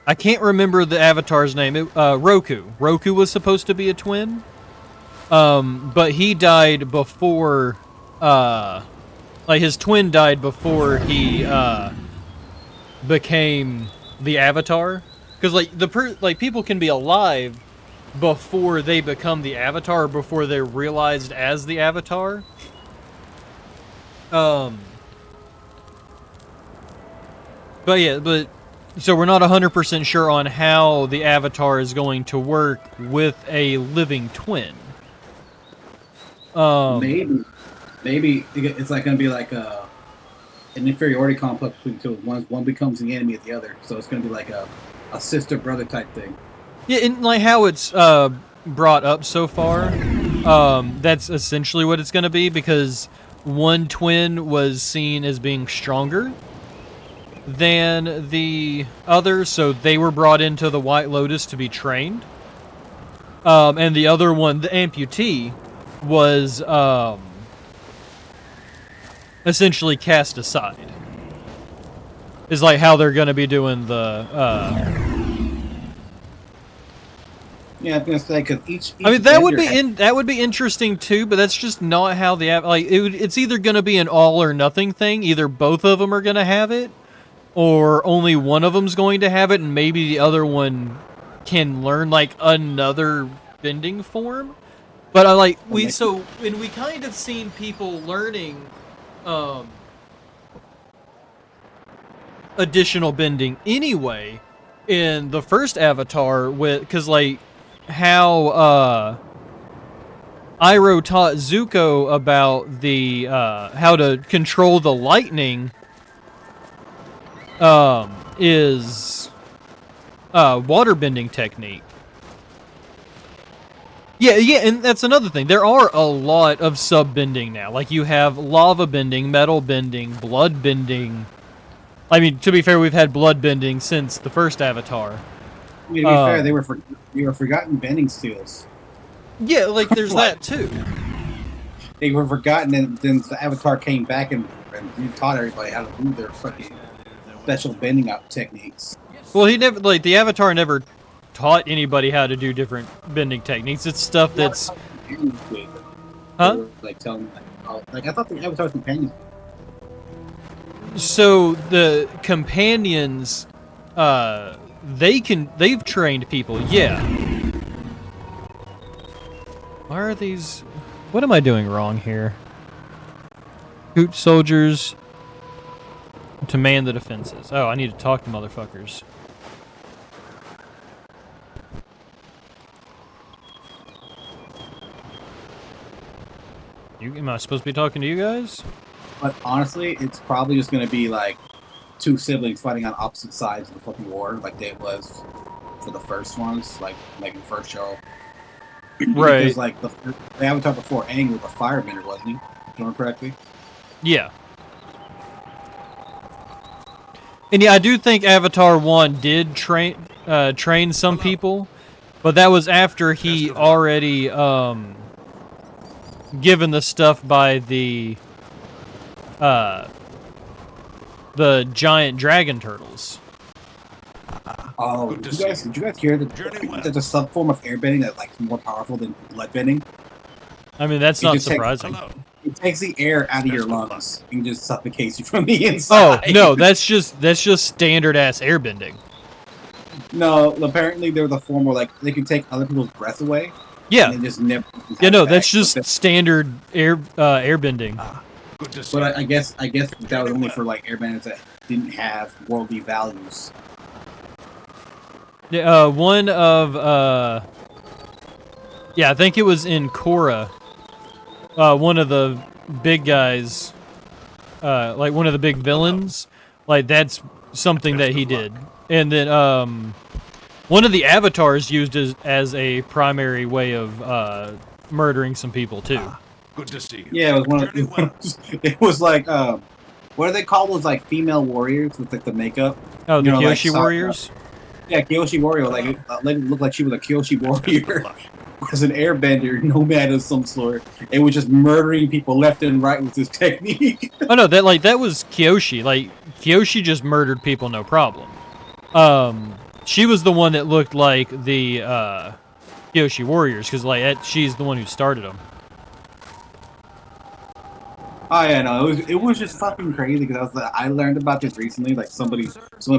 I can't remember the avatar's name. Roku. Roku was supposed to be a twin. But he died before his twin died before he became the avatar. Cuz people can be alive before they become the avatar, or before they're realized as the avatar. But so we're not 100% sure on how the avatar is going to work with a living twin. Maybe it's like going to be like an inferiority complex between two. One becomes the enemy of the other, so it's going to be like a sister brother type thing. Yeah, and like how it's brought up so far, that's essentially what it's going to be, because one twin was seen as being stronger than the other, so they were brought into the White Lotus to be trained. And the other one, the amputee, was essentially cast aside. Is like how they're going to be doing the. Yeah, I was gonna say because each. I mean, that would vendor be interesting too, but that's just not how it's either going to be an all or nothing thing. Either both of them are going to have it, or only one of them's going to have it, and maybe the other one can learn like another bending form. But we kind of seen people learning additional bending anyway in the first Avatar, because like how Iroh taught Zuko about the how to control the lightning is water bending technique. Yeah, and that's another thing. There are a lot of sub-bending now. Like, you have lava bending, metal bending, blood bending. I mean, to be fair, we've had blood bending since the first Avatar. I mean, to be fair, they were forgotten bending skills. Yeah, like, there's that, too. They were forgotten, and then the Avatar came back and taught everybody how to do their fucking special bending up techniques. Well, the Avatar never taught anybody how to do different bending techniques. It's stuff that's... Huh? Like, telling them, like, I thought the Avatar's companions. So, the companions, they've trained people, yeah. Why are these... What am I doing wrong here? Coot soldiers to man the defenses. Oh, I need to talk to motherfuckers. Am I supposed to be talking to you guys? But honestly, it's probably just going to be like two siblings fighting on opposite sides of the fucking war, like it was for the first ones, like the first show. Right. Because like the Avatar before Aang was a firebender, wasn't he? If I remember correctly. Yeah. And yeah, I do think Avatar 1 did train some people, but that was after he already given the stuff by the giant dragon turtles. Oh, did you guys hear that there's a subform of airbending that's like more powerful than bloodbending? I mean, that's not surprising. It takes the air out of your lungs and just suffocates you from the inside. Oh no, that's just standard ass airbending. No, apparently they're the form where like they can take other people's breath away. Yeah. And they just never. Yeah, no, that's just standard airbending. But I guess that was only for like airbenders that didn't have worldly values. Yeah, one of yeah, I think it was in Korra. One of the big guys, like one of the big villains, like that's something that he did. And then one of the avatars used as a primary way of murdering some people too. Good to see you. Yeah, it was one of it was like what do they call those like female warriors with like the makeup? Oh, the Kyoshi like, warriors. Yeah, Kyoshi warrior. Like it looked like she was a Kyoshi warrior. Was an airbender nomad of some sort. It was just murdering people left and right with his technique. Oh no, that was Kyoshi. Like Kyoshi just murdered people, no problem. She was the one that looked like the Kyoshi warriors because like she's the one who started them. Oh yeah, no, it was just fucking crazy because I learned about this recently. Like someone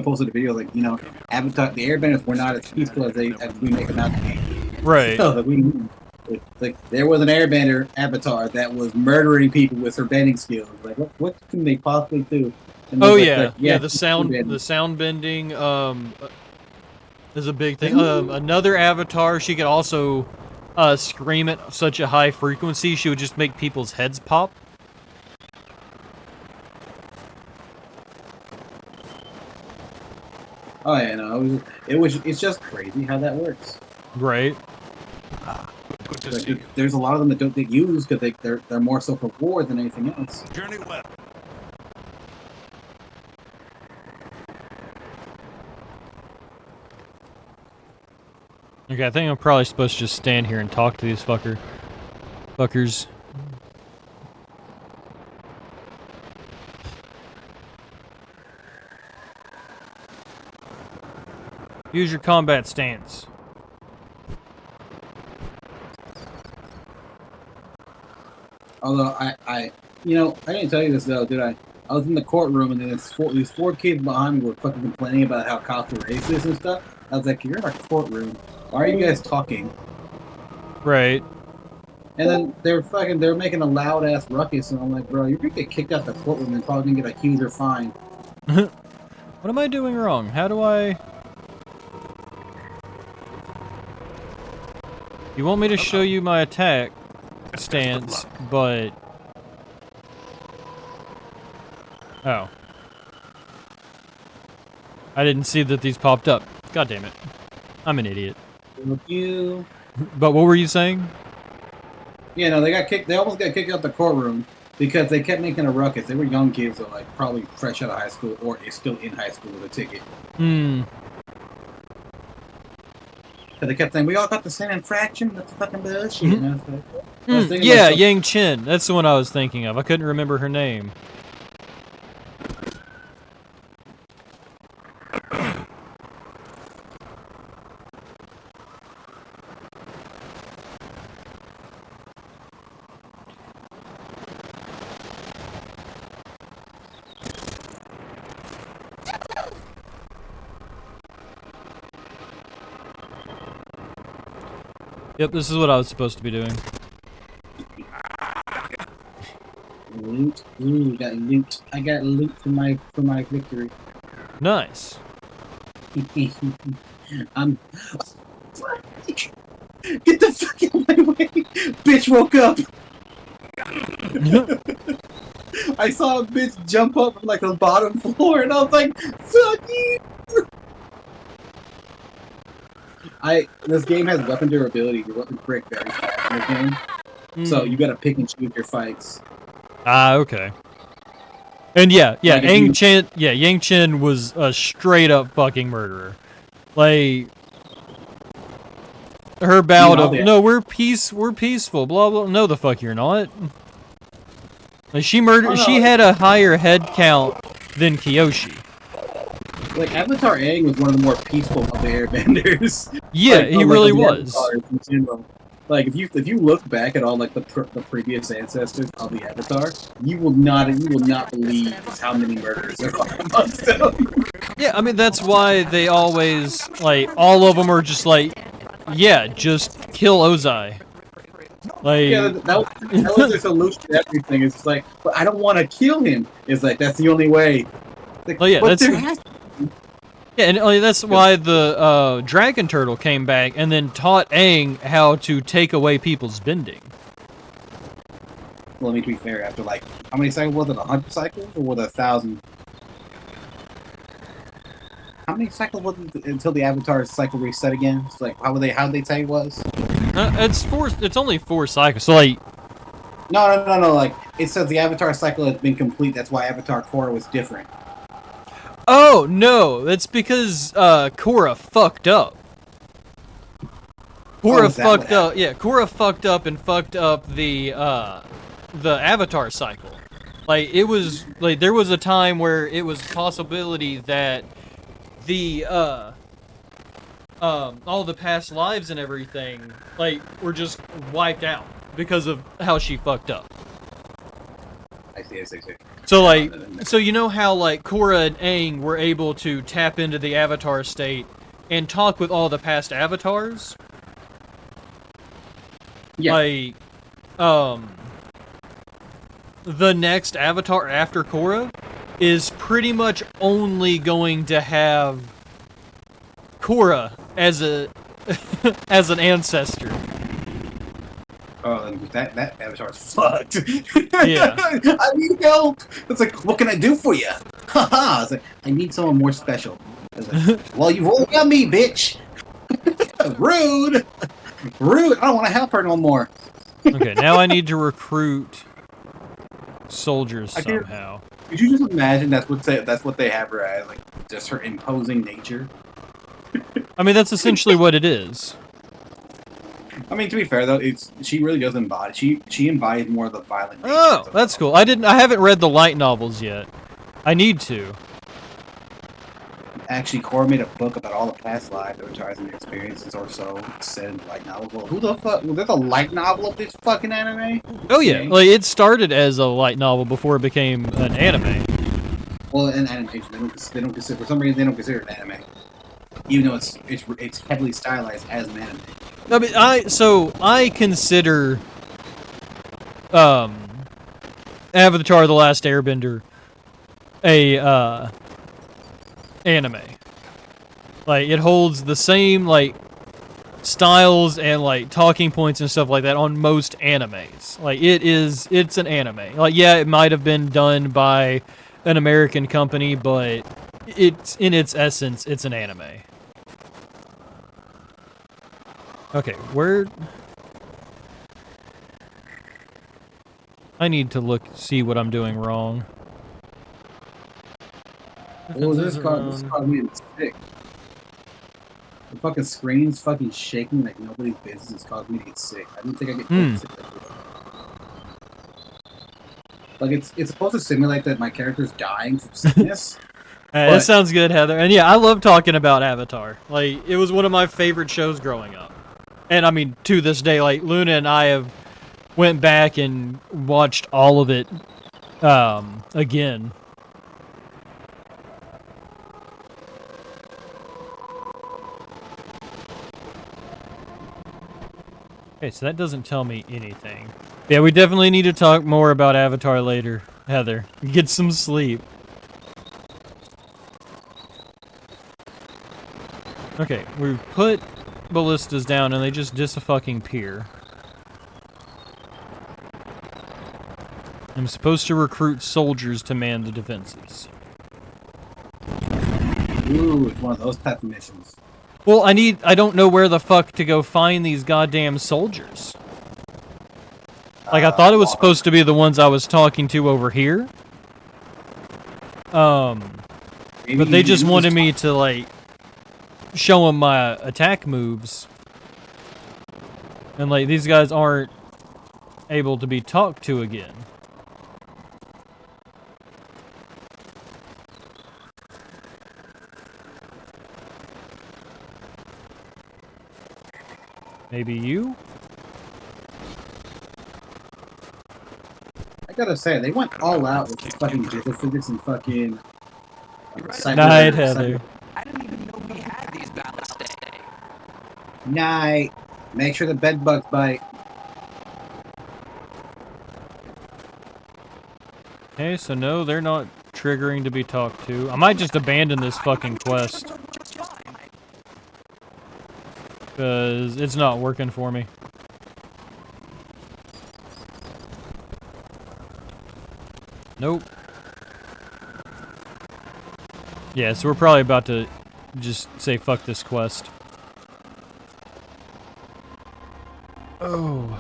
posted a video like the airbenders were not as peaceful as we make them out to be. Right. So there was an airbender avatar that was murdering people with her bending skills. Like what can they possibly do? Oh yeah, the sound bending is a big thing. Another avatar, she could also scream at such a high frequency she would just make people's heads pop. Oh yeah, no, it's just crazy how that works. Right. Like, there's a lot of them that don't get used because they're more so for war than anything else. Journey well. Okay, I think I'm probably supposed to just stand here and talk to these fuckers. Use your combat stance. Although I didn't tell you this though, did I? I was in the courtroom and then these four kids behind me were fucking complaining about how cops were racist and stuff. I was like, you're in a courtroom. Why are you guys talking? Right. And then they're making a loud ass ruckus, and I'm like, bro, you're gonna get kicked out the courtroom and probably gonna get a huge fine. What am I doing wrong? How do I? You want me to show you my attack stance, but oh, I didn't see that these popped up. God damn it, I'm an idiot. Would you? But what were you saying? Yeah, no, they got kicked. They almost got kicked out the courtroom because they kept making a ruckus. They were young kids, so like probably fresh out of high school or is still in high school with a ticket. Hmm. So they kept saying, "We all got the same infraction." That's fucking bullshit. And I was like, I was thinking Yeah, myself, Yang Chen. That's the one I was thinking of. I couldn't remember her name. Yep, this is what I was supposed to be doing. loot. Ooh, got loot. I got loot for my victory. Nice. I'm. Get the fuck out of my way! Bitch woke up! I saw a bitch jump up from like the bottom floor and I was like, fuck you! This game has weapon durability. Your weapons break very fast in this game. So you gotta pick and choose your fights. Ah, okay. And yeah, Like if Yang you- Chen, Yang Chen was a straight up fucking murderer. Like her bout of no, we're peaceful, blah blah. No, the fuck you're not. Like she murdered. Oh, no. She had a higher head count than Kiyoshi. Like Avatar Aang was one of the more peaceful of the airbenders. Yeah, Like, he like, really of the was. Avatars in general. Like if you look back at all like the previous ancestors of the Avatar, you will not believe how many murders there are amongst them. Yeah, I mean that's why they always like all of them are just like, yeah, just kill Ozai. Like Yeah, that was their solution to everything. It's just like, but I don't want to kill him. It's like that's the only way. Like, Oh, yeah, but that's- there has yeah, and that's why the dragon turtle came back and then taught Aang how to take away people's bending. Well, I mean, to be fair, after like how many cycles was it? 100 cycles or was it 1,000? How many cycles was it until the Avatar cycle reset again? It's like how did they say it was? It's only 4 cycles. So like, No. Like it says the Avatar cycle has been complete. That's why Avatar Korra was different. oh no, that's because Korra fucked up. Korra is that what fucked up. Yeah, Korra fucked up and fucked up the Avatar cycle. Like it was like there was a time where it was a possibility that the all the past lives and everything like were just wiped out because of how she fucked up. I see. So like, so you know how like Korra and Aang were able to tap into the Avatar state and talk with all the past avatars? Yeah. Like, the next Avatar after Korra is pretty much only going to have Korra as a as an ancestor. Oh, that Avatar's fucked. Yeah. I need help. It's like, what can I do for you? Haha. It's like, I need someone more special. I was like, well, you've only got me, bitch. Rude. Rude. I don't want to help her no more. Okay, now I need to recruit soldiers I can't- somehow. Could you just imagine that's what they have her as, like just her imposing nature? I mean, that's essentially what it is. I mean, to be fair though, she really does embody. She embodies more of the violent. nature Oh, of- that's cool. I haven't read the light novels yet. I need to. Actually, Korra made a book about all the past lives, avatars, and experiences, or so said in light novels. Well, who the fuck? Was there a light novel of this fucking anime? Oh yeah, Okay. like it started as a light novel before it became an anime. Well, in animation, they don't consider, for some reason they don't consider it an anime, even though it's heavily stylized as an anime. I mean, I consider Avatar: The Last Airbender a anime. Like it holds the same like styles and like talking points and stuff like that on most animes. Like it's an anime. Like yeah, it might have been done by an American company, but it's in its essence, it's an anime. Okay, where... I need to see what I'm doing wrong. Oh, this caused me to sick. The fucking screen's fucking shaking like nobody's business. It's caused me to get sick. I didn't think I'd get sick like this. Like it's supposed to simulate that my character's dying from sickness. That sounds good, Heather. And yeah, I love talking about Avatar. Like, it was one of my favorite shows growing up. And I mean, to this day, like, Luna and I have went back and watched all of it again. Okay, so that doesn't tell me anything. Yeah, we definitely need to talk more about Avatar later, Heather. Get some sleep. Okay, we've put ballistas down and they just dis-a-fucking-peer. I'm supposed to recruit soldiers to man the defenses. Ooh, it's one of those type of missions. Well, I don't know where the fuck to go find these goddamn soldiers. Like, I thought it was supposed to be the ones I was talking to over here. But they just wanted me to, like, show them my attack moves. And, like, these guys aren't able to be talked to again. Maybe you? I gotta say, they went all out with the fucking geophysics and fucking... Night, Heather. I didn't even know we had these battles today. Night. Make sure the bed bugs bite. Okay, so no, they're not triggering to be talked to. I might just abandon this fucking quest. Because it's not working for me. Nope. Yeah, so we're probably about to just say fuck this quest. Oh.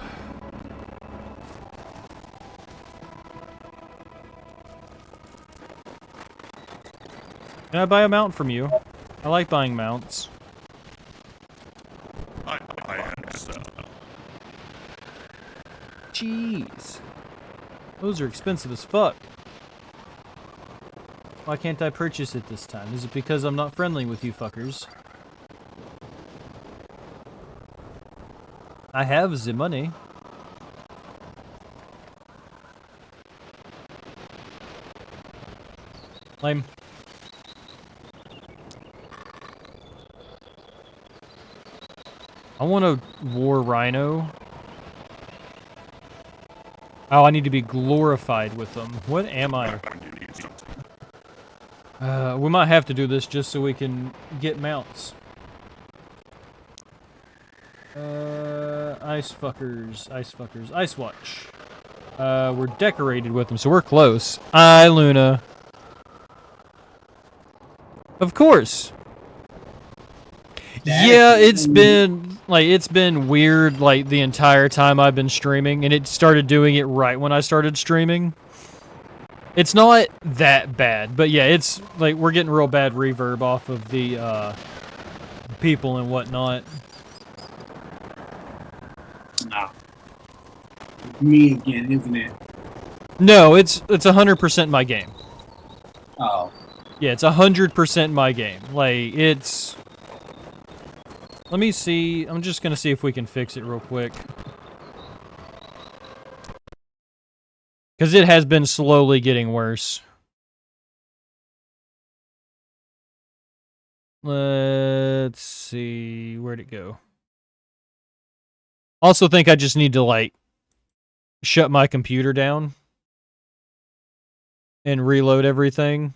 Can I buy a mount from you? I like buying mounts. Jeez. Those are expensive as fuck. Why can't I purchase it this time? Is it because I'm not friendly with you fuckers? I have the money. Lame. I want a war rhino. Oh, I need to be glorified with them. What am I? We might have to do this just so we can get mounts. Ice fuckers, ice watch. We're decorated with them, so we're close. Luna. Of course. Yeah, it's been weird, like, the entire time I've been streaming, and it started doing it right when I started streaming. It's not that bad, but yeah, it's, like, we're getting real bad reverb off of the, people and whatnot. Nah. Me again, isn't it? No, it's 100% my game. Oh. Yeah, it's 100% my game. Like, it's... Let me see. I'm just gonna see if we can fix it real quick. Because it has been slowly getting worse. Let's see. Where'd it go? Also think I just need to, like, shut my computer down and reload everything.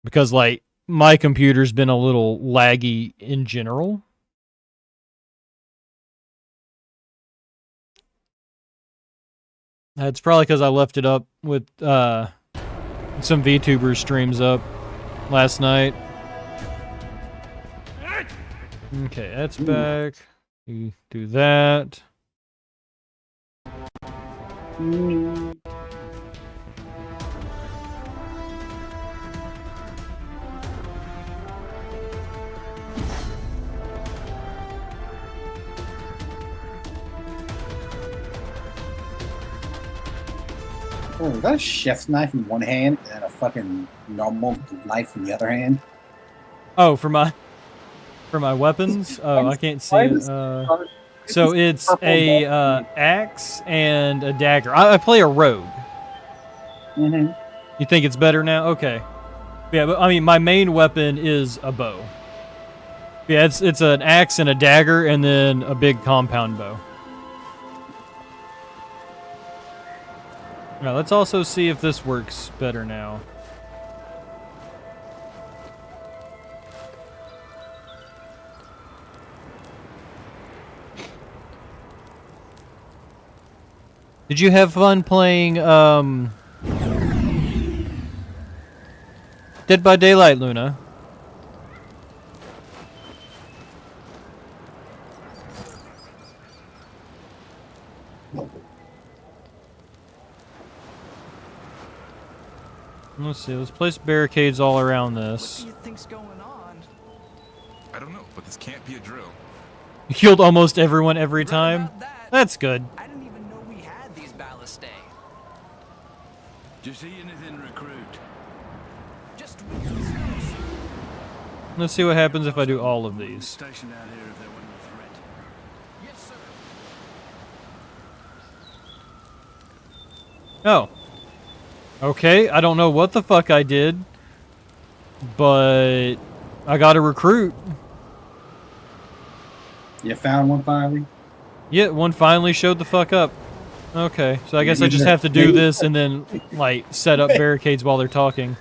Because, like, my computer's been a little laggy in general. It's probably because I left it up with some VTuber streams up last night. Okay, that's back. You do that. Oh, is that a chef's knife in one hand and a fucking normal knife in the other hand? Oh, for my weapons? Oh, I can't see it. So it's a axe and a dagger. I play a rogue. Mm-hmm. You think it's better now? Okay. Yeah, but I mean, my main weapon is a bow. Yeah, it's an axe and a dagger, and then a big compound bow. Now let's also see if this works better now. Did you have fun playing Dead by Daylight, Luna? Let's see, let's place barricades all around this. What do you think's going on? I don't know, but this can't be a drill. You killed almost everyone every time? That. That's good. I didn't even know we had these ballistae. Do you see anything, recruit? Just Let's see what happens if I do all of these. Stationed out here if there wasn't a threat. yes, sir. Oh. Okay, I don't know what the fuck I did, but I got a recruit. You found one finally? Yeah, one finally showed the fuck up. Okay, so I guess I just have to do this and then, like, set up barricades while they're talking.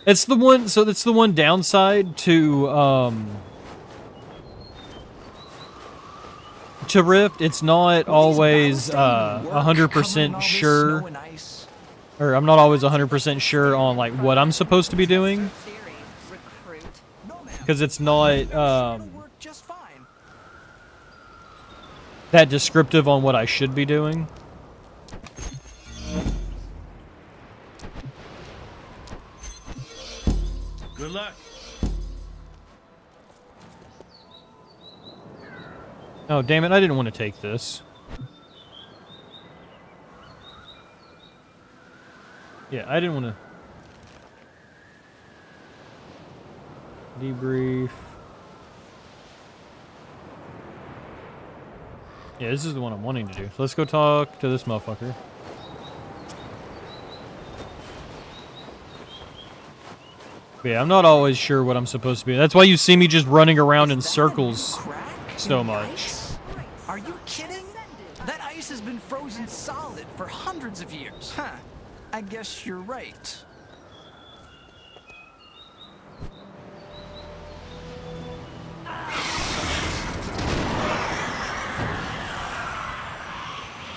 It's the one, so that's the one downside to Rift. It's not always 100% sure, or I'm not always 100% sure on, like, what I'm supposed to be doing. Because it's not, that descriptive on what I should be doing. Good luck. Oh, damn it, I didn't want to take this. Yeah, I didn't want to... Debrief. Yeah, this is the one I'm wanting to do. So let's go talk to this motherfucker. But yeah, I'm not always sure what I'm supposed to be. That's why you see me just running around in circles so much. Are you kidding? That ice has been frozen solid for hundreds of years. Huh. I guess you're right.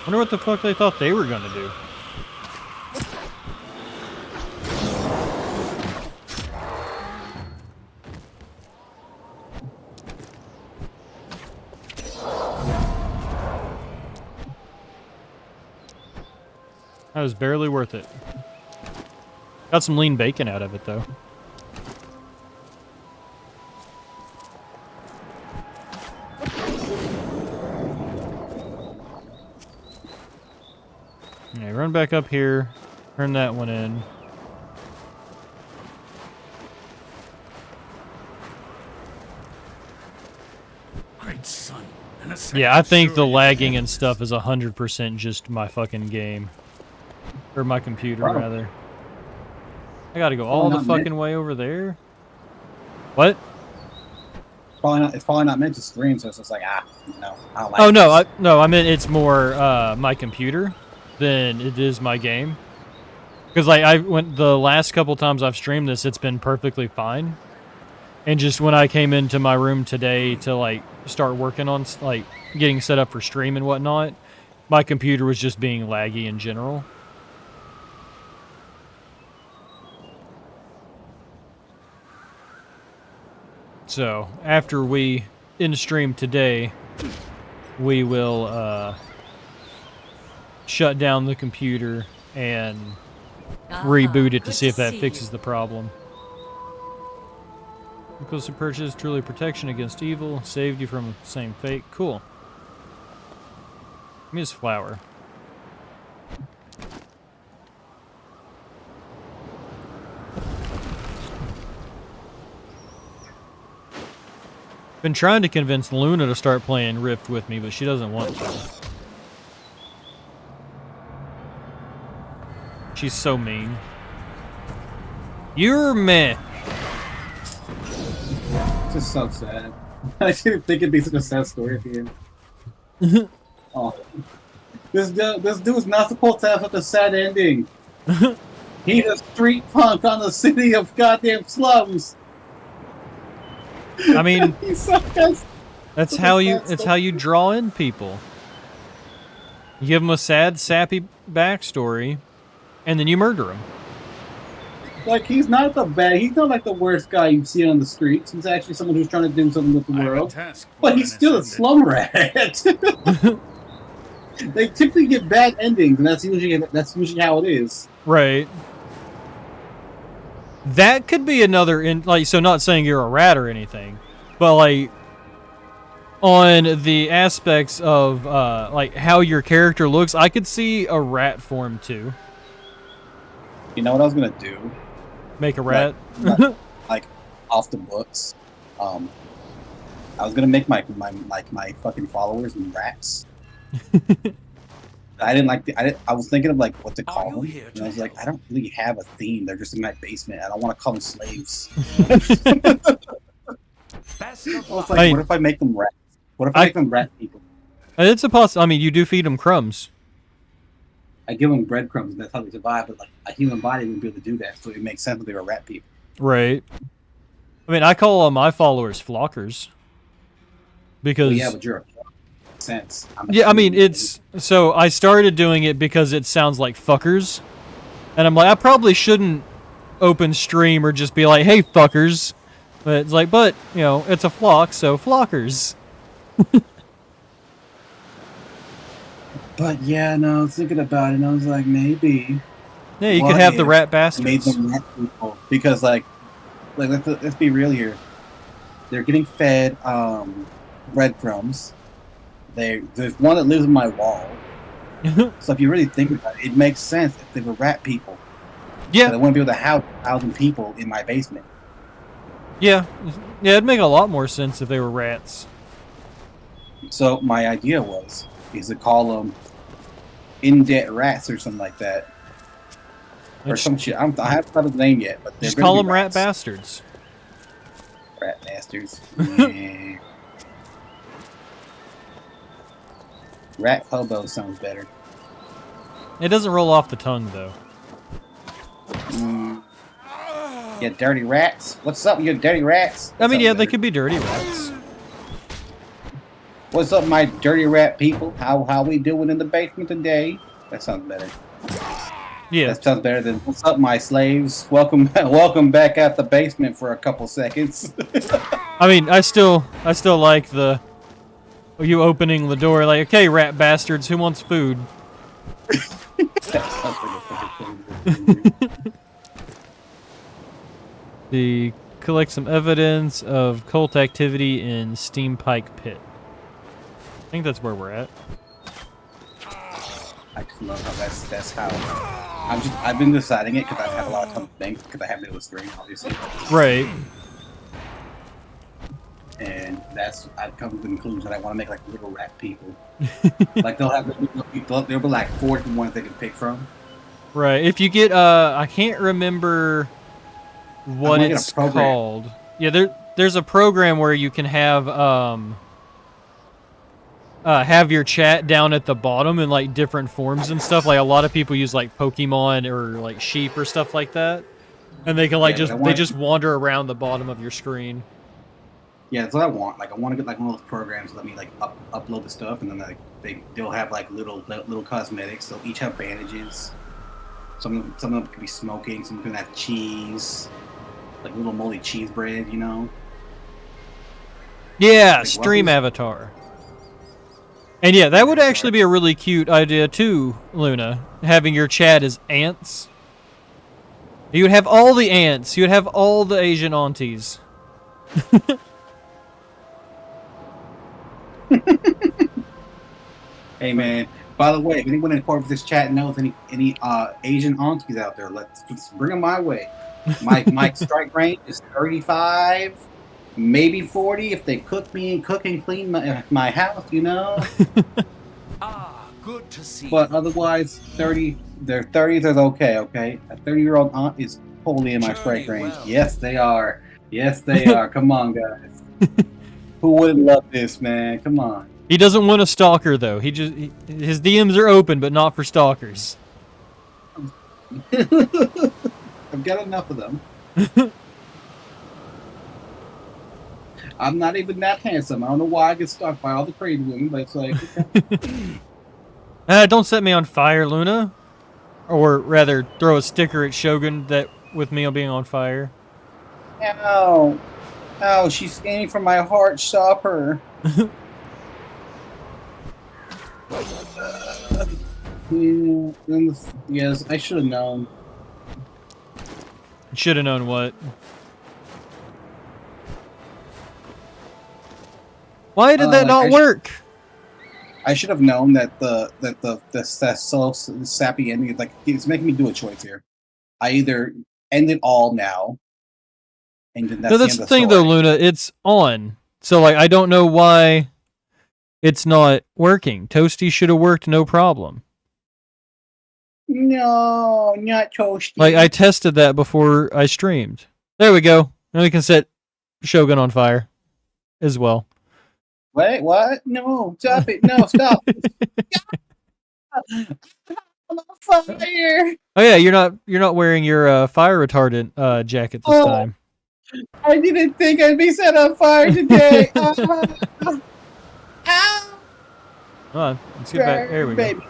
Wonder what the fuck they thought they were gonna do. That was barely worth it. Got some lean bacon out of it, though. Okay, run back up here. Turn that one in. Great son. Yeah, I think the lagging and stuff is 100% just my fucking game. Or my computer, rather. I gotta go all the fucking way over there? What? It's probably not meant to stream, so it's just like, no, I don't like Oh, no, this. I meant it's more my computer than it is my game. Because, like, the last couple times I've streamed this, it's been perfectly fine. And just when I came into my room today to, like, start working on, like, getting set up for stream and whatnot, my computer was just being laggy in general. So after we end stream today, we will shut down the computer and reboot it to see if that fixes the problem. Equals to purchase truly protection against evil, saved you from the same fate. Cool. Give me this flower. Been trying to convince Luna to start playing Rift with me, but she doesn't want to. She's so mean. You're meh. It's just so sad. I didn't think it'd be such a sad story at the end. Oh. This dude's not supposed to have such a sad ending. He's a street punk on the city of goddamn slums. I mean, that's how you draw in people. You give them a sad, sappy backstory, and then you murder him. Like, he's not like the worst guy you see on the streets. He's actually someone who's trying to do something with the world. But he's still a slum rat. They typically get bad endings, and that's usually how it is. Right. That could be another so not saying you're a rat or anything, but like on the aspects of like how your character looks, I could see a rat form too. You know what I was gonna do? Make a rat? Like off the books. I was gonna make my fucking followers rats. I didn't like I was thinking of like what to call them, and I was like, I don't really have a theme. They're just in my basement. I don't want to call them slaves. I was like, what if I make them rats? What if I make them rat people? It's a I mean, you do feed them crumbs. I give them breadcrumbs, and that's how they survive. But like a human body wouldn't be able to do that, so it makes sense that they were rat people. Right. I mean, I call all my followers flockers because well, yeah, but you're a sense. Yeah, I mean, it's so I started doing it because it sounds like fuckers, and I'm like, I probably shouldn't open stream or just be like, hey fuckers, but it's like, but you know, it's a flock, so flockers. But yeah, no, I was thinking about it, and I was like, maybe. Yeah, you could have the rat bastards. Made them rat people because like let's be real here. They're getting fed breadcrumbs. There's one that lives in my wall. So if you really think about it, it makes sense if they were rat people. Yeah. So they wouldn't be able to house 1,000 people in my basement. Yeah. Yeah, it'd make a lot more sense if they were rats. So my idea is to call them in-debt rats or something like that. Or some shit. I haven't thought of the name yet, but just call them rat bastards. Rat bastards. Yeah. Rat hobo sounds better. It doesn't roll off the tongue, though. Yeah, dirty rats. What's up, you dirty rats? I mean, yeah, they could be dirty rats. What's up, my dirty rat people? How we doing in the basement today? That sounds better. Yeah, that sounds better than what's up, my slaves? Welcome back at the basement for a couple seconds. I mean, I still like the. You opening the door like, okay, rat bastards, who wants food? The collect some evidence of cult activity in Steam Pike Pit. I think that's where we're at. I just love how that's how I've been deciding it because I've had a lot of time to think because I haven't been able to stream, obviously. Right. And I've come to the conclusion that I want to make like little rat people. Like there'll be like 4 different ones they can pick from. Right. If you get I can't remember what it's called. Yeah, there's a program where you can have your chat down at the bottom in like different forms and stuff. Like a lot of people use like Pokemon or like sheep or stuff like that, and they can like just wander around the bottom of your screen. Yeah, that's what I want. Like, I want to get like one of those programs that let me like upload the stuff, and then like they'll have like little cosmetics. They'll each have bandages. Some of them could be smoking. Some can have cheese, like little moldy cheese bread, you know. Yeah, stream avatar. And yeah, that would actually be a really cute idea too, Luna. Having your chat as ants. You would have all the ants. You would have all the Asian aunties. Hey man, by the way, if anyone in this chat knows any Asian aunties out there, let's bring them my way. My strike range is 35, maybe 40 if they cook and clean my house, you know. Good to see. But otherwise, 30. Their 30s is okay. Okay, a 30-year-old aunt is totally in my strike range. Well. Yes, they are. Yes, they are. Come on, guys. Who wouldn't love this, man? Come on. He doesn't want a stalker though. His DMs are open, but not for stalkers. I've got enough of them. I'm not even that handsome. I don't know why I get stalked by all the crazy women, but it's like, okay. Don't set me on fire, Luna. Or rather, throw a sticker at Shogun that with me being on fire. Ow. Ow, she's aiming for my heart. Stop her. Yes, I should have known. Should have known what? Why did that not work? I should have known that the so sappy ending, like, it's making me do a choice here. I either end it all now, and then that's the thing though, Luna. It's on, so like I don't know why it's not working. Toasty should have worked, no problem. No, not Toasty. Like I tested that before I streamed. There we go. Now we can set Shogun on fire as well. Wait, what? No, stop it! No, stop! I'm on fire! Oh yeah, you're not wearing your fire retardant jacket this time. I didn't think I'd be set on fire today. Hold on, let's get back. There we go.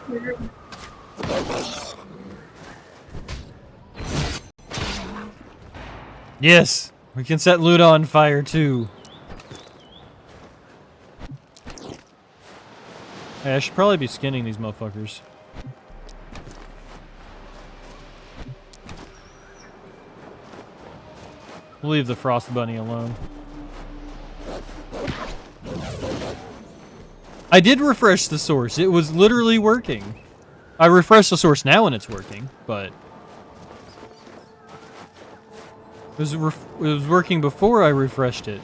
Yes, we can set Luna on fire too. Hey, I should probably be skinning these motherfuckers. We'll leave the Frost Bunny alone. I did refresh the source. It was literally working. I refreshed the source now and it's working, but it was working before I refreshed it.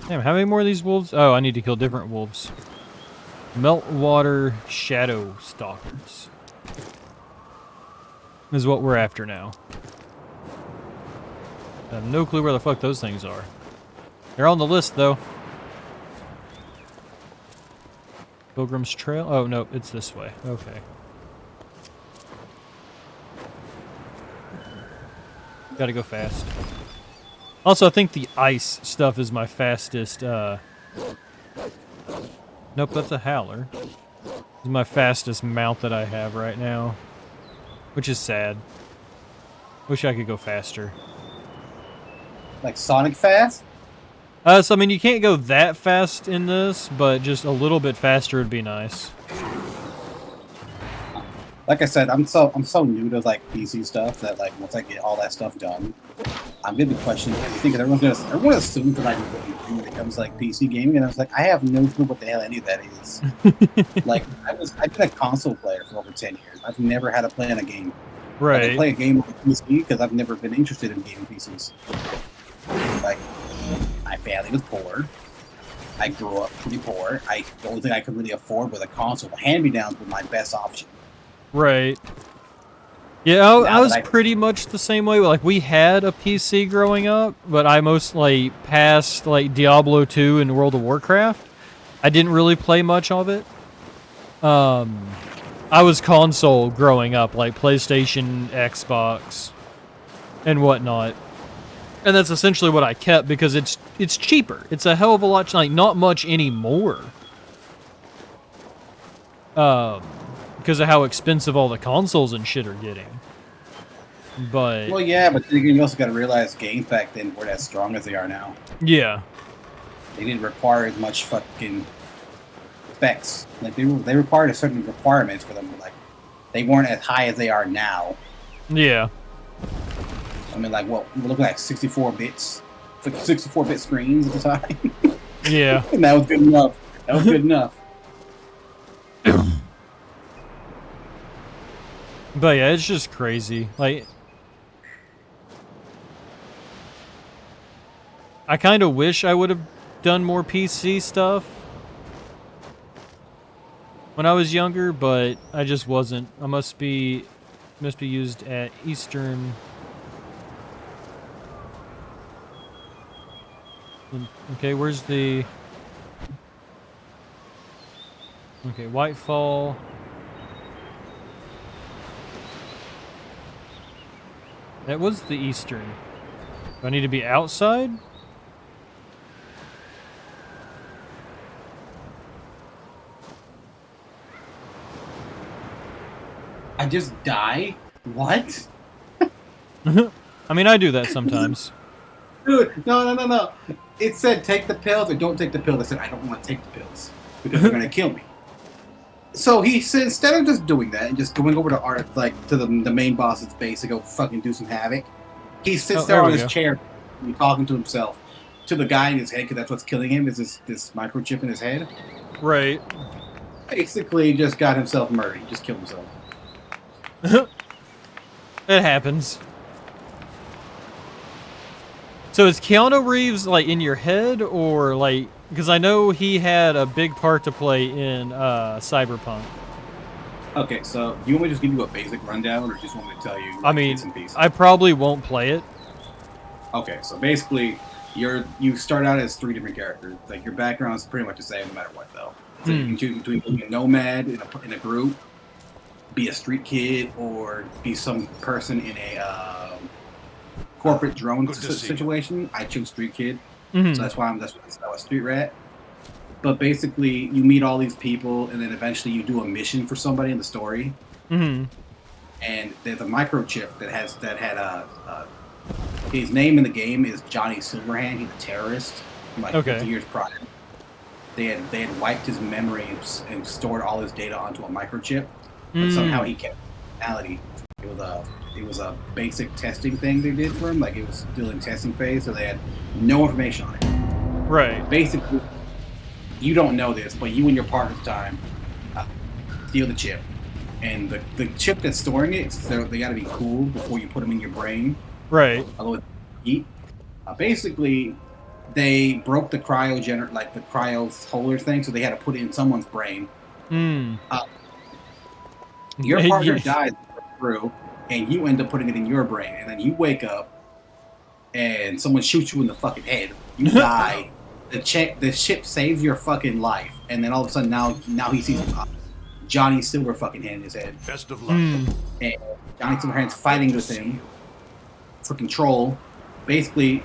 Damn, how many more of these wolves? Oh, I need to kill different wolves. Meltwater Shadow Stalkers is what we're after now. I have no clue where the fuck those things are. They're on the list, though. Pilgrim's Trail? Oh, no, it's this way. Okay. Gotta go fast. Also, I think the ice stuff is my fastest, Nope, that's a howler. This is my fastest mount that I have right now. Which is sad. Wish I could go faster. Like Sonic fast? So I mean, you can't go that fast in this, but just a little bit faster would be nice. Like I said, I'm so new to like PC stuff that like once I get all that stuff done, I'm gonna be questioning everything because everyone assumes that I know what you do when it comes to like PC gaming, and I was like, I have no clue what the hell any of that is. Like I've been a console player for over 10 years. I've never had to play on a game. Right. I can play a game on PC because I've never been interested in gaming PCs. Like my family was poor. I grew up pretty poor. The only thing I could really afford was a console. Hand-me-downs were my best option. Right. Yeah, I was pretty much the same way. Like, we had a PC growing up, but I mostly passed, like, Diablo 2 and World of Warcraft. I didn't really play much of it. I I was console growing up, like PlayStation, Xbox, and whatnot. And that's essentially what I kept because it's cheaper. It's a hell of a lot, like not much anymore. Because of how expensive all the consoles and shit are getting. But Well, yeah, but then again, you also got to realize games back then weren't as strong as they are now. yeah, They didn't require as much fucking specs. Like they required a certain requirements for them. But, like they weren't as high as they are now. yeah. I mean, like what? We're looking at 64 bits, like 64-bit screens at the time. Yeah. And that was good enough. That was good enough. But yeah, it's just crazy. Like, I kind of wish I would have done more PC stuff when I was younger, but I just wasn't. I must be used at Eastern. Okay, where's the? Okay, Whitefall. That was the Eastern. Do I need to be outside? I just die? What? I mean, I do that sometimes. Dude, no. It said take the pills or don't take the pills. I said I don't want to take the pills because they're gonna kill me. So he said instead of just doing that and just going over to Art, like to the main boss's base to go fucking do some havoc, he sits there on his chair and talking to himself, to the guy in his head because that's what's killing him is this microchip in his head. Right. Basically, just got himself murdered. He just killed himself. It happens. So is Keanu Reeves like in your head or like because I know he had a big part to play in Cyberpunk. Okay, so do you want me to just give you a basic rundown or just want me to tell you? I mean, I probably won't play it. Okay, so basically you start out as 3 different characters. Like your background is pretty much the same no matter what though. So you can choose between being a nomad in a group, be a street kid, or be some person in a corporate drone situation. I chose street kid, so that's why I was street rat. But basically, you meet all these people, and then eventually you do a mission for somebody in the story. And there's a microchip that had his name in the game is Johnny Silverhand. He's a terrorist. Like 50 years prior, they had wiped his memory and stored all his data onto a microchip. But somehow he kept personality. It was a basic testing thing they did for him. Like it was still in testing phase, so they had no information on it. Right. Basically, you don't know this, but you and your partner's time steal the chip, and the chip that's storing it, so they got to be cool before you put them in your brain. Right. Otherwise, eat. Basically, they broke the the cryo holder thing, so they had to put it in someone's brain. Your partner dies through, and you end up putting it in your brain, and then you wake up, and someone shoots you in the fucking head. You die. The ship saves your fucking life, and then all of a sudden now he sees Johnny Silver fucking hand in his head. Best of luck. And Johnny Silverhand's fighting with him for control. Basically,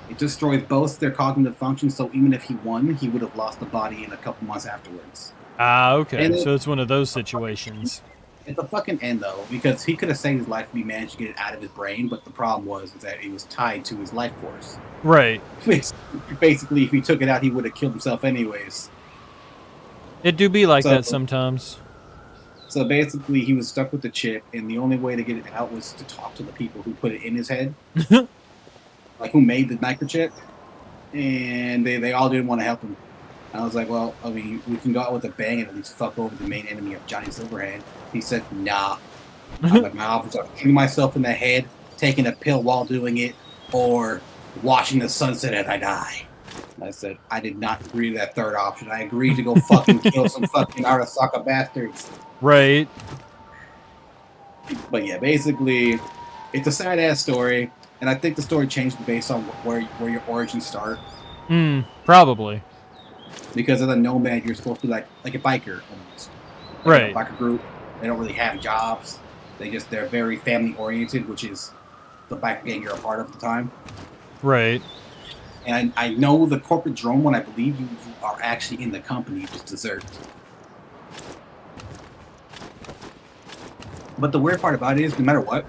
it destroys both their cognitive functions. So even if he won, he would have lost the body in a couple months afterwards. Ah, okay. And So it's one of those situations. At the fucking end, though, because he could have saved his life if he managed to get it out of his brain, but the problem was that it was tied to his life force. Right. Basically, if he took it out, he would have killed himself anyways. It do be like that sometimes. So basically, he was stuck with the chip, and the only way to get it out was to talk to the people who put it in his head. Like, who made the microchip. And they all didn't want to help him. I was like, well, I mean, we can go out with a bang and at least fuck over the main enemy of Johnny Silverhand. He said, nah. I'm like, my options are shooting myself in the head, taking a pill while doing it, or watching the sunset as I die. And I said, I did not agree to that third option. I agreed to go fucking kill some fucking Arasaka bastards. Right. But yeah, basically, it's a sad-ass story, and I think the story changed based on where your origins start. Probably. Because as a nomad, you're supposed to be like a biker almost. Right. A biker group. They don't really have jobs. They're very family oriented, which is the back gang you're a part of at the time. Right. And I know the corporate drone one. I believe you are actually in the company, you just desert. But the weird part about it is, no matter what,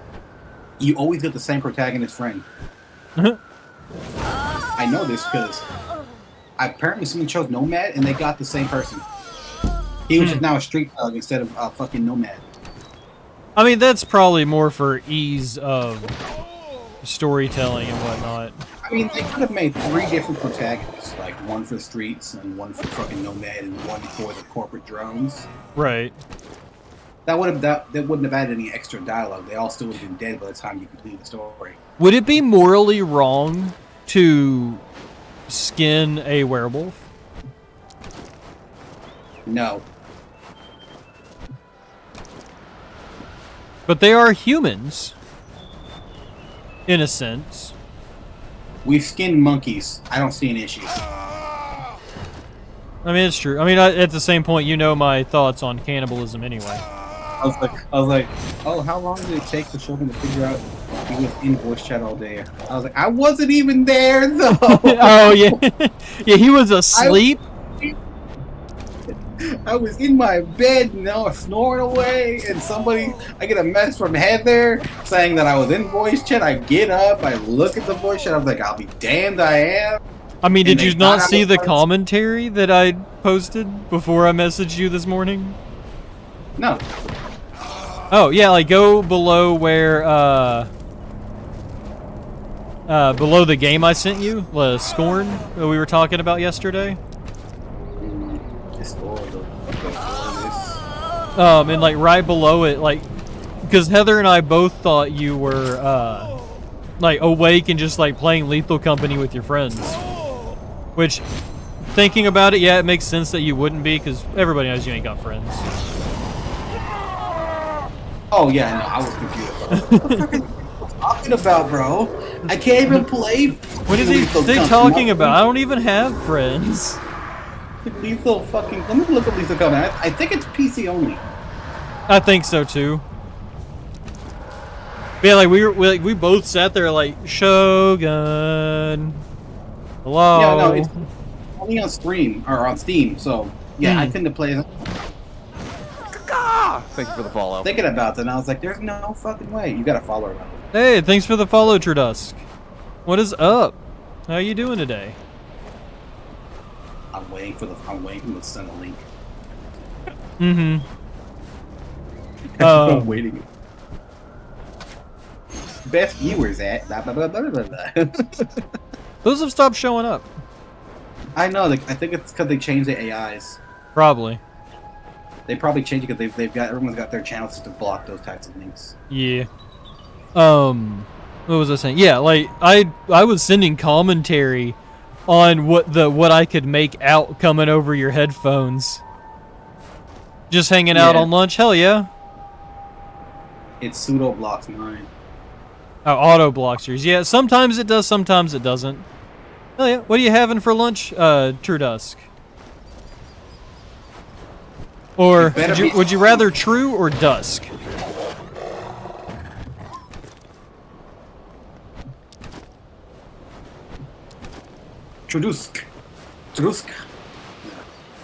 you always get the same protagonist friend. I know this because apparently someone chose Nomad and they got the same person. He was just now a street thug instead of a fucking Nomad. I mean, that's probably more for ease of storytelling and whatnot. I mean, they could have made 3 different protagonists, like one for streets and one for fucking Nomad and one for the corporate drones. Right. That wouldn't have added any extra dialogue. They all still would have been dead by the time you complete the story. Would it be morally wrong to skin a werewolf? No. But they are humans, in a sense. We've skinned monkeys. I don't see an issue. I mean, it's true. I mean, at the same point, you know my thoughts on cannibalism anyway. I was like, oh, how long did it take for Shogun to figure out he was in voice chat all day? I was like, I wasn't even there though. Oh yeah, yeah, he was asleep. I was in my bed, snoring away, and I get a message from Heather saying that I was in voice chat. I get up, I look at the voice chat, I was like, I'll be damned I am. I mean, did you not see the commentary that I posted before I messaged you this morning? No. Oh, yeah, like go below where, below the game I sent you, Scorn, that we were talking about yesterday. And like right below it, like, because Heather and I both thought you were, like awake and just like playing Lethal Company with your friends. Which, thinking about it, yeah, it makes sense that you wouldn't be, because everybody knows you ain't got friends. Oh yeah, no, I was confused. What the fuck are you talking about, bro? I can't even play. What is he talking about? I don't even have friends. Lethal fucking. Let me look up Lethal Company. I think it's PC only. I think so too. But yeah, like we both sat there like Shogun. Hello. Yeah, no, it's only on stream or on Steam. So yeah, I tend to play. Thank you for the follow. Thinking about that, and I was like, "There's no fucking way." You got to follow her. Hey, thanks for the follow, Trudusk. What is up? How you doing today? I'm waiting for the send a link. Mm-hmm. I'm waiting. Best viewers at blah, blah, blah, blah, blah, blah. Those have stopped showing up. I know. I think it's because they changed the AIs. Probably. They probably changed it because everyone's got their channels to block those types of links. Yeah. What was I saying? Yeah, like I was sending commentary on what I could make out coming over your headphones. Just hanging out on lunch? Hell yeah. It pseudo blocks mine. Oh, auto blocks yours. Yeah, sometimes it does, sometimes it doesn't. Hell yeah. What are you having for lunch, True Dusk? Or would you rather True or Dusk? Trudusk. Trudusk. Yeah,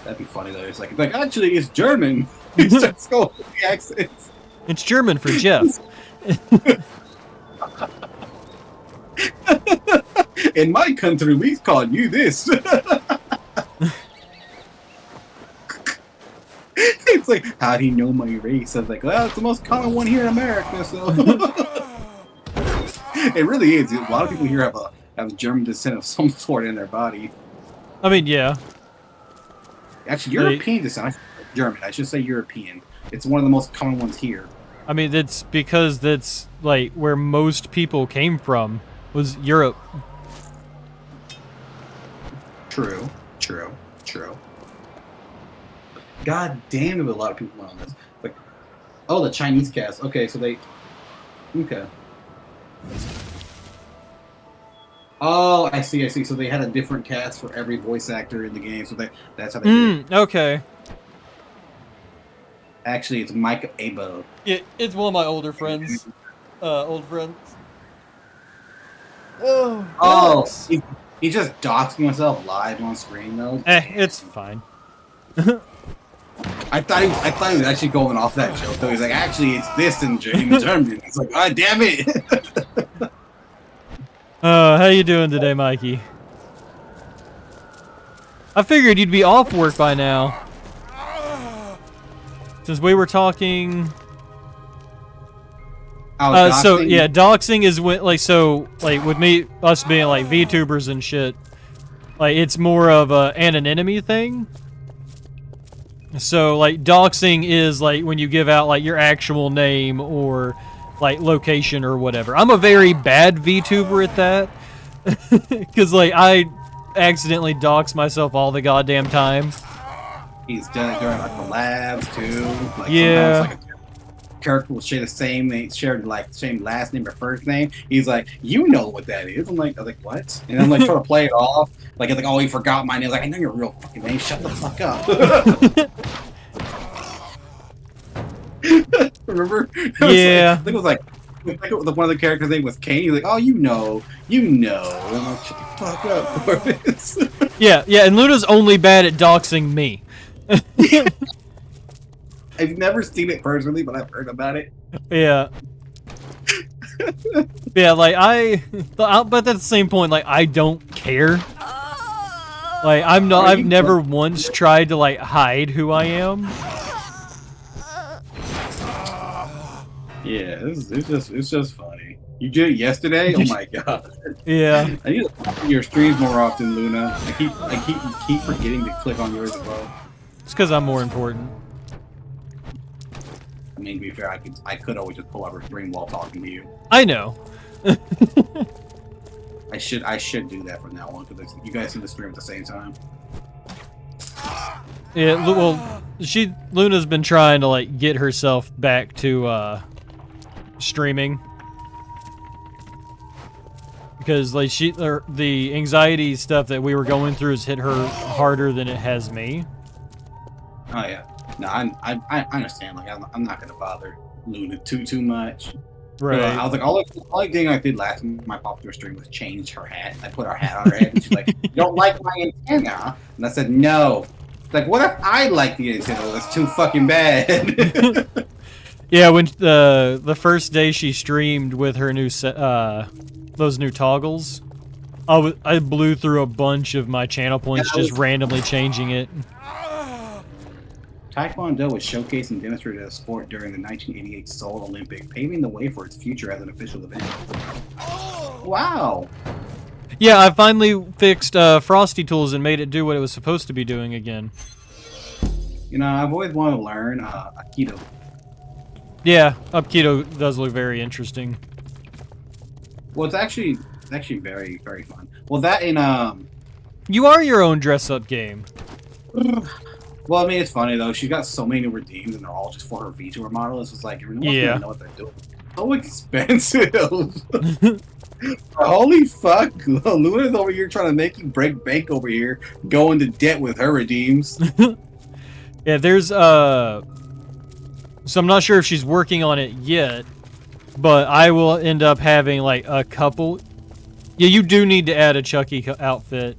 that'd be funny though. It's like actually it's German. He starts going with the accents. It's German for Jeff. In my country, we call you this. It's like, how do you know my race? I was like, well, it's the most common one here in America, so. It really is. A lot of people here have German descent of some sort in their body. I mean, yeah. Actually, European descent. German. I should say European. It's one of the most common ones here. I mean, that's because that's like where most people came from was Europe. True. True. True. God damn, there were a lot of people on this. Like, oh, the Chinese cast. Okay, so they. Okay. Oh, I see. So they had a different cast for every voice actor in the game. So that's how they did it. Okay. Actually, it's Mike Abo. Yeah, it's one of my older friends. Old friends. Oh, Oh, Alex. he just doxing himself live on screen though. It's fine. I thought he was actually going off that joke though. He's like, actually, it's this in German. It's like, ah, damn it. How you doing today, Mikey? I figured you'd be off work by now. Since we were talking. So yeah, doxing is when like with us being like VTubers and shit. Like it's more of an anonymity thing. So like doxing is like when you give out like your actual name or like location or whatever. I'm a very bad VTuber at that. Because like I accidentally dox myself all the goddamn time. He's done it during like the labs too. Like yeah. sometimes like a character will share the same name, share like the same last name or first name. He's like, you know what that is. I was like, what? And I'm like trying to play it off. Like, it's like, oh, he forgot my name. Like, I know your real fucking name. Shut the fuck up. Remember? Yeah. I think it was like one of the characters' name was Kane. He's like, oh, you know. And I'm like, shut the fuck up, Corvus. Yeah, and Luna's only bad at doxing me. I've never seen it personally, but I've heard about it. Yeah. Yeah, like but at the same point, like I don't care. Like I've never once tried to like hide who I am. Yeah, it's just funny. You did it yesterday? Oh my god. Yeah. I need to watch your streams more often, Luna. I keep forgetting to click on yours as well. It's because I'm more important. I mean, to be fair, I could always just pull up her stream while talking to you. I know. I should do that from now on because you guys see the stream at the same time. Yeah, well, Luna's been trying to like get herself back to streaming because like the anxiety stuff that we were going through has hit her harder than it has me. Oh yeah, no, I understand. Like I'm not gonna bother Luna too much. Right. I was like, all thing I did last time I popped to her stream was change her hat. I put her hat on her head, and she's like, "You don't like my antenna?" And I said, "No." It's like, what if I like the antenna? That's too fucking bad. Yeah, when the first day she streamed with her new those new toggles, I blew through a bunch of my channel points just randomly changing it. Taekwondo was showcased and demonstrated as a sport during the 1988 Seoul Olympics, paving the way for its future as an official event. Wow. Yeah, I finally fixed Frosty Tools and made it do what it was supposed to be doing again. You know, I've always wanted to learn Aikido. Yeah, Aikido does look very interesting. Well, it's actually very, very fun. Well, that in You are your own dress-up game. Well, I mean, it's funny though. She's got so many new redeems, and they're all just for her VTuber model. It's just like, everyone wants to know what they're doing. So expensive. Holy fuck! Luna's over here trying to make you break bank over here, go into debt with her redeems. Yeah, there's so I'm not sure if she's working on it yet, but I will end up having like a couple. Yeah, you do need to add a Chucky outfit.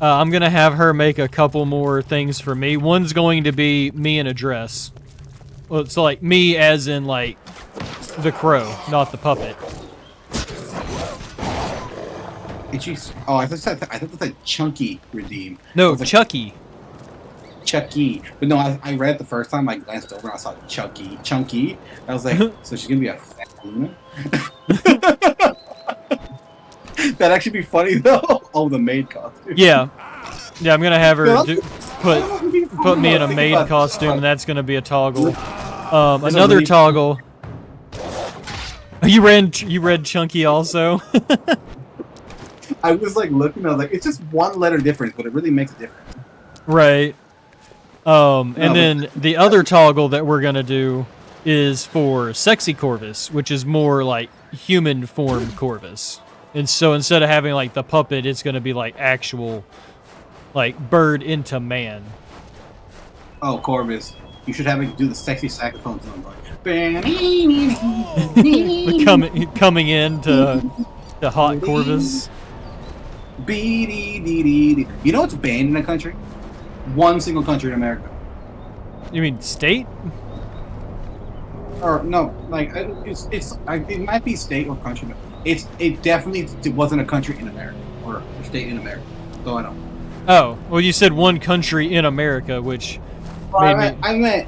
I'm gonna have her make a couple more things for me. One's going to be me in a dress. Well, so like me as in like the crow, not the puppet. And she's I thought that's a Chunky redeem. No, like, Chucky. Chucky. But no, I read it the first time. I glanced over and I saw Chunky. I was like, so she's gonna be a fat Luna? That'd actually be funny though. Oh, the maid costume. Yeah, I'm gonna have her put me in a maid costume, and that's gonna be a toggle. Another toggle. You read Chunky also. I was like looking. I was like, it's just one letter difference, but it really makes a difference. Right. And then the other toggle that we're gonna do is for Sexy Corvus, which is more like human form Corvus. And so instead of having like the puppet, it's gonna be like actual, like bird into man. Oh, Corvus. You should have it do the sexy saxophone sound like. coming in to Hot Corvus. You know what's banned in a country? One single country in America. You mean state? Or no, like it might be state or country, but it definitely wasn't a country in America or a state in America. So I don't. Oh, well, you said one country in America, which I meant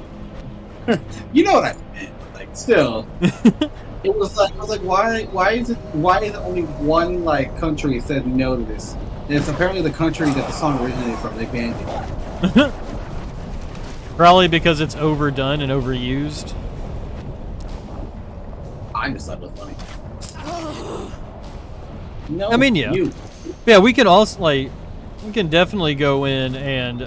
you know what I meant. Like still, it was like why is it only one like country said no to this? And it's apparently the country that the song originated from. They banned it. Probably because it's overdone and overused. I just thought it was funny. No, I mean, yeah. Yeah, we can also, like, we can definitely go in and,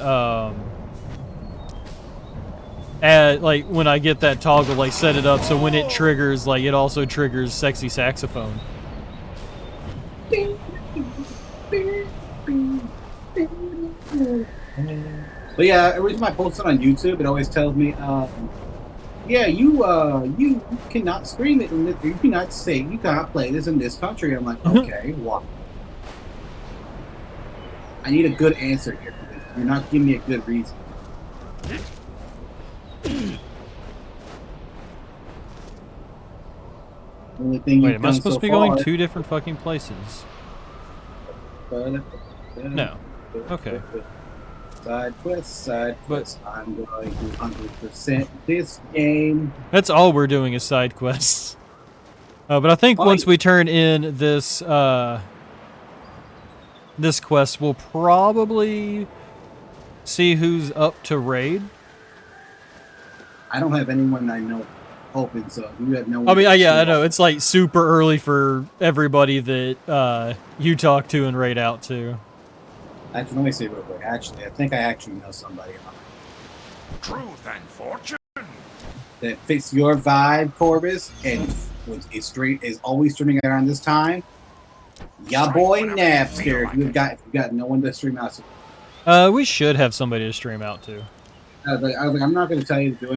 add, like, when I get that toggle, like, set it up so when it triggers, like, it also triggers sexy saxophone. But yeah, every time I post it on YouTube, it always tells me, yeah, you cannot stream it, and you cannot say, you cannot play this in this country. I'm like, okay, why? I need a good answer here for this. You're not giving me a good reason. Only thing Wait, you've am I done supposed so to be far, going 2 different fucking places? No. Okay. Side quest. I'm going to 100% this game. That's all we're doing is side quests. But I think once we turn in this this quest, we'll probably see who's up to raid. I don't have anyone I know open, so if you have no one. I mean, yeah, I know it's like super early for everybody that you talk to and raid out to. Actually, let me see real quick. Actually, I think I actually know somebody Truth and fortune. that fits your vibe, Corvus, and is always streaming around this time. Ya boy Napster. If you've got no one to stream out to. We should have somebody to stream out to. I was like, I'm not going to tell you to do